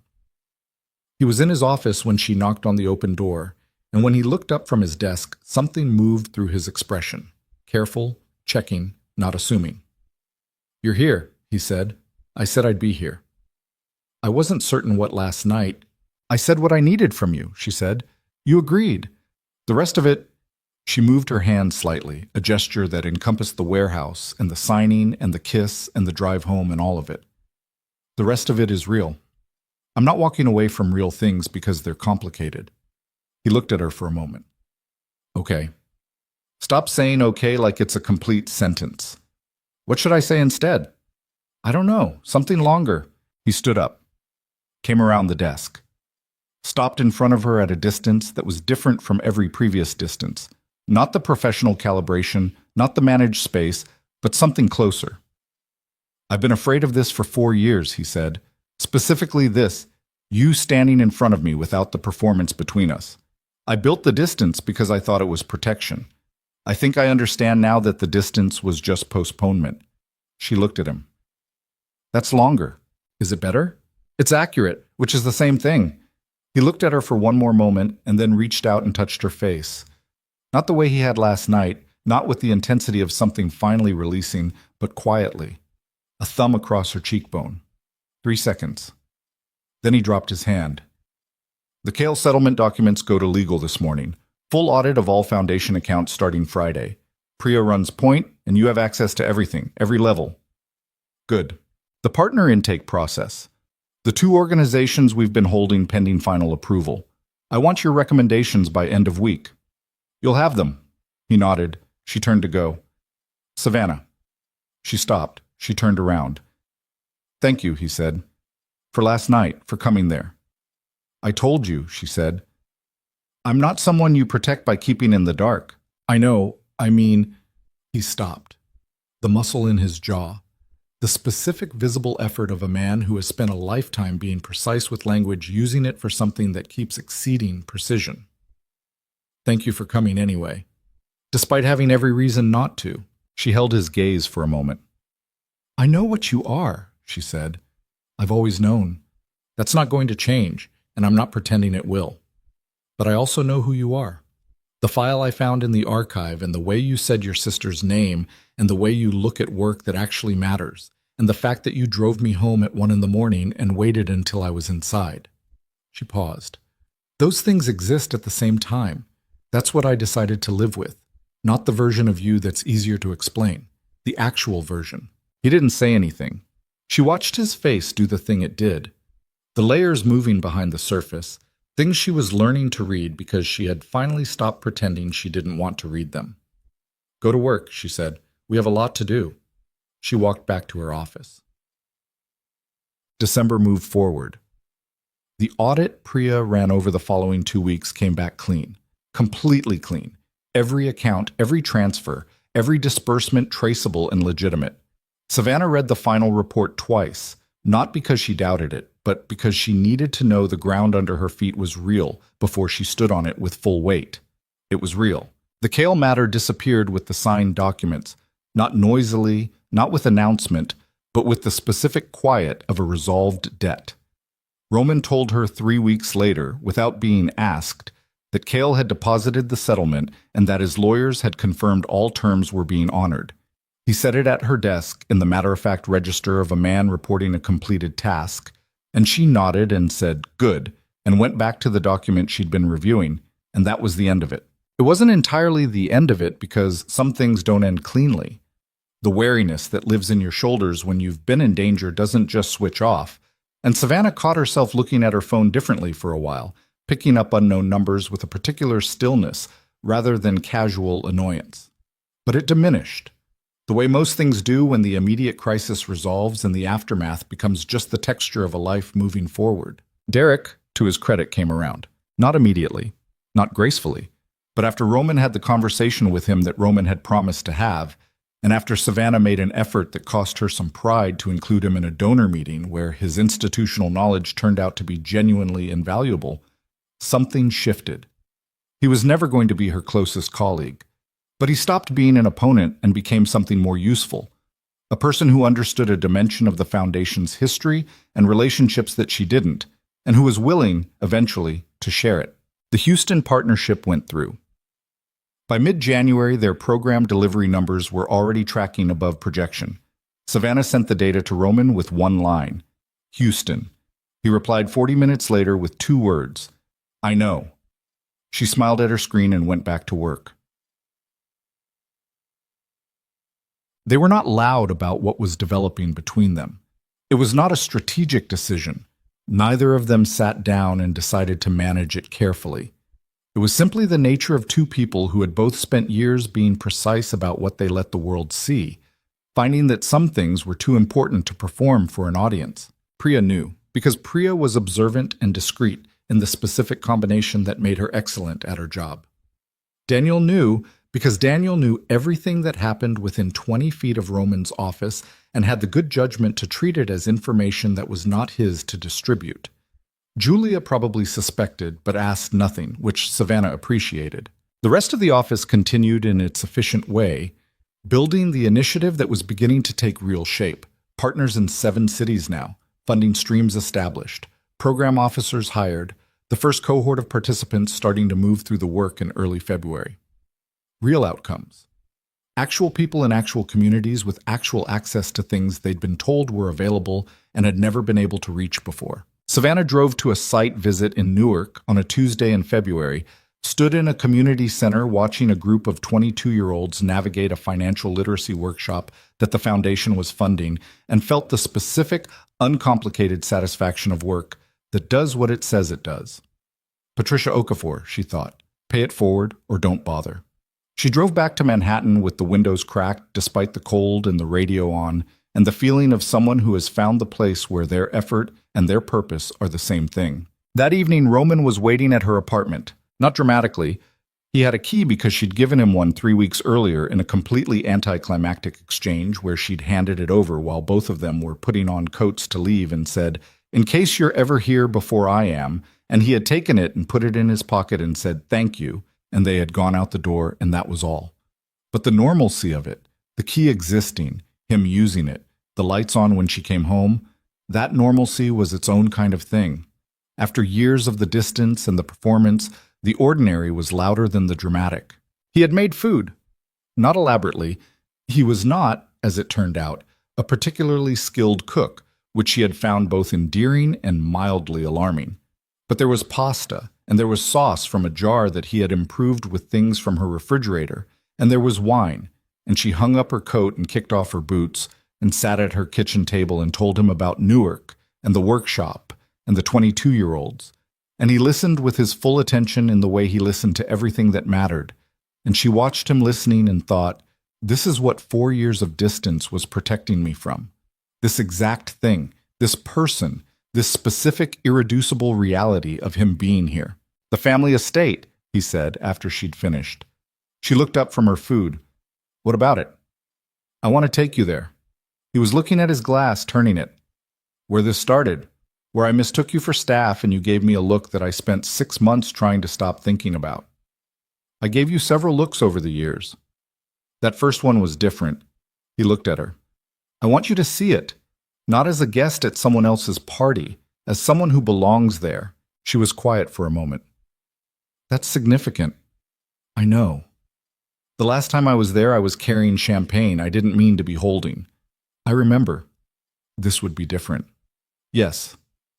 He was in his office when she knocked on the open door, and when he looked up from his desk, something moved through his expression. Careful, checking, not assuming. "You're here," he said. "I said I'd be here." "I wasn't certain what last night." "I said what I needed from you," she said. "You agreed. The rest of it—" She moved her hand slightly, a gesture that encompassed the warehouse and the signing and the kiss and the drive home and all of it. "The rest of it is real. I'm not walking away from real things because they're complicated." He looked at her for a moment. "Okay." "Stop saying okay like it's a complete sentence." "What should I say instead?" "I don't know. Something longer." He stood up, came around the desk, stopped in front of her at a distance that was different from every previous distance. Not the professional calibration, not the managed space, but something closer. "I've been afraid of this for 4 years," he said. "Specifically this, you standing in front of me without the performance between us. I built the distance because I thought it was protection. I think I understand now that the distance was just postponement." She looked at him. "That's longer. Is it better?" "It's accurate, which is the same thing." He looked at her for one more moment and then reached out and touched her face. Not the way he had last night, not with the intensity of something finally releasing, but quietly. A thumb across her cheekbone. 3 seconds. Then he dropped his hand. "The Kale settlement documents go to legal this morning. Full audit of all foundation accounts starting Friday. Priya runs point, and you have access to everything, every level." "Good." "The partner intake process. The 2 organizations we've been holding pending final approval. I want your recommendations by end of week." "You'll have them." He nodded. She turned to go. "Savannah." She stopped. She turned around. "Thank you," he said. "For last night, for coming there." "I told you," she said. "I'm not someone you protect by keeping in the dark." "I know. I mean, He stopped. The muscle in his jaw, the specific visible effort of a man who has spent a lifetime being precise with language, using it for something that keeps exceeding precision. Thank you for coming anyway. Despite having every reason not to, she held his gaze for a moment. I know what you are, she said. I've always known. That's not going to change, and I'm not pretending it will. But I also know who you are. The file I found in the archive, and the way you said your sister's name, and the way you look at work that actually matters, and the fact that you drove me home at 1 a.m. and waited until I was inside. She paused. Those things exist at the same time. That's what I decided to live with, not the version of you that's easier to explain, the actual version. He didn't say anything. She watched his face do the thing it did. The layers moving behind the surface, things she was learning to read because she had finally stopped pretending she didn't want to read them. Go to work, she said. We have a lot to do. She walked back to her office. December moved forward. The audit Priya ran over the following 2 weeks came back clean, completely clean. Every account, every transfer, every disbursement traceable and legitimate. Savannah read the final report twice, not because she doubted it, but because she needed to know the ground under her feet was real before she stood on it with full weight. It was real. The Kale matter disappeared with the signed documents, not noisily, not with announcement, but with the specific quiet of a resolved debt. Roman told her 3 weeks later, without being asked, that Kale had deposited the settlement and that his lawyers had confirmed all terms were being honored. He set it at her desk in the matter-of-fact register of a man reporting a completed task, and she nodded and said, good, and went back to the document she'd been reviewing, and that was the end of it. It wasn't entirely the end of it because some things don't end cleanly. The wariness that lives in your shoulders when you've been in danger doesn't just switch off, and Savannah caught herself looking at her phone differently for a while, picking up unknown numbers with a particular stillness rather than casual annoyance. But it diminished. The way most things do when the immediate crisis resolves and the aftermath becomes just the texture of a life moving forward. Derek, to his credit, came around. Not immediately, not gracefully, but after Roman had the conversation with him that Roman had promised to have, and after Savannah made an effort that cost her some pride to include him in a donor meeting where his institutional knowledge turned out to be genuinely invaluable, something shifted. He was never going to be her closest colleague, but he stopped being an opponent and became something more useful, a person who understood a dimension of the Foundation's history and relationships that she didn't, and who was willing, eventually, to share it. The Houston partnership went through. By mid-January, their program delivery numbers were already tracking above projection. Savannah sent the data to Roman with one line, Houston. He replied 40 minutes later with 2 words, I know. She smiled at her screen and went back to work. They were not loud about what was developing between them. It was not a strategic decision. Neither of them sat down and decided to manage it carefully. It was simply the nature of 2 people who had both spent years being precise about what they let the world see, finding that some things were too important to perform for an audience. Priya knew, because Priya was observant and discreet in the specific combination that made her excellent at her job. Daniel knew because Daniel knew everything that happened within 20 feet of Roman's office and had the good judgment to treat it as information that was not his to distribute. Julia probably suspected, but asked nothing, which Savannah appreciated. The rest of the office continued in its efficient way, building the initiative that was beginning to take real shape. Partners in 7 cities now, funding streams established, program officers hired, the first cohort of participants starting to move through the work in early February. Real outcomes. Actual people in actual communities with actual access to things they'd been told were available and had never been able to reach before. Savannah drove to a site visit in Newark on a Tuesday in February, stood in a community center watching a group of 22-year-olds navigate a financial literacy workshop that the foundation was funding, and felt the specific, uncomplicated satisfaction of work that does what it says it does. Patricia Okafor, she thought. Pay it forward or don't bother. She drove back to Manhattan with the windows cracked despite the cold and the radio on, and the feeling of someone who has found the place where their effort and their purpose are the same thing. That evening, Roman was waiting at her apartment, not dramatically, He had a key because she'd given him one 3 weeks earlier in a completely anticlimactic exchange where she'd handed it over while both of them were putting on coats to leave and said, "In case you're ever here before I am," and he had taken it and put it in his pocket and said, "Thank you," and they had gone out the door, and that was all. But the normalcy of it, the key existing, him using it, the lights on when she came home, that normalcy was its own kind of thing. After years of the distance and the performance, the ordinary was louder than the dramatic. He had made food. Not elaborately. He was not, as it turned out, a particularly skilled cook, which she had found both endearing and mildly alarming. But there was pasta, and there was sauce from a jar that he had improved with things from her refrigerator, and there was wine, and she hung up her coat and kicked off her boots and sat at her kitchen table and told him about Newark and the workshop and the 22-year-olds. And he listened with his full attention in the way he listened to everything that mattered. And she watched him listening and thought, this is what 4 years of distance was protecting me from. This exact thing, this person, this specific irreducible reality of him being here. "The family estate," he said after she'd finished. She looked up from her food. "What about it?" "I want to take you there." He was looking at his glass, turning it. "Where this started. Where I mistook you for staff and you gave me a look that I spent 6 months trying to stop thinking about. I gave you several looks over the years. That first one was different." He looked at her. "I want you to see it, not as a guest at someone else's party, as someone who belongs there." She was quiet for a moment. "That's significant." "I know. The last time I was there, I was carrying champagne I didn't mean to be holding. I remember. This would be different." "Yes."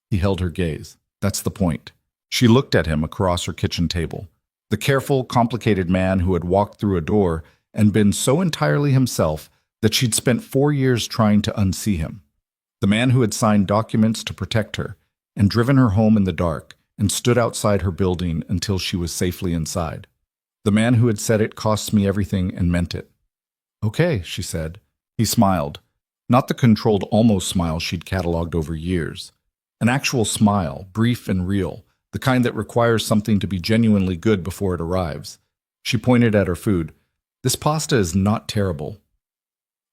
He held her gaze. "That's the point." She looked at him across her kitchen table. The careful, complicated man who had walked through a door and been so entirely himself that she'd spent 4 years trying to unsee him. The man who had signed documents to protect her and driven her home in the dark and stood outside her building until she was safely inside. The man who had said it costs me everything and meant it. "Okay," she said. He smiled. Not the controlled almost smile she'd catalogued over years. An actual smile, brief and real, the kind that requires something to be genuinely good before it arrives. She pointed at her food. "This pasta is not terrible.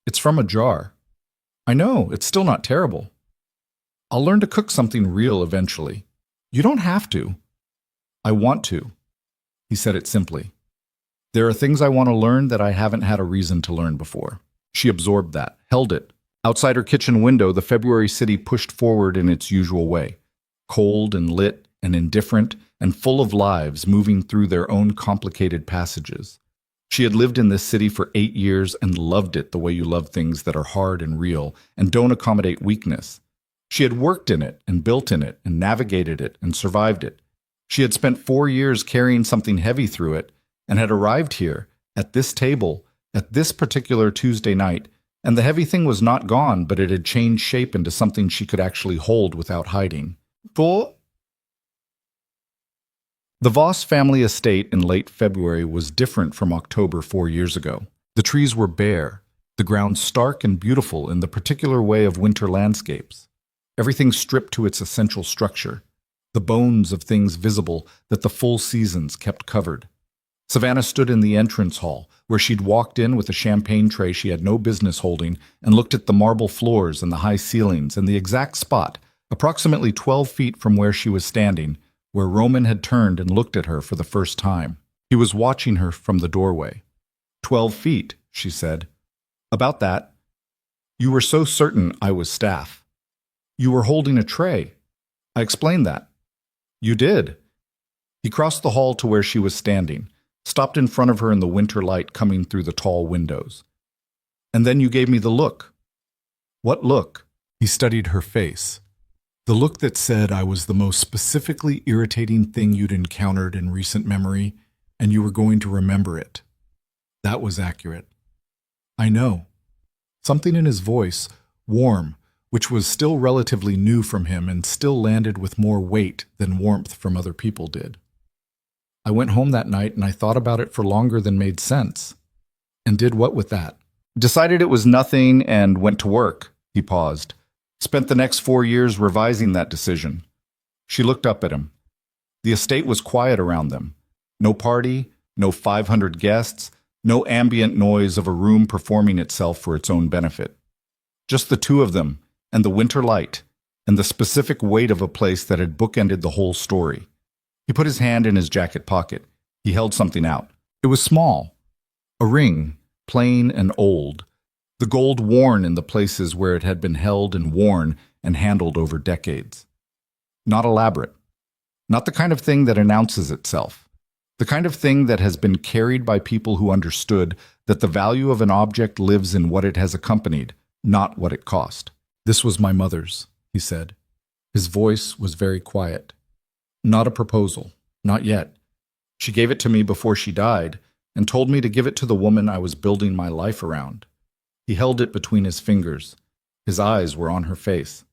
It's from a jar." "I know, it's still not terrible. I'll learn to cook something real eventually." "You don't have to." "I want to." He said it simply. "There are things I want to learn that I haven't had a reason to learn before." She absorbed that, held it. Outside her kitchen window, the February city pushed forward in its usual way, cold and lit and indifferent and full of lives moving through their own complicated passages. She had lived in this city for 8 years and loved it the way you love things that are hard and real and don't accommodate weakness. She had worked in it and built in it and navigated it and survived it. She had spent 4 years carrying something heavy through it and had arrived here, at this table, at this particular Tuesday night, and the heavy thing was not gone, but it had changed shape into something she could actually hold without hiding. The Voss family estate in late February was different from October 4 years ago. The trees were bare, the ground stark and beautiful in the particular way of winter landscapes. Everything stripped to its essential structure, the bones of things visible that the full seasons kept covered. Savannah stood in the entrance hall, where she'd walked in with a champagne tray she had no business holding, and looked at the marble floors and the high ceilings and the exact spot, approximately 12 feet from where she was standing, where Roman had turned and looked at her for the first time. He was watching her from the doorway. 12 feet, she said. "About that. You were so certain I was staff. You were holding a tray. I explained that." "You did." He crossed the hall to where she was standing, stopped in front of her in the winter light coming through the tall windows. "And then you gave me the look." "What look?" He studied her face. "The look that said I was the most specifically irritating thing you'd encountered in recent memory, and you were going to remember it." That was accurate. "I know." Something in his voice, warm, which was still relatively new from him and still landed with more weight than warmth from other people did. "I went home that night and I thought about it for longer than made sense." "And did what with that?" "Decided it was nothing and went to work." He paused. "Spent the next 4 years revising that decision." She looked up at him. The estate was quiet around them. No party, No 500 guests, no ambient noise of a room performing itself for its own benefit. Just the two of them, and the winter light, and the specific weight of a place that had bookended the whole story. He put his hand in his jacket pocket. He held something out. It was small. A ring, plain and old. The gold worn in the places where it had been held and worn and handled over decades. Not elaborate. Not the kind of thing that announces itself. The kind of thing that has been carried by people who understood that the value of an object lives in what it has accompanied, not what it cost. "This was my mother's," he said. His voice was very quiet. "Not a proposal. Not yet. She gave it to me before she died and told me to give it to the woman I was building my life around." He held it between his fingers. His eyes were on her face.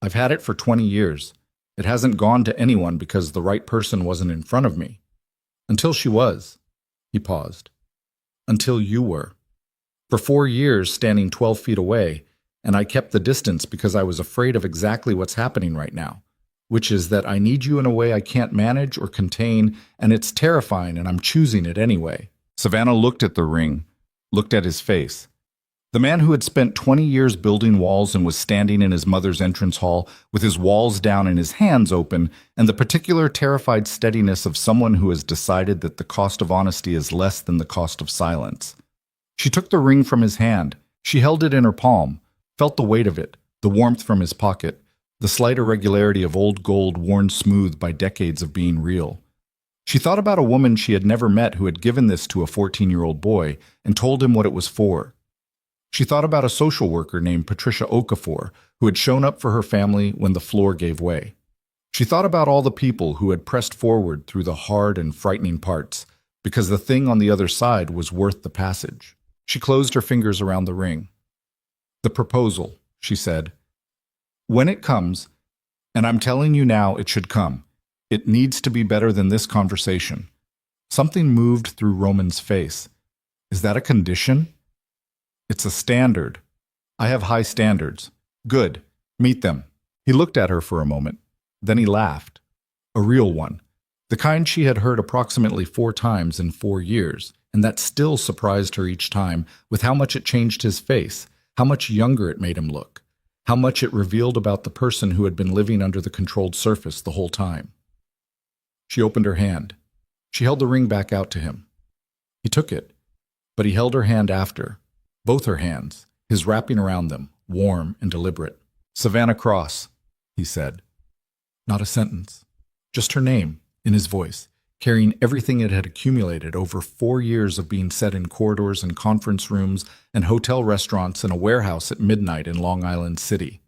"I've had it for 20 years. It hasn't gone to anyone because the right person wasn't in front of me. Until she was." He paused. "Until you were. For 4 years, standing 12 feet away, and I kept the distance because I was afraid of exactly what's happening right now, which is that I need you in a way I can't manage or contain, and it's terrifying, and I'm choosing it anyway." Savannah looked at the ring, looked at his face. The man who had spent 20 years building walls and was standing in his mother's entrance hall with his walls down and his hands open, and the particular terrified steadiness of someone who has decided that the cost of honesty is less than the cost of silence. She took the ring from his hand. She held it in her palm, felt the weight of it, the warmth from his pocket, the slight irregularity of old gold worn smooth by decades of being real. She thought about a woman she had never met who had given this to a 14-year-old boy and told him what it was for. She thought about a social worker named Patricia Okafor who had shown up for her family when the floor gave way. She thought about all the people who had pressed forward through the hard and frightening parts because the thing on the other side was worth the passage. She closed her fingers around the ring. "The proposal," she said. "When it comes, and I'm telling you now it should come, it needs to be better than this conversation." Something moved through Roman's face. "Is that a condition?" "It's a standard. I have high standards." "Good. Meet them." He looked at her for a moment. Then he laughed. A real one. The kind she had heard approximately 4 times in 4 years, and that still surprised her each time with how much it changed his face, how much younger it made him look, how much it revealed about the person who had been living under the controlled surface the whole time. She opened her hand. She held the ring back out to him. He took it, but he held her hand after. Both her hands, his wrapping around them, warm and deliberate. "Savannah Cross," he said. Not a sentence. Just her name, in his voice, carrying everything it had accumulated over 4 years of being said in corridors and conference rooms and hotel restaurants and a warehouse at midnight in Long Island City.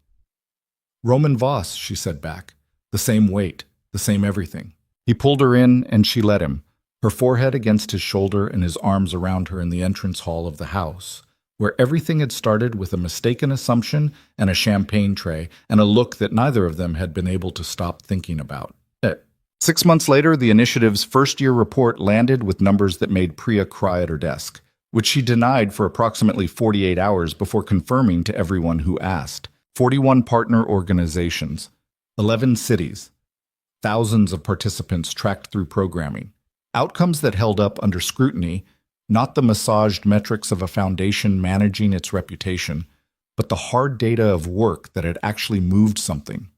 "Roman Voss," she said back. The same weight, the same everything. He pulled her in and she let him, her forehead against his shoulder and his arms around her in the entrance hall of the house, where everything had started with a mistaken assumption and a champagne tray and a look that neither of them had been able to stop thinking about. 6 months later, the initiative's first-year report landed with numbers that made Priya cry at her desk, which she denied for approximately 48 hours before confirming to everyone who asked. 41 partner organizations, 11 cities, thousands of participants tracked through programming, outcomes that held up under scrutiny, not the massaged metrics of a foundation managing its reputation, but the hard data of work that had actually moved something.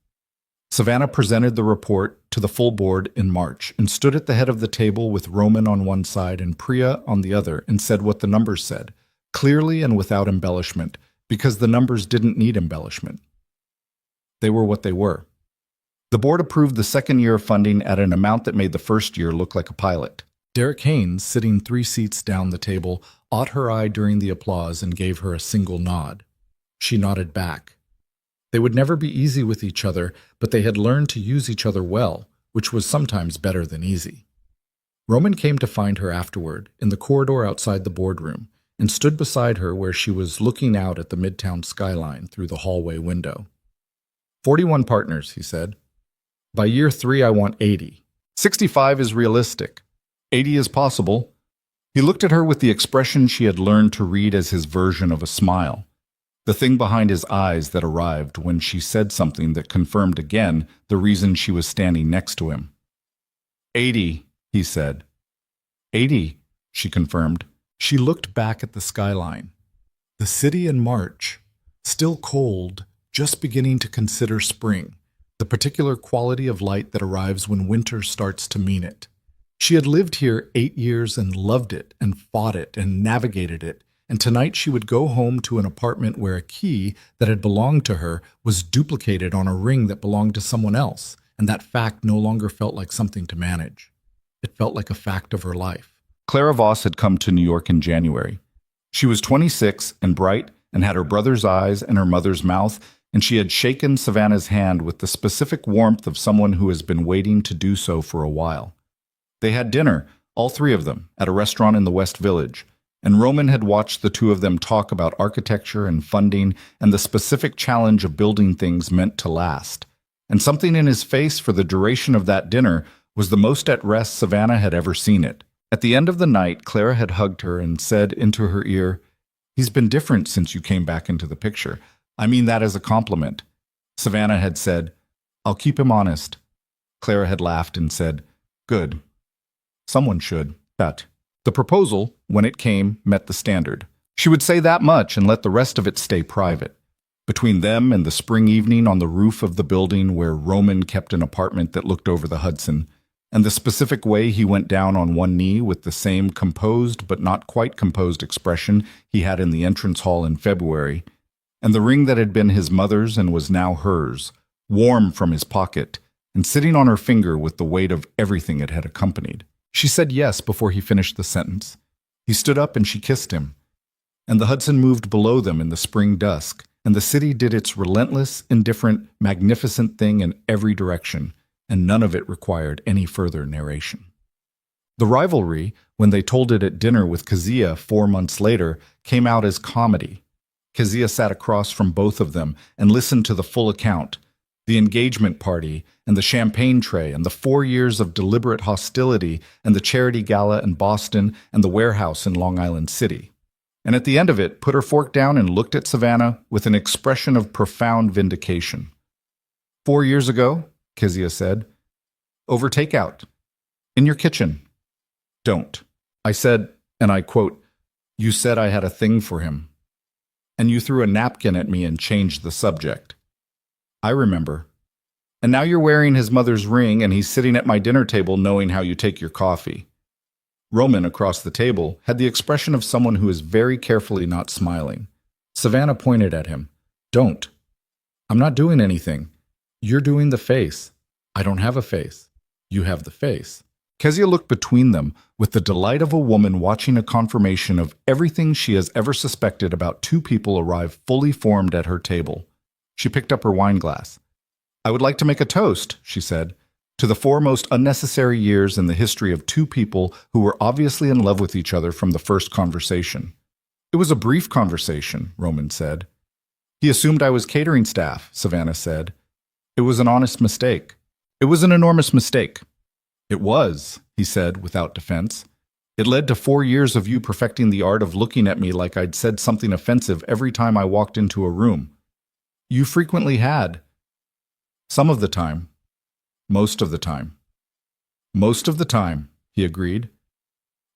Savannah presented the report to the full board in March and stood at the head of the table with Roman on one side and Priya on the other and said what the numbers said, clearly and without embellishment, because the numbers didn't need embellishment. They were what they were. The board approved the second year of funding at an amount that made the first year look like a pilot. Derek Haynes, sitting 3 seats down the table, caught her eye during the applause and gave her a single nod. She nodded back. They would never be easy with each other, but they had learned to use each other well, which was sometimes better than easy. Roman came to find her afterward, in the corridor outside the boardroom, and stood beside her where she was looking out at the Midtown skyline through the hallway window. 41 partners, he said. By year 3, I want 80. 65 is realistic. 80 is possible. He looked at her with the expression she had learned to read as his version of a smile. The thing behind his eyes that arrived when she said something that confirmed again the reason she was standing next to him. 80, he said. 80, she confirmed. She looked back at the skyline. The city in March, still cold, just beginning to consider spring, the particular quality of light that arrives when winter starts to mean it. She had lived here 8 years and loved it and fought it and navigated it, and tonight she would go home to an apartment where a key that had belonged to her was duplicated on a ring that belonged to someone else, and that fact no longer felt like something to manage. It felt like a fact of her life. Clara Voss had come to New York in January. She was 26 and bright and had her brother's eyes and her mother's mouth, and she had shaken Savannah's hand with the specific warmth of someone who has been waiting to do so for a while. They had dinner, all three of them, at a restaurant in the West Village, and Roman had watched the two of them talk about architecture and funding and the specific challenge of building things meant to last. And something in his face for the duration of that dinner was the most at rest Savannah had ever seen it. At the end of the night, Clara had hugged her and said into her ear, "He's been different since you came back into the picture. I mean that as a compliment." Savannah had said, "I'll keep him honest." Clara had laughed and said, "Good. Someone should." But the proposal, when it came, met the standard. She would say that much and let the rest of it stay private. Between them and the spring evening on the roof of the building where Roman kept an apartment that looked over the Hudson, and the specific way he went down on one knee with the same composed but not quite composed expression he had in the entrance hall in February, and the ring that had been his mother's and was now hers, warm from his pocket, and sitting on her finger with the weight of everything it had accompanied. She said yes before he finished the sentence. He stood up and she kissed him. And the Hudson moved below them in the spring dusk, and the city did its relentless, indifferent, magnificent thing in every direction, and none of it required any further narration. The rivalry, when they told it at dinner with Kezia 4 months later, came out as comedy. Kezia sat across from both of them and listened to the full account, the engagement party and the champagne tray and the 4 years of deliberate hostility and the charity gala in Boston and the warehouse in Long Island City. And at the end of it, put her fork down and looked at Savannah with an expression of profound vindication. 4 years ago, Kezia said, over takeout, in your kitchen. Don't. I said, and I quote, "You said I had a thing for him. And you threw a napkin at me and changed the subject. I remember. And now you're wearing his mother's ring and he's sitting at my dinner table knowing how you take your coffee." Roman, across the table, had the expression of someone who is very carefully not smiling. Savannah pointed at him. "Don't. I'm not doing anything. You're doing the face. I don't have a face. You have the face." Kezia looked between them with the delight of a woman watching a confirmation of everything she has ever suspected about two people arrive fully formed at her table. She picked up her wine glass. "I would like to make a toast," she said, "to the 4 most unnecessary years in the history of two people who were obviously in love with each other from the first conversation." "It was a brief conversation," Roman said. "He assumed I was catering staff," Savannah said. "It was an honest mistake. It was an enormous mistake." "It was," he said without defense. "It led to 4 years of you perfecting the art of looking at me like I'd said something offensive every time I walked into a room. You frequently had. Some of the time. Most of the time." "Most of the time," he agreed.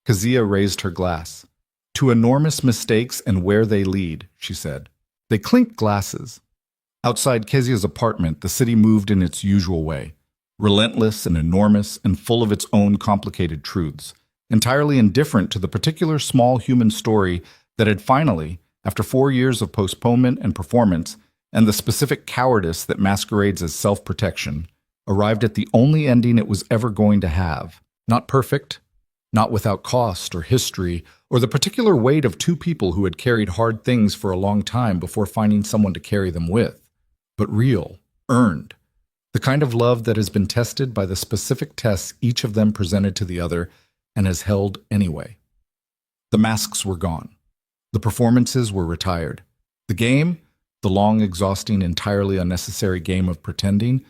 Kezia raised her glass. "To enormous mistakes and where they lead," she said. They clinked glasses. Outside Kezia's apartment, the city moved in its usual way, relentless and enormous and full of its own complicated truths, entirely indifferent to the particular small human story that had finally, after 4 years of postponement and performance, and the specific cowardice that masquerades as self-protection, arrived at the only ending it was ever going to have. Not perfect, not without cost or history, or the particular weight of two people who had carried hard things for a long time before finding someone to carry them with, but real, earned, the kind of love that has been tested by the specific tests each of them presented to the other and has held anyway. The masks were gone. The performances were retired. The game, the long, exhausting, entirely unnecessary game of pretending,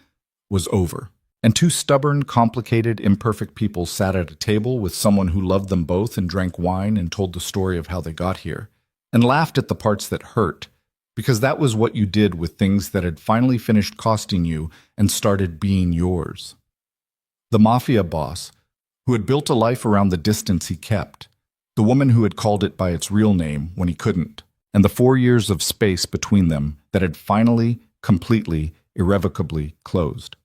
was over. And two stubborn, complicated, imperfect people sat at a table with someone who loved them both and drank wine and told the story of how they got here, and laughed at the parts that hurt, because that was what you did with things that had finally finished costing you and started being yours. The Mafia boss, who had built a life around the distance he kept, the woman who had called it by its real name when he couldn't, and the 4 years of space between them that had finally, completely, irrevocably closed.